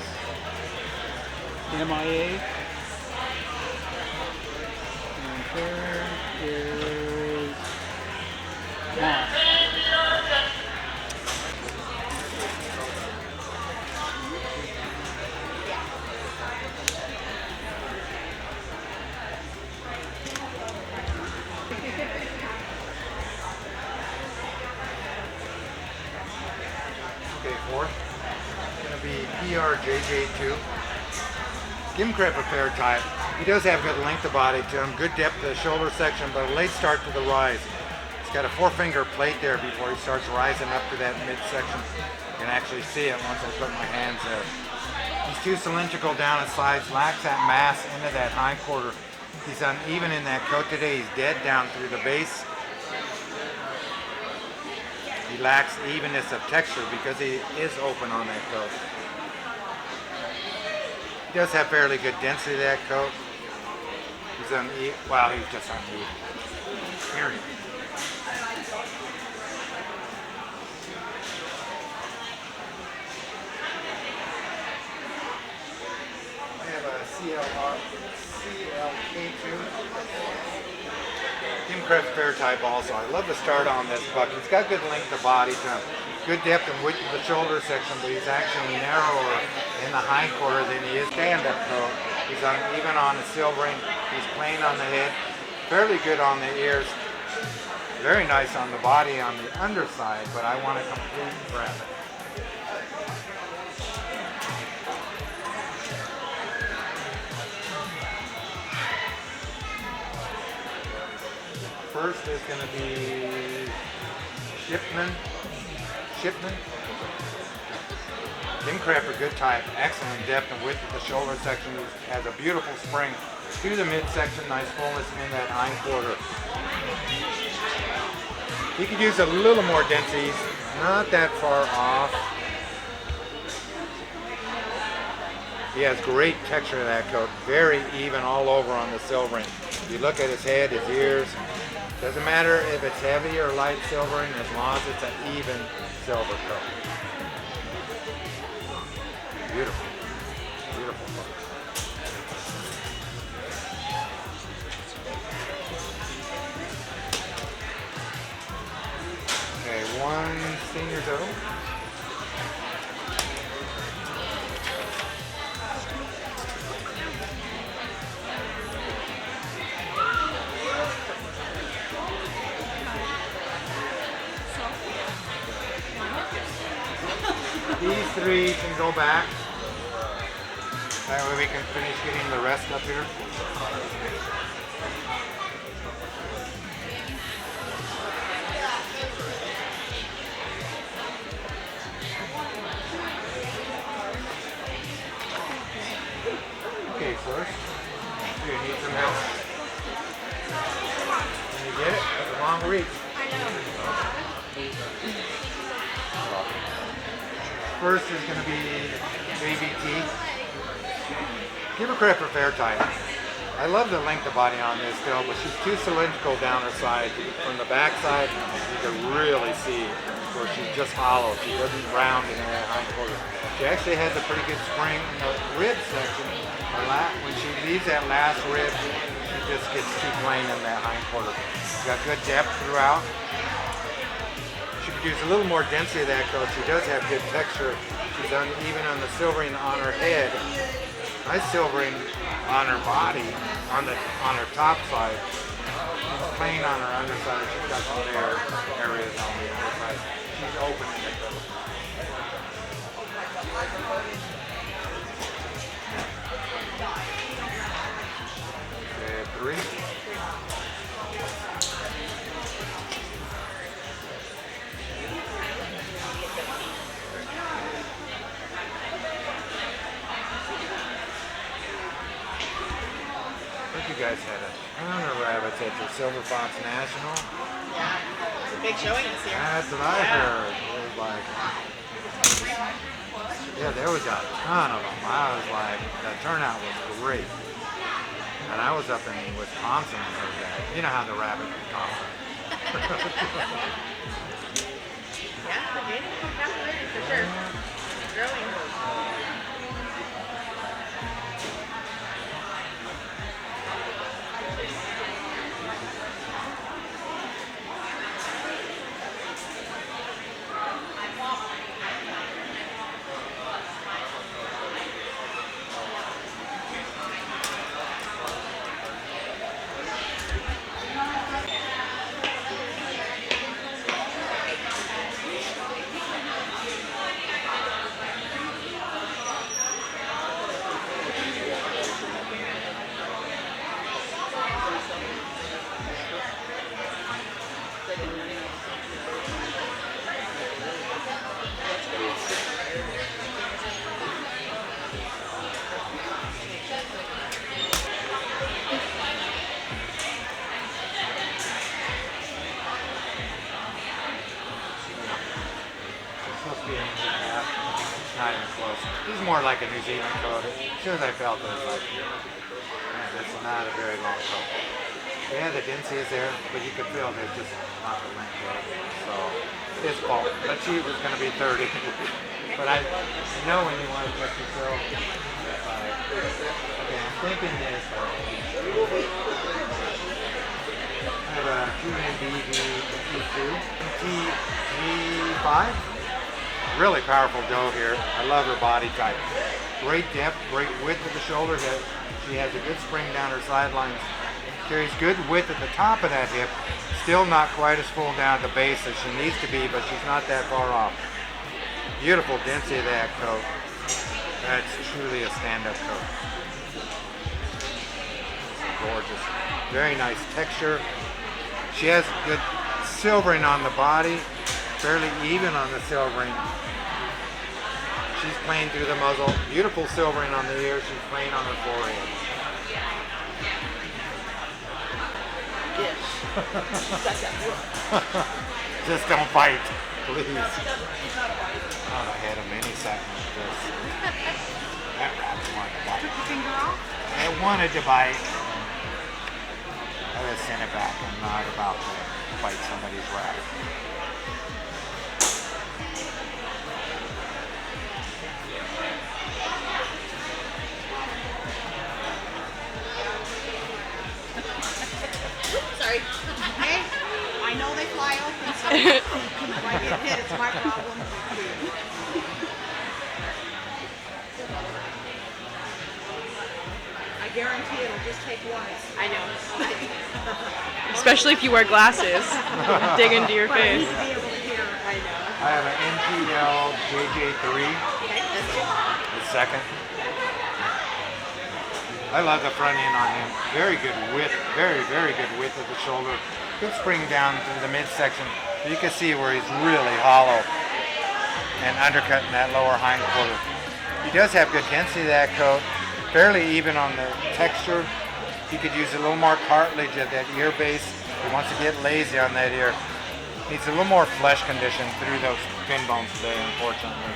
MIA. And third is Moss. Okay, fourth. It's going to be PRJJ2. Give him credit for fair type. He does have good length of body to him, good depth of the shoulder section, but a late start to the rise. He's got a 4-finger plate there before he starts rising up to that midsection. You can actually see it once I put my hands there. He's too cylindrical down his sides, lacks that mass into that hindquarter. He's uneven in that coat today. He's dead down through the base. He lacks evenness of texture because he is open on that coat. He does have fairly good density to that coat. He's uneven. Wow, he's just uneven. Period. I have a CLK2. Give him credit for fair type also. I love the start on this buck. He's got good length of body to him, good depth and width of the shoulder section, but he's actually narrower in the hindquarter than he is stand-up coat. He's uneven on the silvering. He's plain on the head, fairly good on the ears. Very nice on the body on the underside, but I want a complete breadth. First is going to be Shipman. Jim Craft for good type, excellent depth and width of the shoulder section. Has a beautiful spring through the midsection, nice fullness in that hindquarter. He could use a little more density. He's not that far off. He has great texture in that coat, very even all over on the silvering. If you look at his head, his ears, doesn't matter if it's heavy or light silvering as long as it's an even silver coat. Beautiful. Beautiful coat. Okay, one senior doe. These three can go back. That way we can finish getting the rest up here. Okay, first, do you need some help? Can you get it? That's a long reach. First is going to be JVT. Give her credit for fair type. I love the length of body on this still, but she's too cylindrical down her side. From the back side, you can really see where she's just hollow. She doesn't round in that hindquarter. She actually has a pretty good spring in the rib section. When she leaves that last rib, she just gets too plain in that hindquarter. She's got good depth throughout. She could use a little more density of that coat. She does have good texture. She's uneven on the silvering on her head. Nice silvering on her body, on her top side. She's plain on her underside. She's got some bare areas on the underside. She's open in the coat. Okay, three. guys had a ton of rabbits at your Silver Fox National. Yeah, it's a big showing this year. That's what I heard. It was like, yeah, there was a ton of them. I was like, the turnout was great. And I was up in Wisconsin and heard that. You know how the rabbit come. Yeah, the gaining popularity for sure. Growing. Not even close. This is more like a New Zealand coat. As soon as I felt it, I was like, man, that's not a very long coat. Yeah, the density is there, but you could feel there's just not the length of it. So, it's fault. But she was going to be 30. But I know when you want to check yourself. Okay, I'm thinking this. I have a QNBV-T2, T5. Really powerful doe here. I love her body type. Great depth, great width of the shoulder hip. She has a good spring down her sidelines. Carries good width at the top of that hip. Still not quite as full down at the base as she needs to be, but she's not that far off. Beautiful density of that coat. That's truly a stand-up coat. Gorgeous. Very nice texture. She has good silvering on the body. Fairly even on the silvering. She's playing through the muzzle. Beautiful silvering on the ear. She's playing on her forehead. Yes. Just don't fight, please. Oh, I had a mini second with this. That rabbit wanted to bite. Took your finger off? It wanted to bite. I would send it back. I'm not about to fight somebody's rabbit. Sorry. Hey, I know they fly open, so if I get hit, it's my problem. I guarantee it'll just take once. I know. Especially if you wear glasses. Dig into your But I face. need to be able to hear. I know. I have an NPL JJ3. Okay, that's good. The second. I love the front end on him. Very good width, very good width of the shoulder. Good spring down through the midsection. You can see where he's really hollow and undercutting that lower hind quarter. He does have good density of that coat. Fairly even on the texture. He could use a little more cartilage at that ear base. He wants to get lazy on that ear. Needs a little more flesh condition through those fin bones today, unfortunately.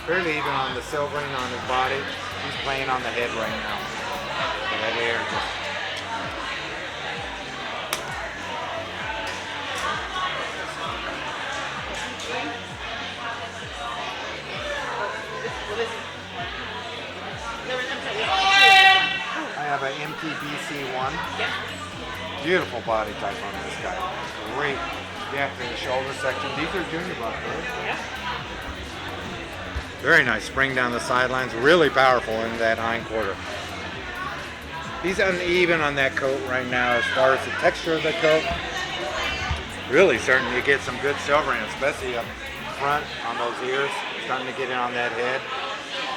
Fairly even on the silvering on his body. He's playing on the head right now. So that air just... I have an MTBC1. Beautiful body type on this guy. Great depth in the shoulder section. These are junior bucks, right? Very nice spring down the sidelines, really powerful in that hind quarter. He's uneven on that coat right now as far as the texture of the coat. Really starting to get some good silvering, especially up front on those ears. Starting to get in on that head.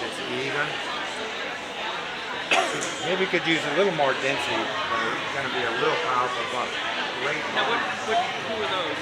It's even. Maybe could use a little more density, but it's going to be a little powerful buck. Great. Now, who are those?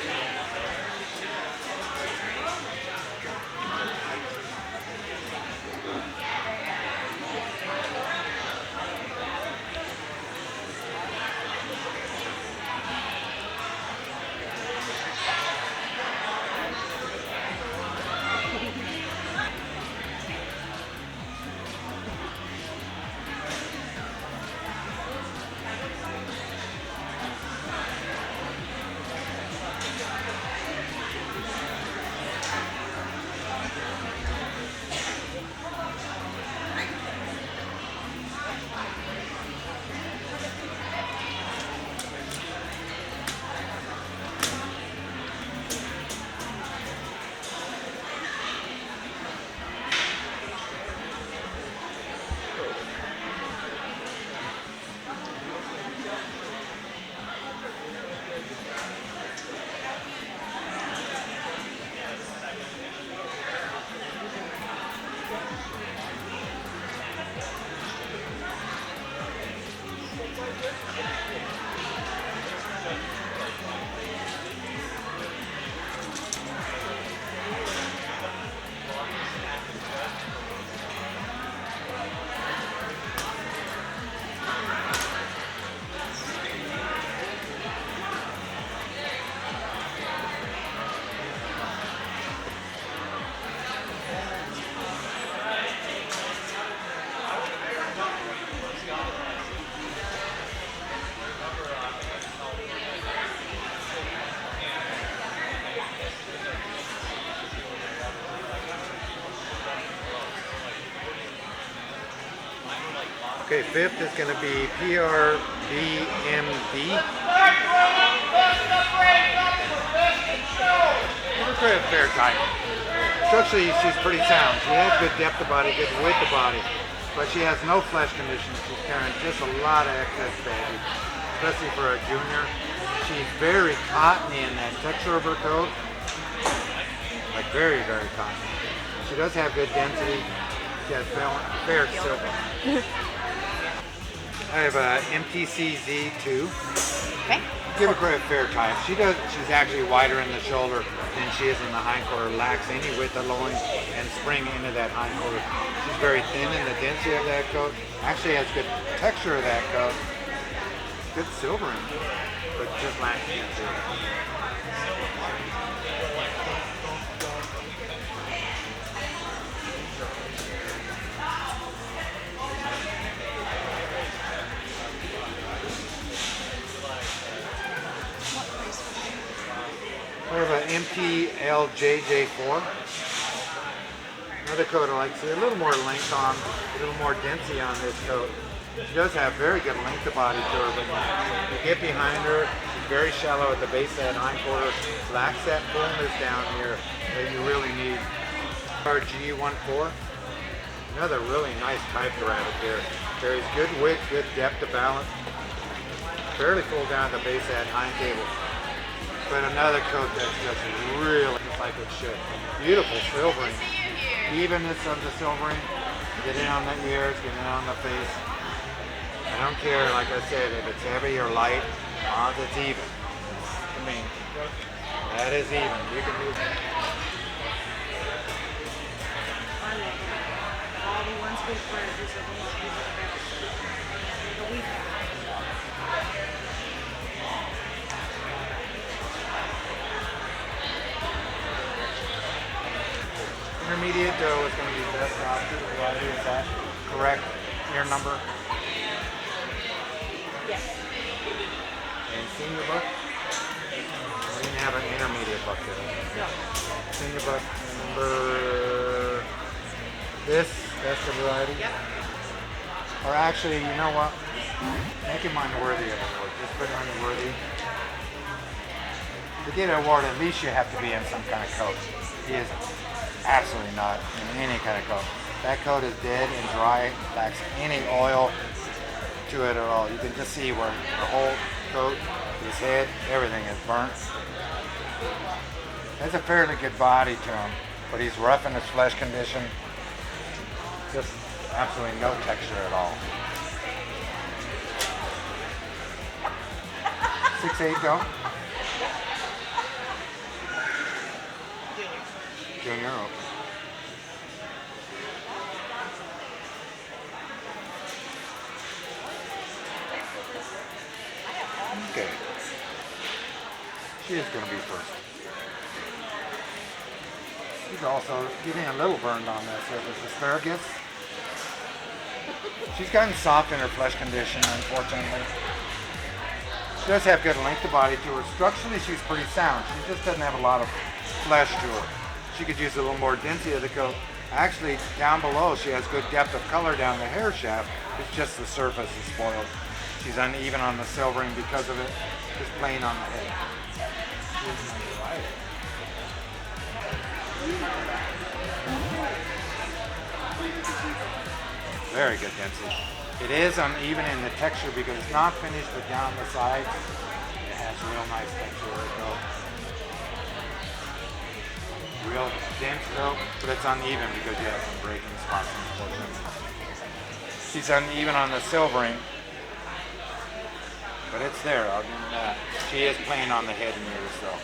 Okay, fifth is going to be PRBMD. Give her credit, fair type. Structurally, she's pretty sound. She has good depth of body, good width of body, but she has no flesh condition. She's carrying just a lot of excess baggage, especially for a junior. She's very cottony in that texture of her coat, like very, very cottony. She does have good density. She has fair silver. I have a MTCZ2. Okay. Give her credit, fair type. She's actually wider in the shoulder than she is in the hindquarter. Lacks any width of loin and spring into that hindquarter. She's very thin in the density of that coat. Actually has good texture of that coat. Good silvering, but just lacks density. I have an MTLJJ4. Another coat I like to see a little more length on, a little more density on this coat. She does have very good length of body to her, but you get behind her, she's very shallow at the base of that hindquarter, lacks that fullness down here that you really need. RG14. Another really nice type of rabbit here. Carries good width, good depth of balance. Fairly full down the base of that hind table. But another coat that's just really like it should. Beautiful silvering. Evenness of the silvering. Get in on the ears, get in on the face. I don't care, like I said, if it's heavy or light, as long as it's even. I mean, that is even. You can do that. All the ones we purchased are the ones we look at. Intermediate dough is going to be best off to the variety. Is that correct? Your number? Yes. And senior buck? We didn't have an intermediate buck there. No. Senior buck number. This, that's the variety? Yep. Or actually, you know what? Make him unworthy of an award. Just put him unworthy. To get an award, at least you have to be in some kind of coat. He is absolutely not in any kind of coat. That coat is dead and dry, lacks any oil to it at all. You can just see where the whole coat, his head, everything is burnt. Has a fairly good body to him, but he's rough in his flesh condition. Just absolutely no texture at all. 6'8" go. Junior, okay. Okay. She is going to be first. She's also getting a little burned on that surface. Asparagus. She's gotten soft in her flesh condition, unfortunately. She does have good length of body to her. Structurally, she's pretty sound. She just doesn't have a lot of flesh to her. She could use a little more density of the coat. Actually, down below, she has good depth of color down the hair shaft. It's just the surface is spoiled. She's uneven on the silvering because of it. Just plain on the head. Very good density. It is uneven in the texture because it's not finished, but down the sides, it has real nice texture. Real dense though, but it's uneven because you have some breaking spots in the portion. She's uneven on the silvering, but it's there. I'll give you that. She is plain on the head and ears though.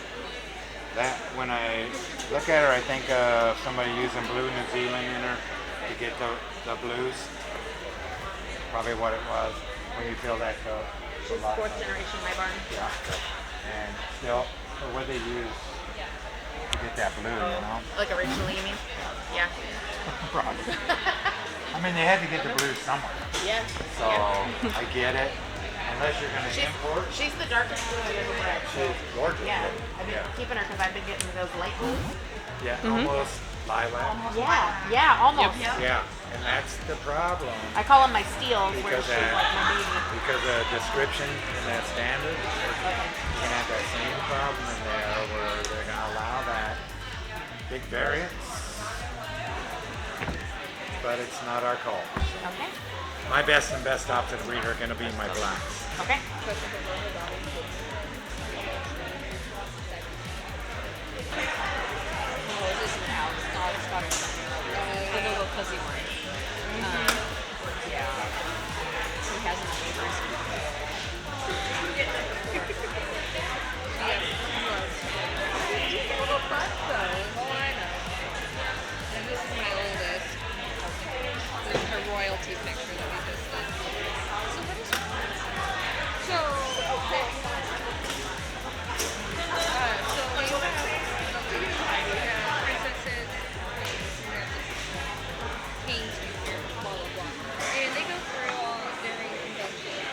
That when I look at her, I think of somebody using blue New Zealand in her to get the blues. Probably what it was when you feel that coat. She's fourth generation my barn. Yeah. And still, what they use to get that blue, you know? Like originally, you mean? Yeah. Probably. I mean, they had to get the blue somewhere. Yeah. So, yeah. I get it. Unless you're going to import. She's the darkest blue I've ever bred. She's gorgeous. Yeah. I've been keeping her because I've been getting those light blues. Yeah, almost lilac. Yeah, almost. Yeah, and that's the problem. I call them my steals, where Because she's like my baby. because the description in that standard, you can have that same problem in there where they're going to allow that big variance, but it's not our call. Okay. My best and best opted breed are going to be my blacks. Okay. The little fuzzy one. Yeah. He has his neighbors. He's a little butt though. Oh, I know. And this is my oldest. This is her royalty picture that we just did. So what is so okay. So we have princesses, kings, blah blah blah, and they go through all very conventions.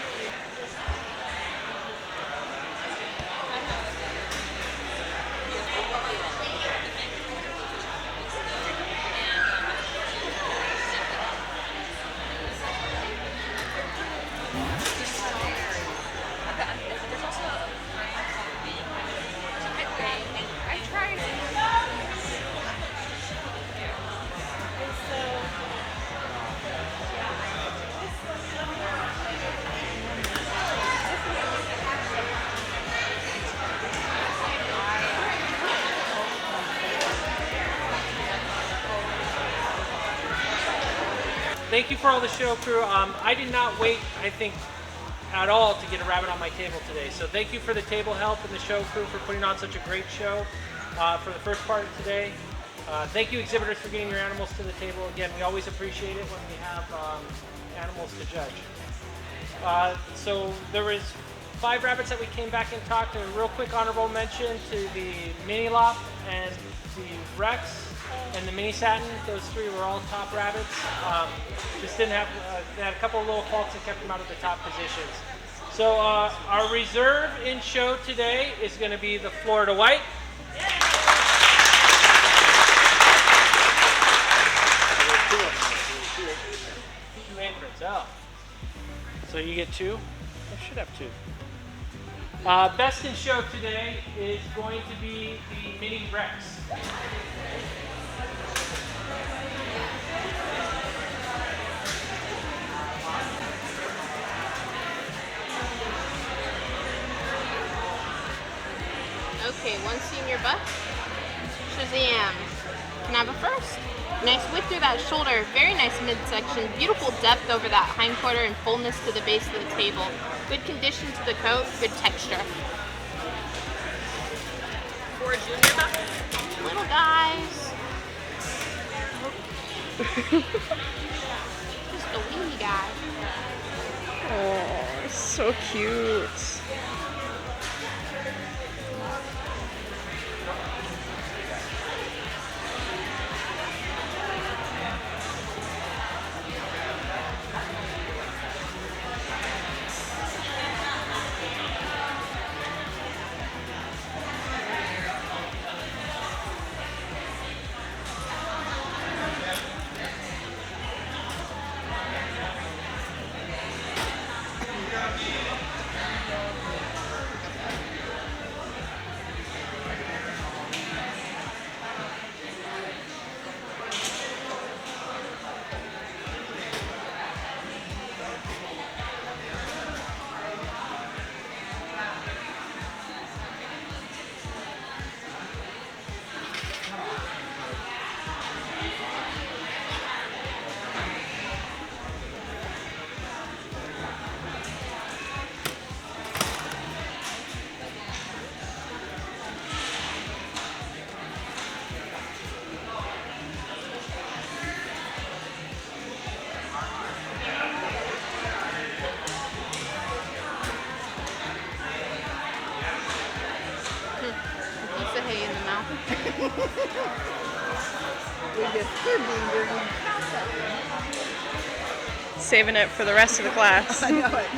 I tried. Thank you for all the show crew. I did not wait, I think, at all to get a rabbit on my table today. So thank you for the table help and the show crew for putting on such a great show for the first part of today. Thank you exhibitors for getting your animals to the table. Again, we always appreciate it when we have animals to judge. So there was 5 rabbits that we came back and talked. A real quick honorable mention to the Mini Lop and the Rex and the Mini Satin. Those 3 were all top rabbits. Just didn't have, they had a couple of little faults that kept them out of the top positions. So our reserve in show today is going to be the Florida White. Two anchors, oh. So you get 2? I should have 2. Best in show today is going to be the Mini Rex. Okay, 1 senior buck. Shazam. Can I have a first? Nice width through that shoulder, very nice midsection, beautiful depth over that hindquarter and fullness to the base of the table. Good condition to the coat, good texture. 4 junior buck. Little guys. Just a wee guy. Oh, so cute. Piece of hay in the mouth. Saving it for the rest of the class. I know it.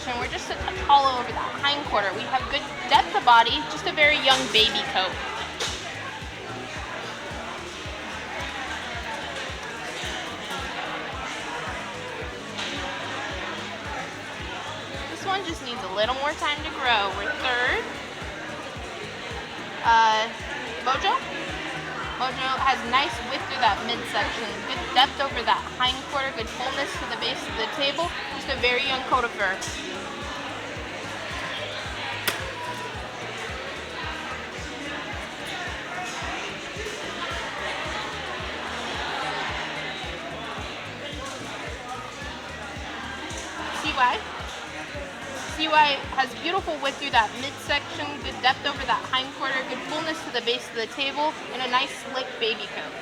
midsection. We're just a touch hollow over that hindquarter. We have good depth of body, just a very young baby coat. This one just needs a little more time to grow. We're third. Mojo. Mojo has nice width through that midsection, good depth over that hindquarter, good fullness to the base of the table, just a very young coat of fur. CY. CY has beautiful width through that midsection, good depth over that hindquarter, good fullness to the base of the table, and a nice slick baby coat.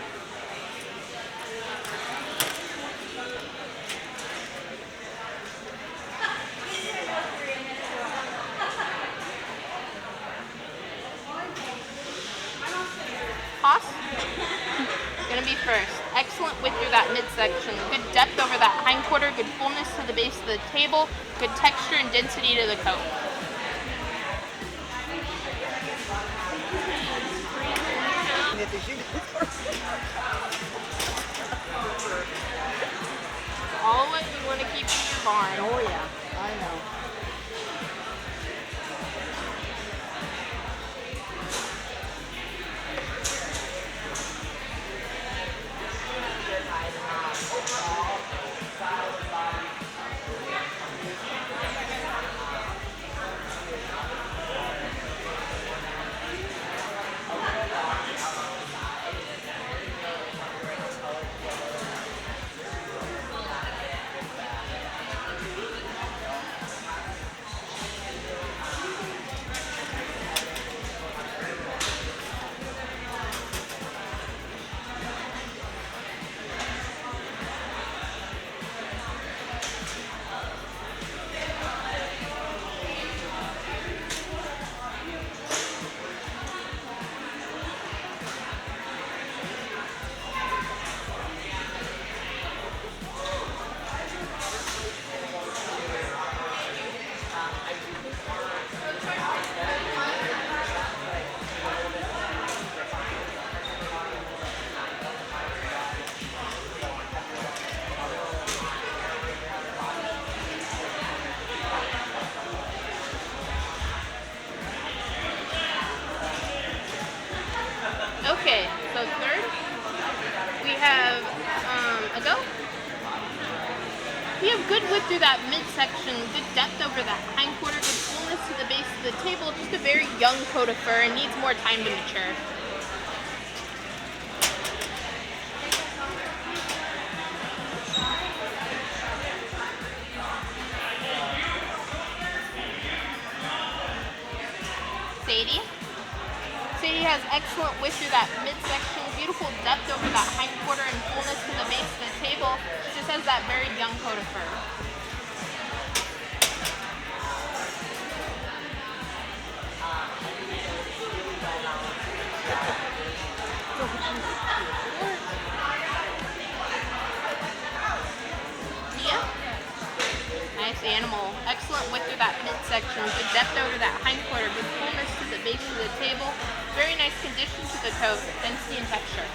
Haas, gonna be first. Excellent width through that midsection, good depth over that hindquarter, good fullness to the base of the table, good texture and density to the coat. All what you want to keep in your barn. Oh yeah, I know. Okay, so third, we have a go. We have good width through that midsection, good depth over that hindquarter, good fullness to the base of the table, just a very young coat of fur and needs more time to mature. Sadie. Sadie has excellent width through that midsection, beautiful depth over that hindquarter and fullness to the base of the table. She just has that very young coat of fur. Tia. Nice animal. Excellent width through that midsection, good depth over that hindquarter, good fullness to the base of the table. Very nice condition to the coat, density and texture.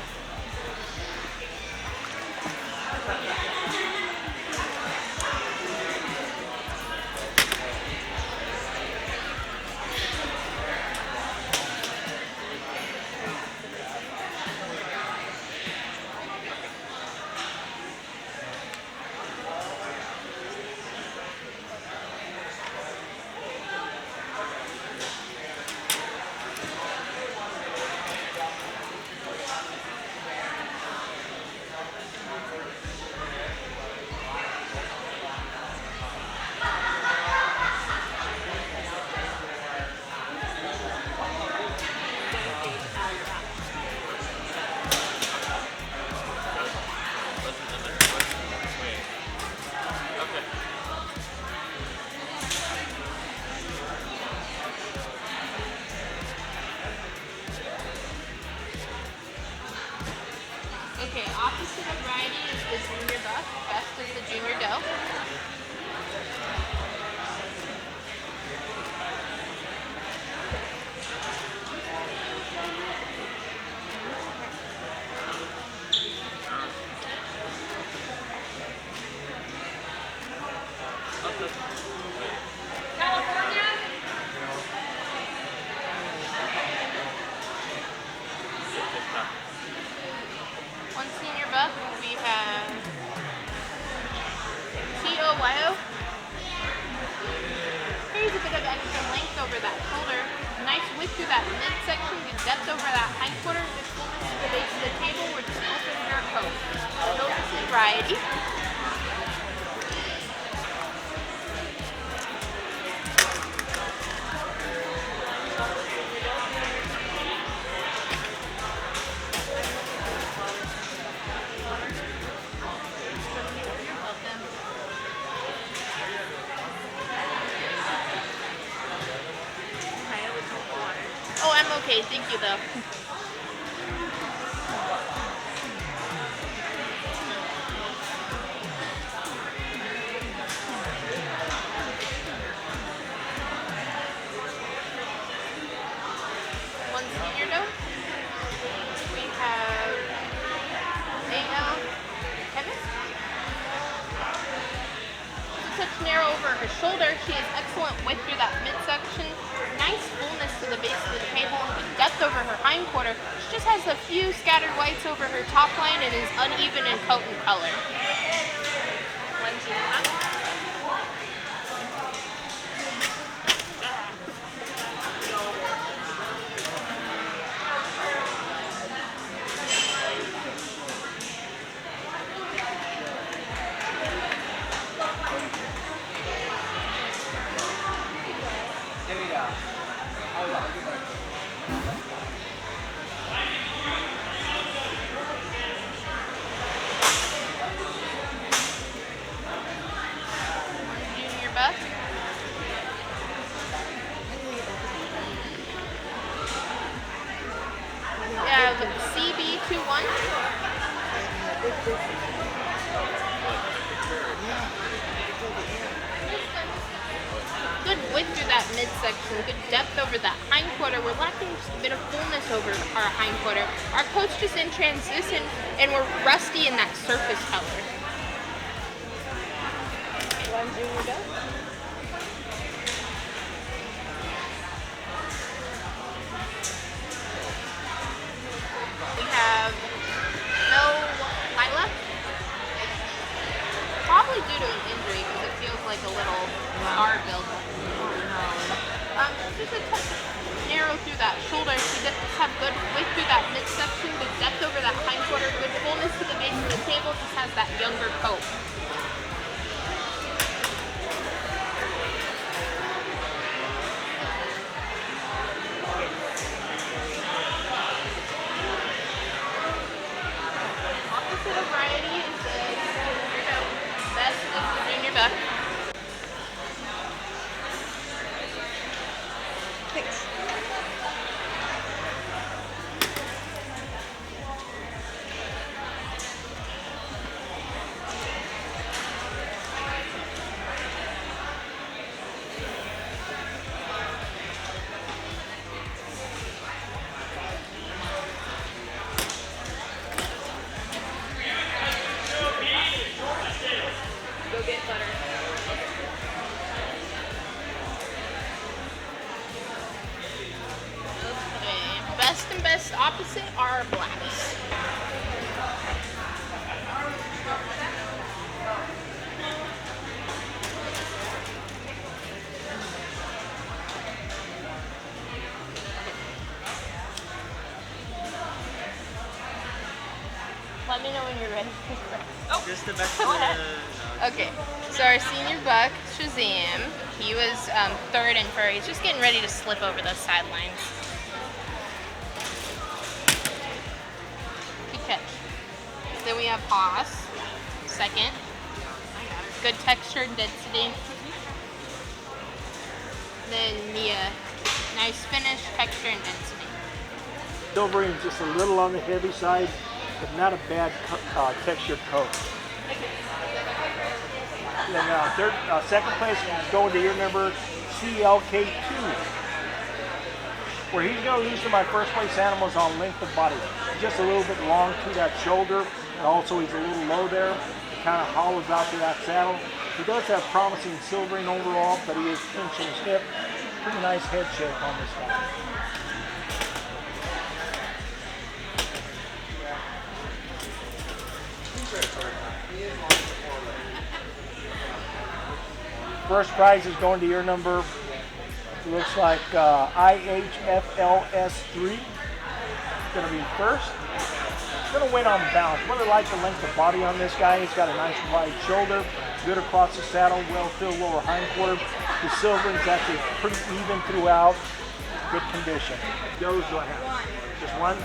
through that midsection, good depth over that hindquarter, good fullness to the base of the table. We're just opening our coat. So those is the variety. Oh, I'm okay. Thank you, though. One senior dough. We have A Havanas. It's a touch narrow over her shoulder. She has excellent width through that midsection. Nice fullness to the base of the table and good depth over her hindquarter. She just has a few scattered whites over her top line and is uneven in coat and color. Junior buck. Yeah, the CB21. Good width through that midsection, good depth over that hindquarter. We're lacking just a bit of fullness over our hindquarter. Our coat's just in transition and we're rusty in that surface color. One junior dough. We have no Lila. Probably due to an injury because it feels like a little scar build. Just a touch narrow through that shoulder. She does have good width through that midsection, good depth over that hindquarter, good fullness to the base of the table. Just has that younger coat. Opposite of variety is the junior dough. Best is the junior buck. Thanks. Go get butter. Okay, best and best opposite are blacks. Let me know when you're ready. Oh, Just the best. go ahead. Okay, so our senior buck, Shazam, he was third in fur. He's just getting ready to slip over those sidelines. Good catch. Then we have Haas, second. Good texture and density. Then Mia, nice finish, texture and density. Silvering just a little on the heavy side, but not a bad textured coat. Then second place is going to year number CLK2, where he's going to lose to my first place animals on length of body. Just a little bit long to that shoulder, and also he's a little low there. It kind of hollows out to that saddle. He does have promising silvering overall, but he is pinching his hip. Pretty nice head shape on this guy. First prize is going to year number Looks like IHFLS3 is going to be first. He's going to win on balance. Really like the length of body on this guy. He's got a nice wide shoulder, good across the saddle, well-filled lower hindquarter. The silvering is actually pretty even throughout. Good condition. Those do I have? Just one?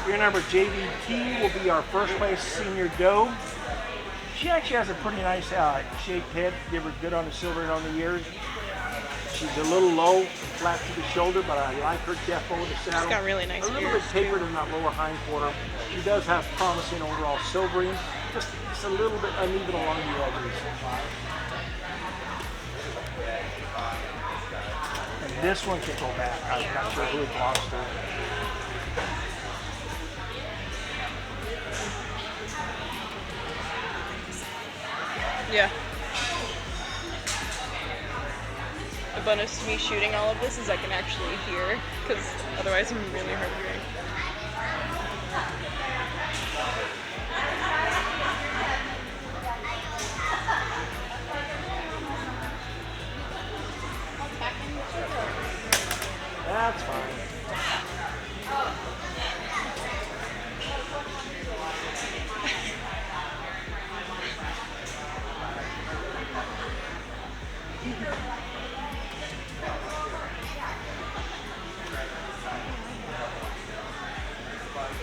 Your number JVT will be our first place senior doe. She actually has a pretty nice shaped head. Give her good on the silvering on the ears. She's a little low, flat to the shoulder, but I like her depth over the saddle. She's got really nice A little ears, bit tapered in that lower hindquarter. She does have promising overall silvering, just a little bit uneven along the edges. And this one can go back. I'm not sure who it belongs to. Yeah. The bonus to me shooting all of this is I can actually hear, because otherwise I'm really hard of hearing. That's fine.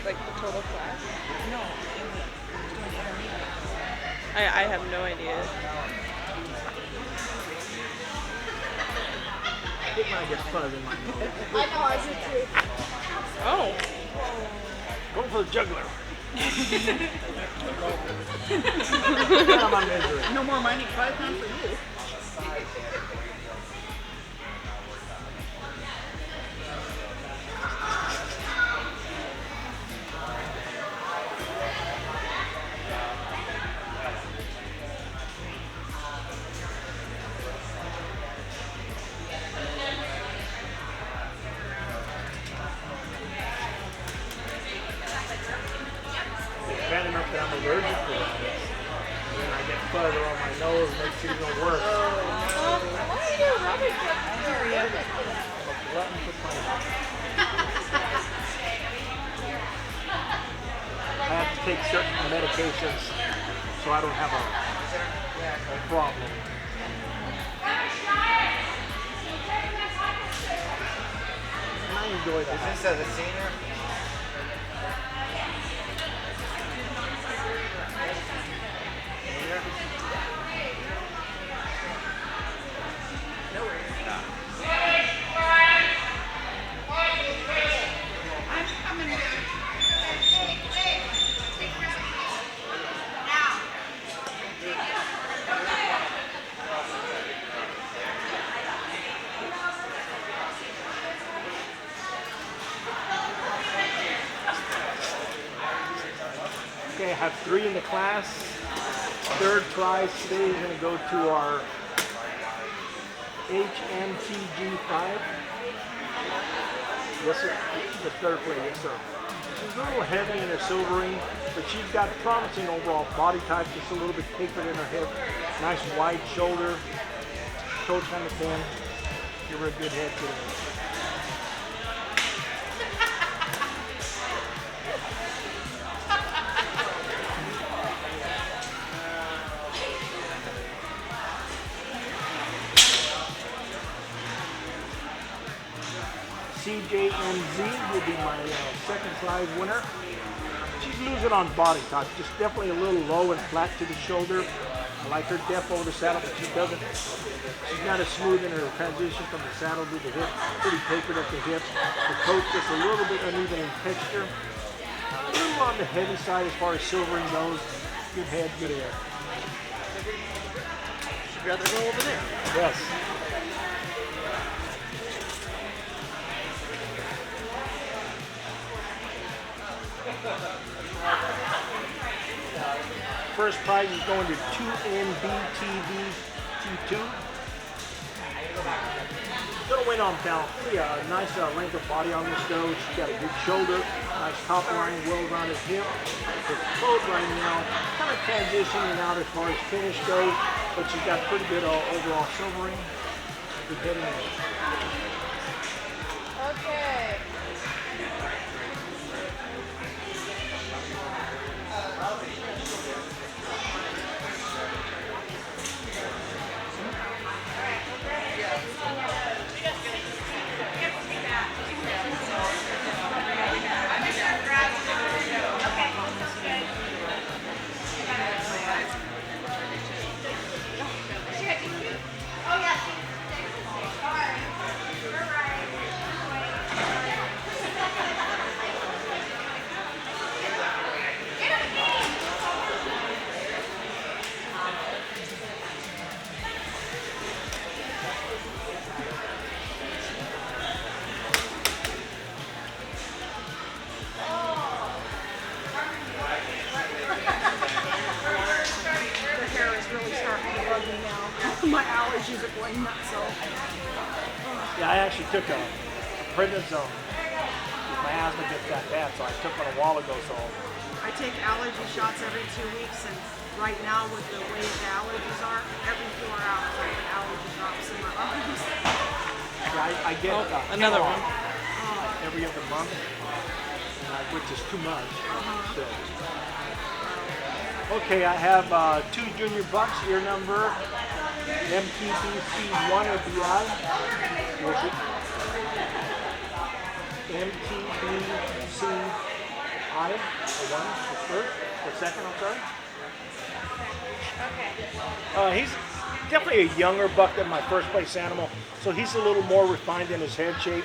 Like the total class? No. I have no idea. I think when I get fuzz in my nose. I know, I did too. Oh. Going for the juggler. No more money, 5 pounds for you. Bad enough that I'm allergic to it. When I get fuzz around my nose, it makes it even worse. I'm a glutton for punishment. I have to take certain medications so I don't have a problem. And I enjoy that. Is this as a senior? Okay, I have 3 in the class. Third prize today is going to go to our HMTG5. Yes, sir. The third place, yes, sir. She's a little heavy in her silvering, but she's got promising overall body type, just a little bit tapered in her hip. Nice wide shoulder, toe kind of thin. Give her a good head today. CJNZ will be my second prize winner. She's losing on body type, just definitely a little low and flat to the shoulder. I like her depth over the saddle, but she's not as smooth in her transition from the saddle to the hip. Pretty tapered at the hip. The coat just a little bit uneven in texture. A little on the heavy side as far as silvering goes. Good head, good hair. She'd rather go over there. Yes. First prize is going to 2NBTV-T2. Gonna win on balance. Yeah, nice length of body on this doe. She's got a good shoulder, nice top line, well-rounded hip. The coat right now, kind of transitioning out as far as finish goes. but she's got pretty good overall silvering. Good head in it. Okay. The hair is really starting to bug me now. My allergies are going nuts. So. Yeah, I actually took a prednisone. My asthma gets that bad, so I took one a while ago. So I take allergy shots every 2 weeks, and right now with the way the allergies are, every 4 hours I get allergy drops in my arms. yeah, I get another one. Every other month, which is too much. So. Okay, I have 2 junior bucks, ear number MTBC1 or BI. MTBCI, the 1, the first, the second, I'm sorry. He's definitely a younger buck than my first place animal, so he's a little more refined in his head shape.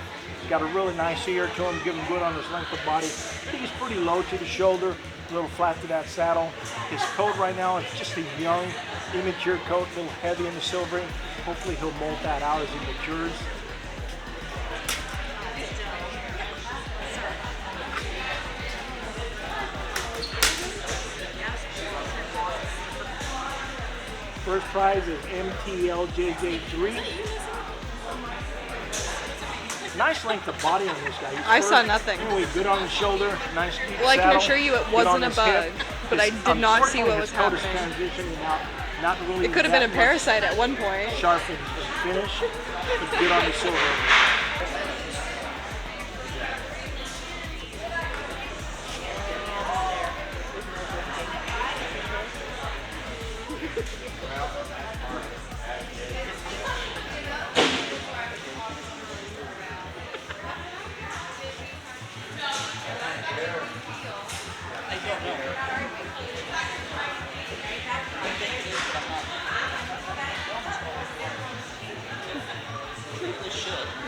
Got a really nice ear to him, giving good on his length of body. I think he's pretty low to the shoulder, a little flat to that saddle. His coat right now is just a young, immature coat, a little heavy in the silvering. Hopefully he'll mold that out as he matures. First prize is MTLJJ3. Nice length of body on this guy. I saw nothing. Anyway, good on the shoulder, nice deep Well, I can saddle, assure you it good wasn't on a his bug, hip. but I did not see what was His coat is happening. transitioning out, not really It could have been a that much parasite at one point. sharp and finish, but good on the silver.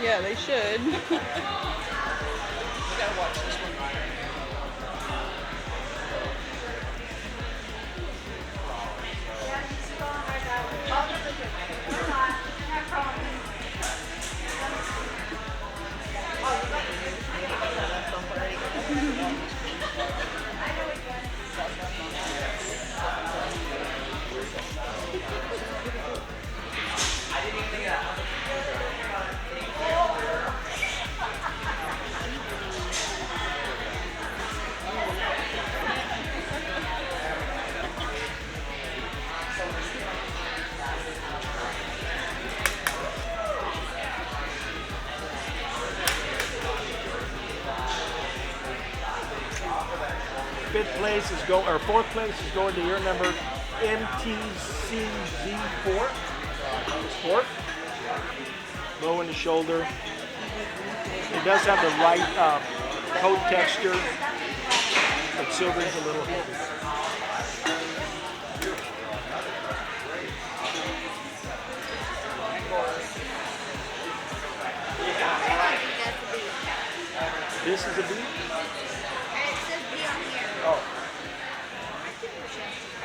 Yeah, they should. Fourth place is going to your number MTCZ4. Fourth. Low in the shoulder. It does have the right coat texture, but silver's a little heavy. This is a B? Oh.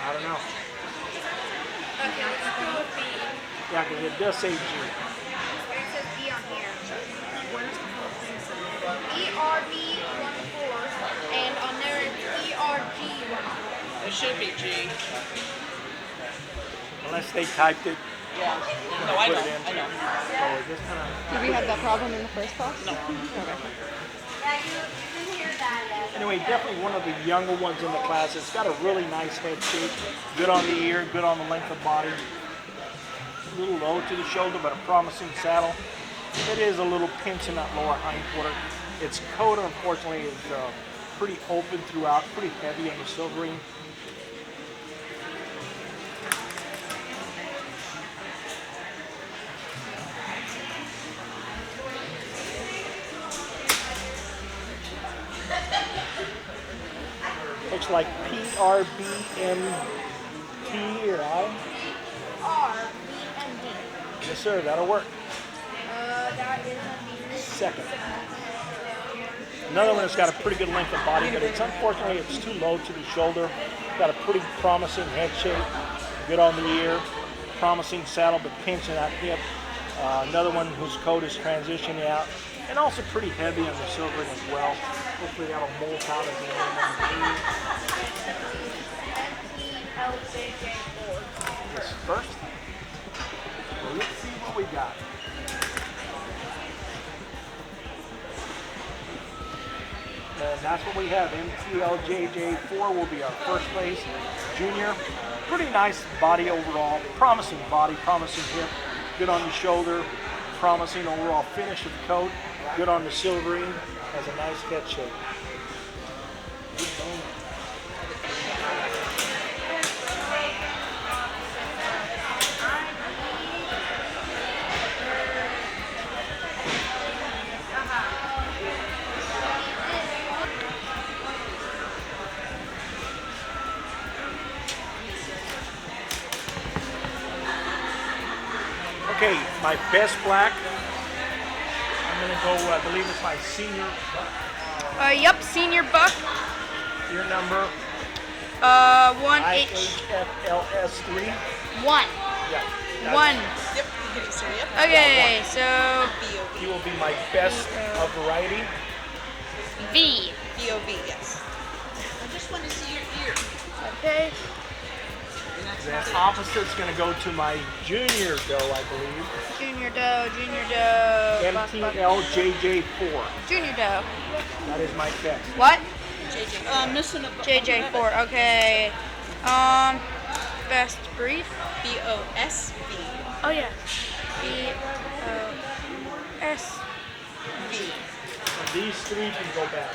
I don't know. Okay, let's go with B. Yeah, because it does say G. It says B on here. ERB14, and on there it's ERG14. It should be G. Unless they typed it. Yeah. and No, I put know. it in. I know. So it just kinda, Did we have that problem in the first class? No. Okay. Yeah, you didn't hear that. Anyway, definitely one of the younger ones in the class. It's got a really nice head shape, good on the ear, good on the length of body. a little low to the shoulder, but a promising saddle. It is a little pinch in that lower hindquarter. Its coat, unfortunately, is pretty open throughout, pretty heavy on the silvering. Looks like PRBMT or I. RBMD. Yes, sir, that'll work. That is Second. Another one that's got a pretty good length of body, but unfortunately it's too low to the shoulder. Got a pretty promising head shape, good on the ear, promising saddle, but pinch in that hip. Another one whose coat is transitioning out, and also pretty heavy on the silvering as well. Hopefully that'll molt out as this first. So let's see what we got. And that's what we have. MTLJJ4 will be our first place. Junior, pretty nice body overall. Promising body, promising hip. Good on the shoulder. Promising overall finish of the coat. Good on the silvering. Has a nice head shape. Good bone. Okay, my best black. I'm gonna go, I believe it's my senior. Yep, senior buck. Your number. 1H. IHFLS3. 1. Yeah. 1. Yep, you can say yep. Okay, so He will be my best of variety. V. BOV, yes. I just want to see your ear. Okay. Then opposite's going to go to my junior doe, I believe. Junior doe, junior doe. MTLJJ4. Junior doe. That is my best. What? Missing a JJ4. Okay. Best breed. BOSV. Oh yeah. BOSV. These three can go back.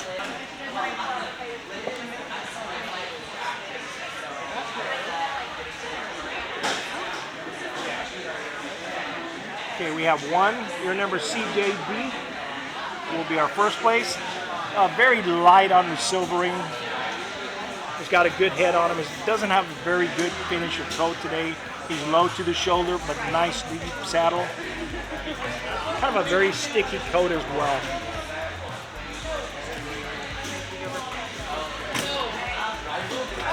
Okay, we have one. Your number CJB will be our first place. Very light on the silvering. He's got a good head on him. He doesn't have a very good finish of coat today. He's low to the shoulder, but nice deep saddle. Kind of a very sticky coat as well.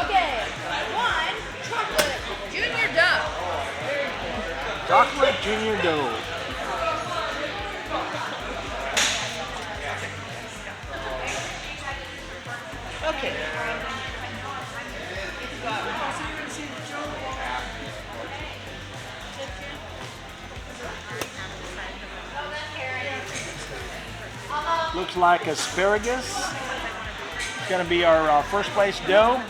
Okay. 1 chocolate junior doe. Chocolate junior doe. Okay. Looks like asparagus. It's going to be our first place doe.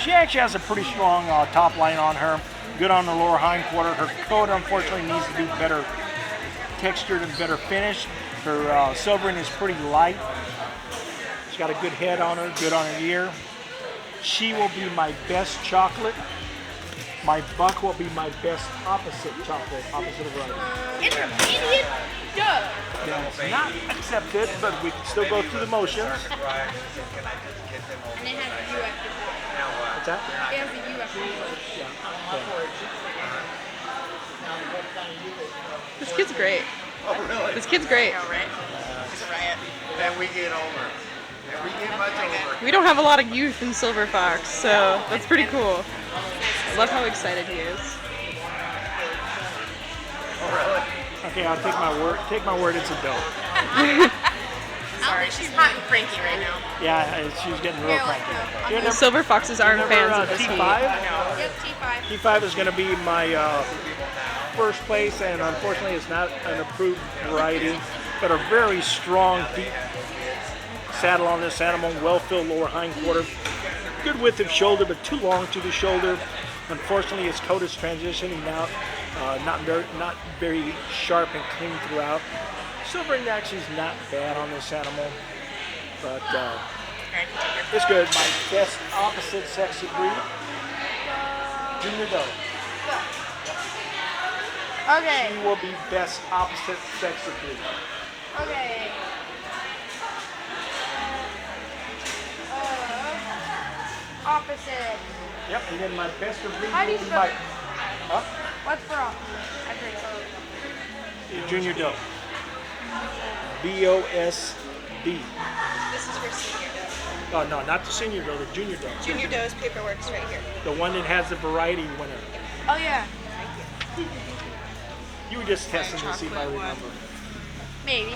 She actually has a pretty strong top line on her. Good on the lower hindquarter. Her coat, unfortunately, needs to be better textured and better finished. Her silvering is pretty light. She's got a good head on her, good on her ear. She will be my best chocolate. My buck will be my best opposite chocolate, opposite of variety. Intermediate doe. That's not accepted, but we can still go through the motions. And it has a U after What's that? It has a U after This kid's great. Oh, really? This kid's great. All right. It's a riot. Then we get over. Then we get much over. We don't have a lot of youth in Silver Fox, so that's pretty cool. I love how excited he is. Oh, really? Okay, I'll take my word. Take my word, it's a doe. Sorry, she's hot and cranky right now. Yeah, she's getting real cranky. Your number, Silver Foxes aren't number, fans of this T5? heat. Yep, T5. T5 is going to be my first place, and unfortunately it's not an approved variety, but a very strong, deep saddle on this animal, well-filled lower hindquarter. Good width of shoulder, but too long to the shoulder. Unfortunately, its coat is transitioning out. Not very sharp and clean throughout. Silvering actually is not bad on this animal, but it's good. My best opposite sex breed, Junior Doe. Okay. She will be best opposite sex breed. Okay. Opposite. Yep, and then my best of breed How do you will be spell my it? What's for Junior Doe. B-O-S-B. This is for senior doe. Oh, no, not the senior doe, the junior doe. Junior doe's paperwork's right here. The one that has the variety winner. Oh yeah. You were just testing to see if I remember. Maybe.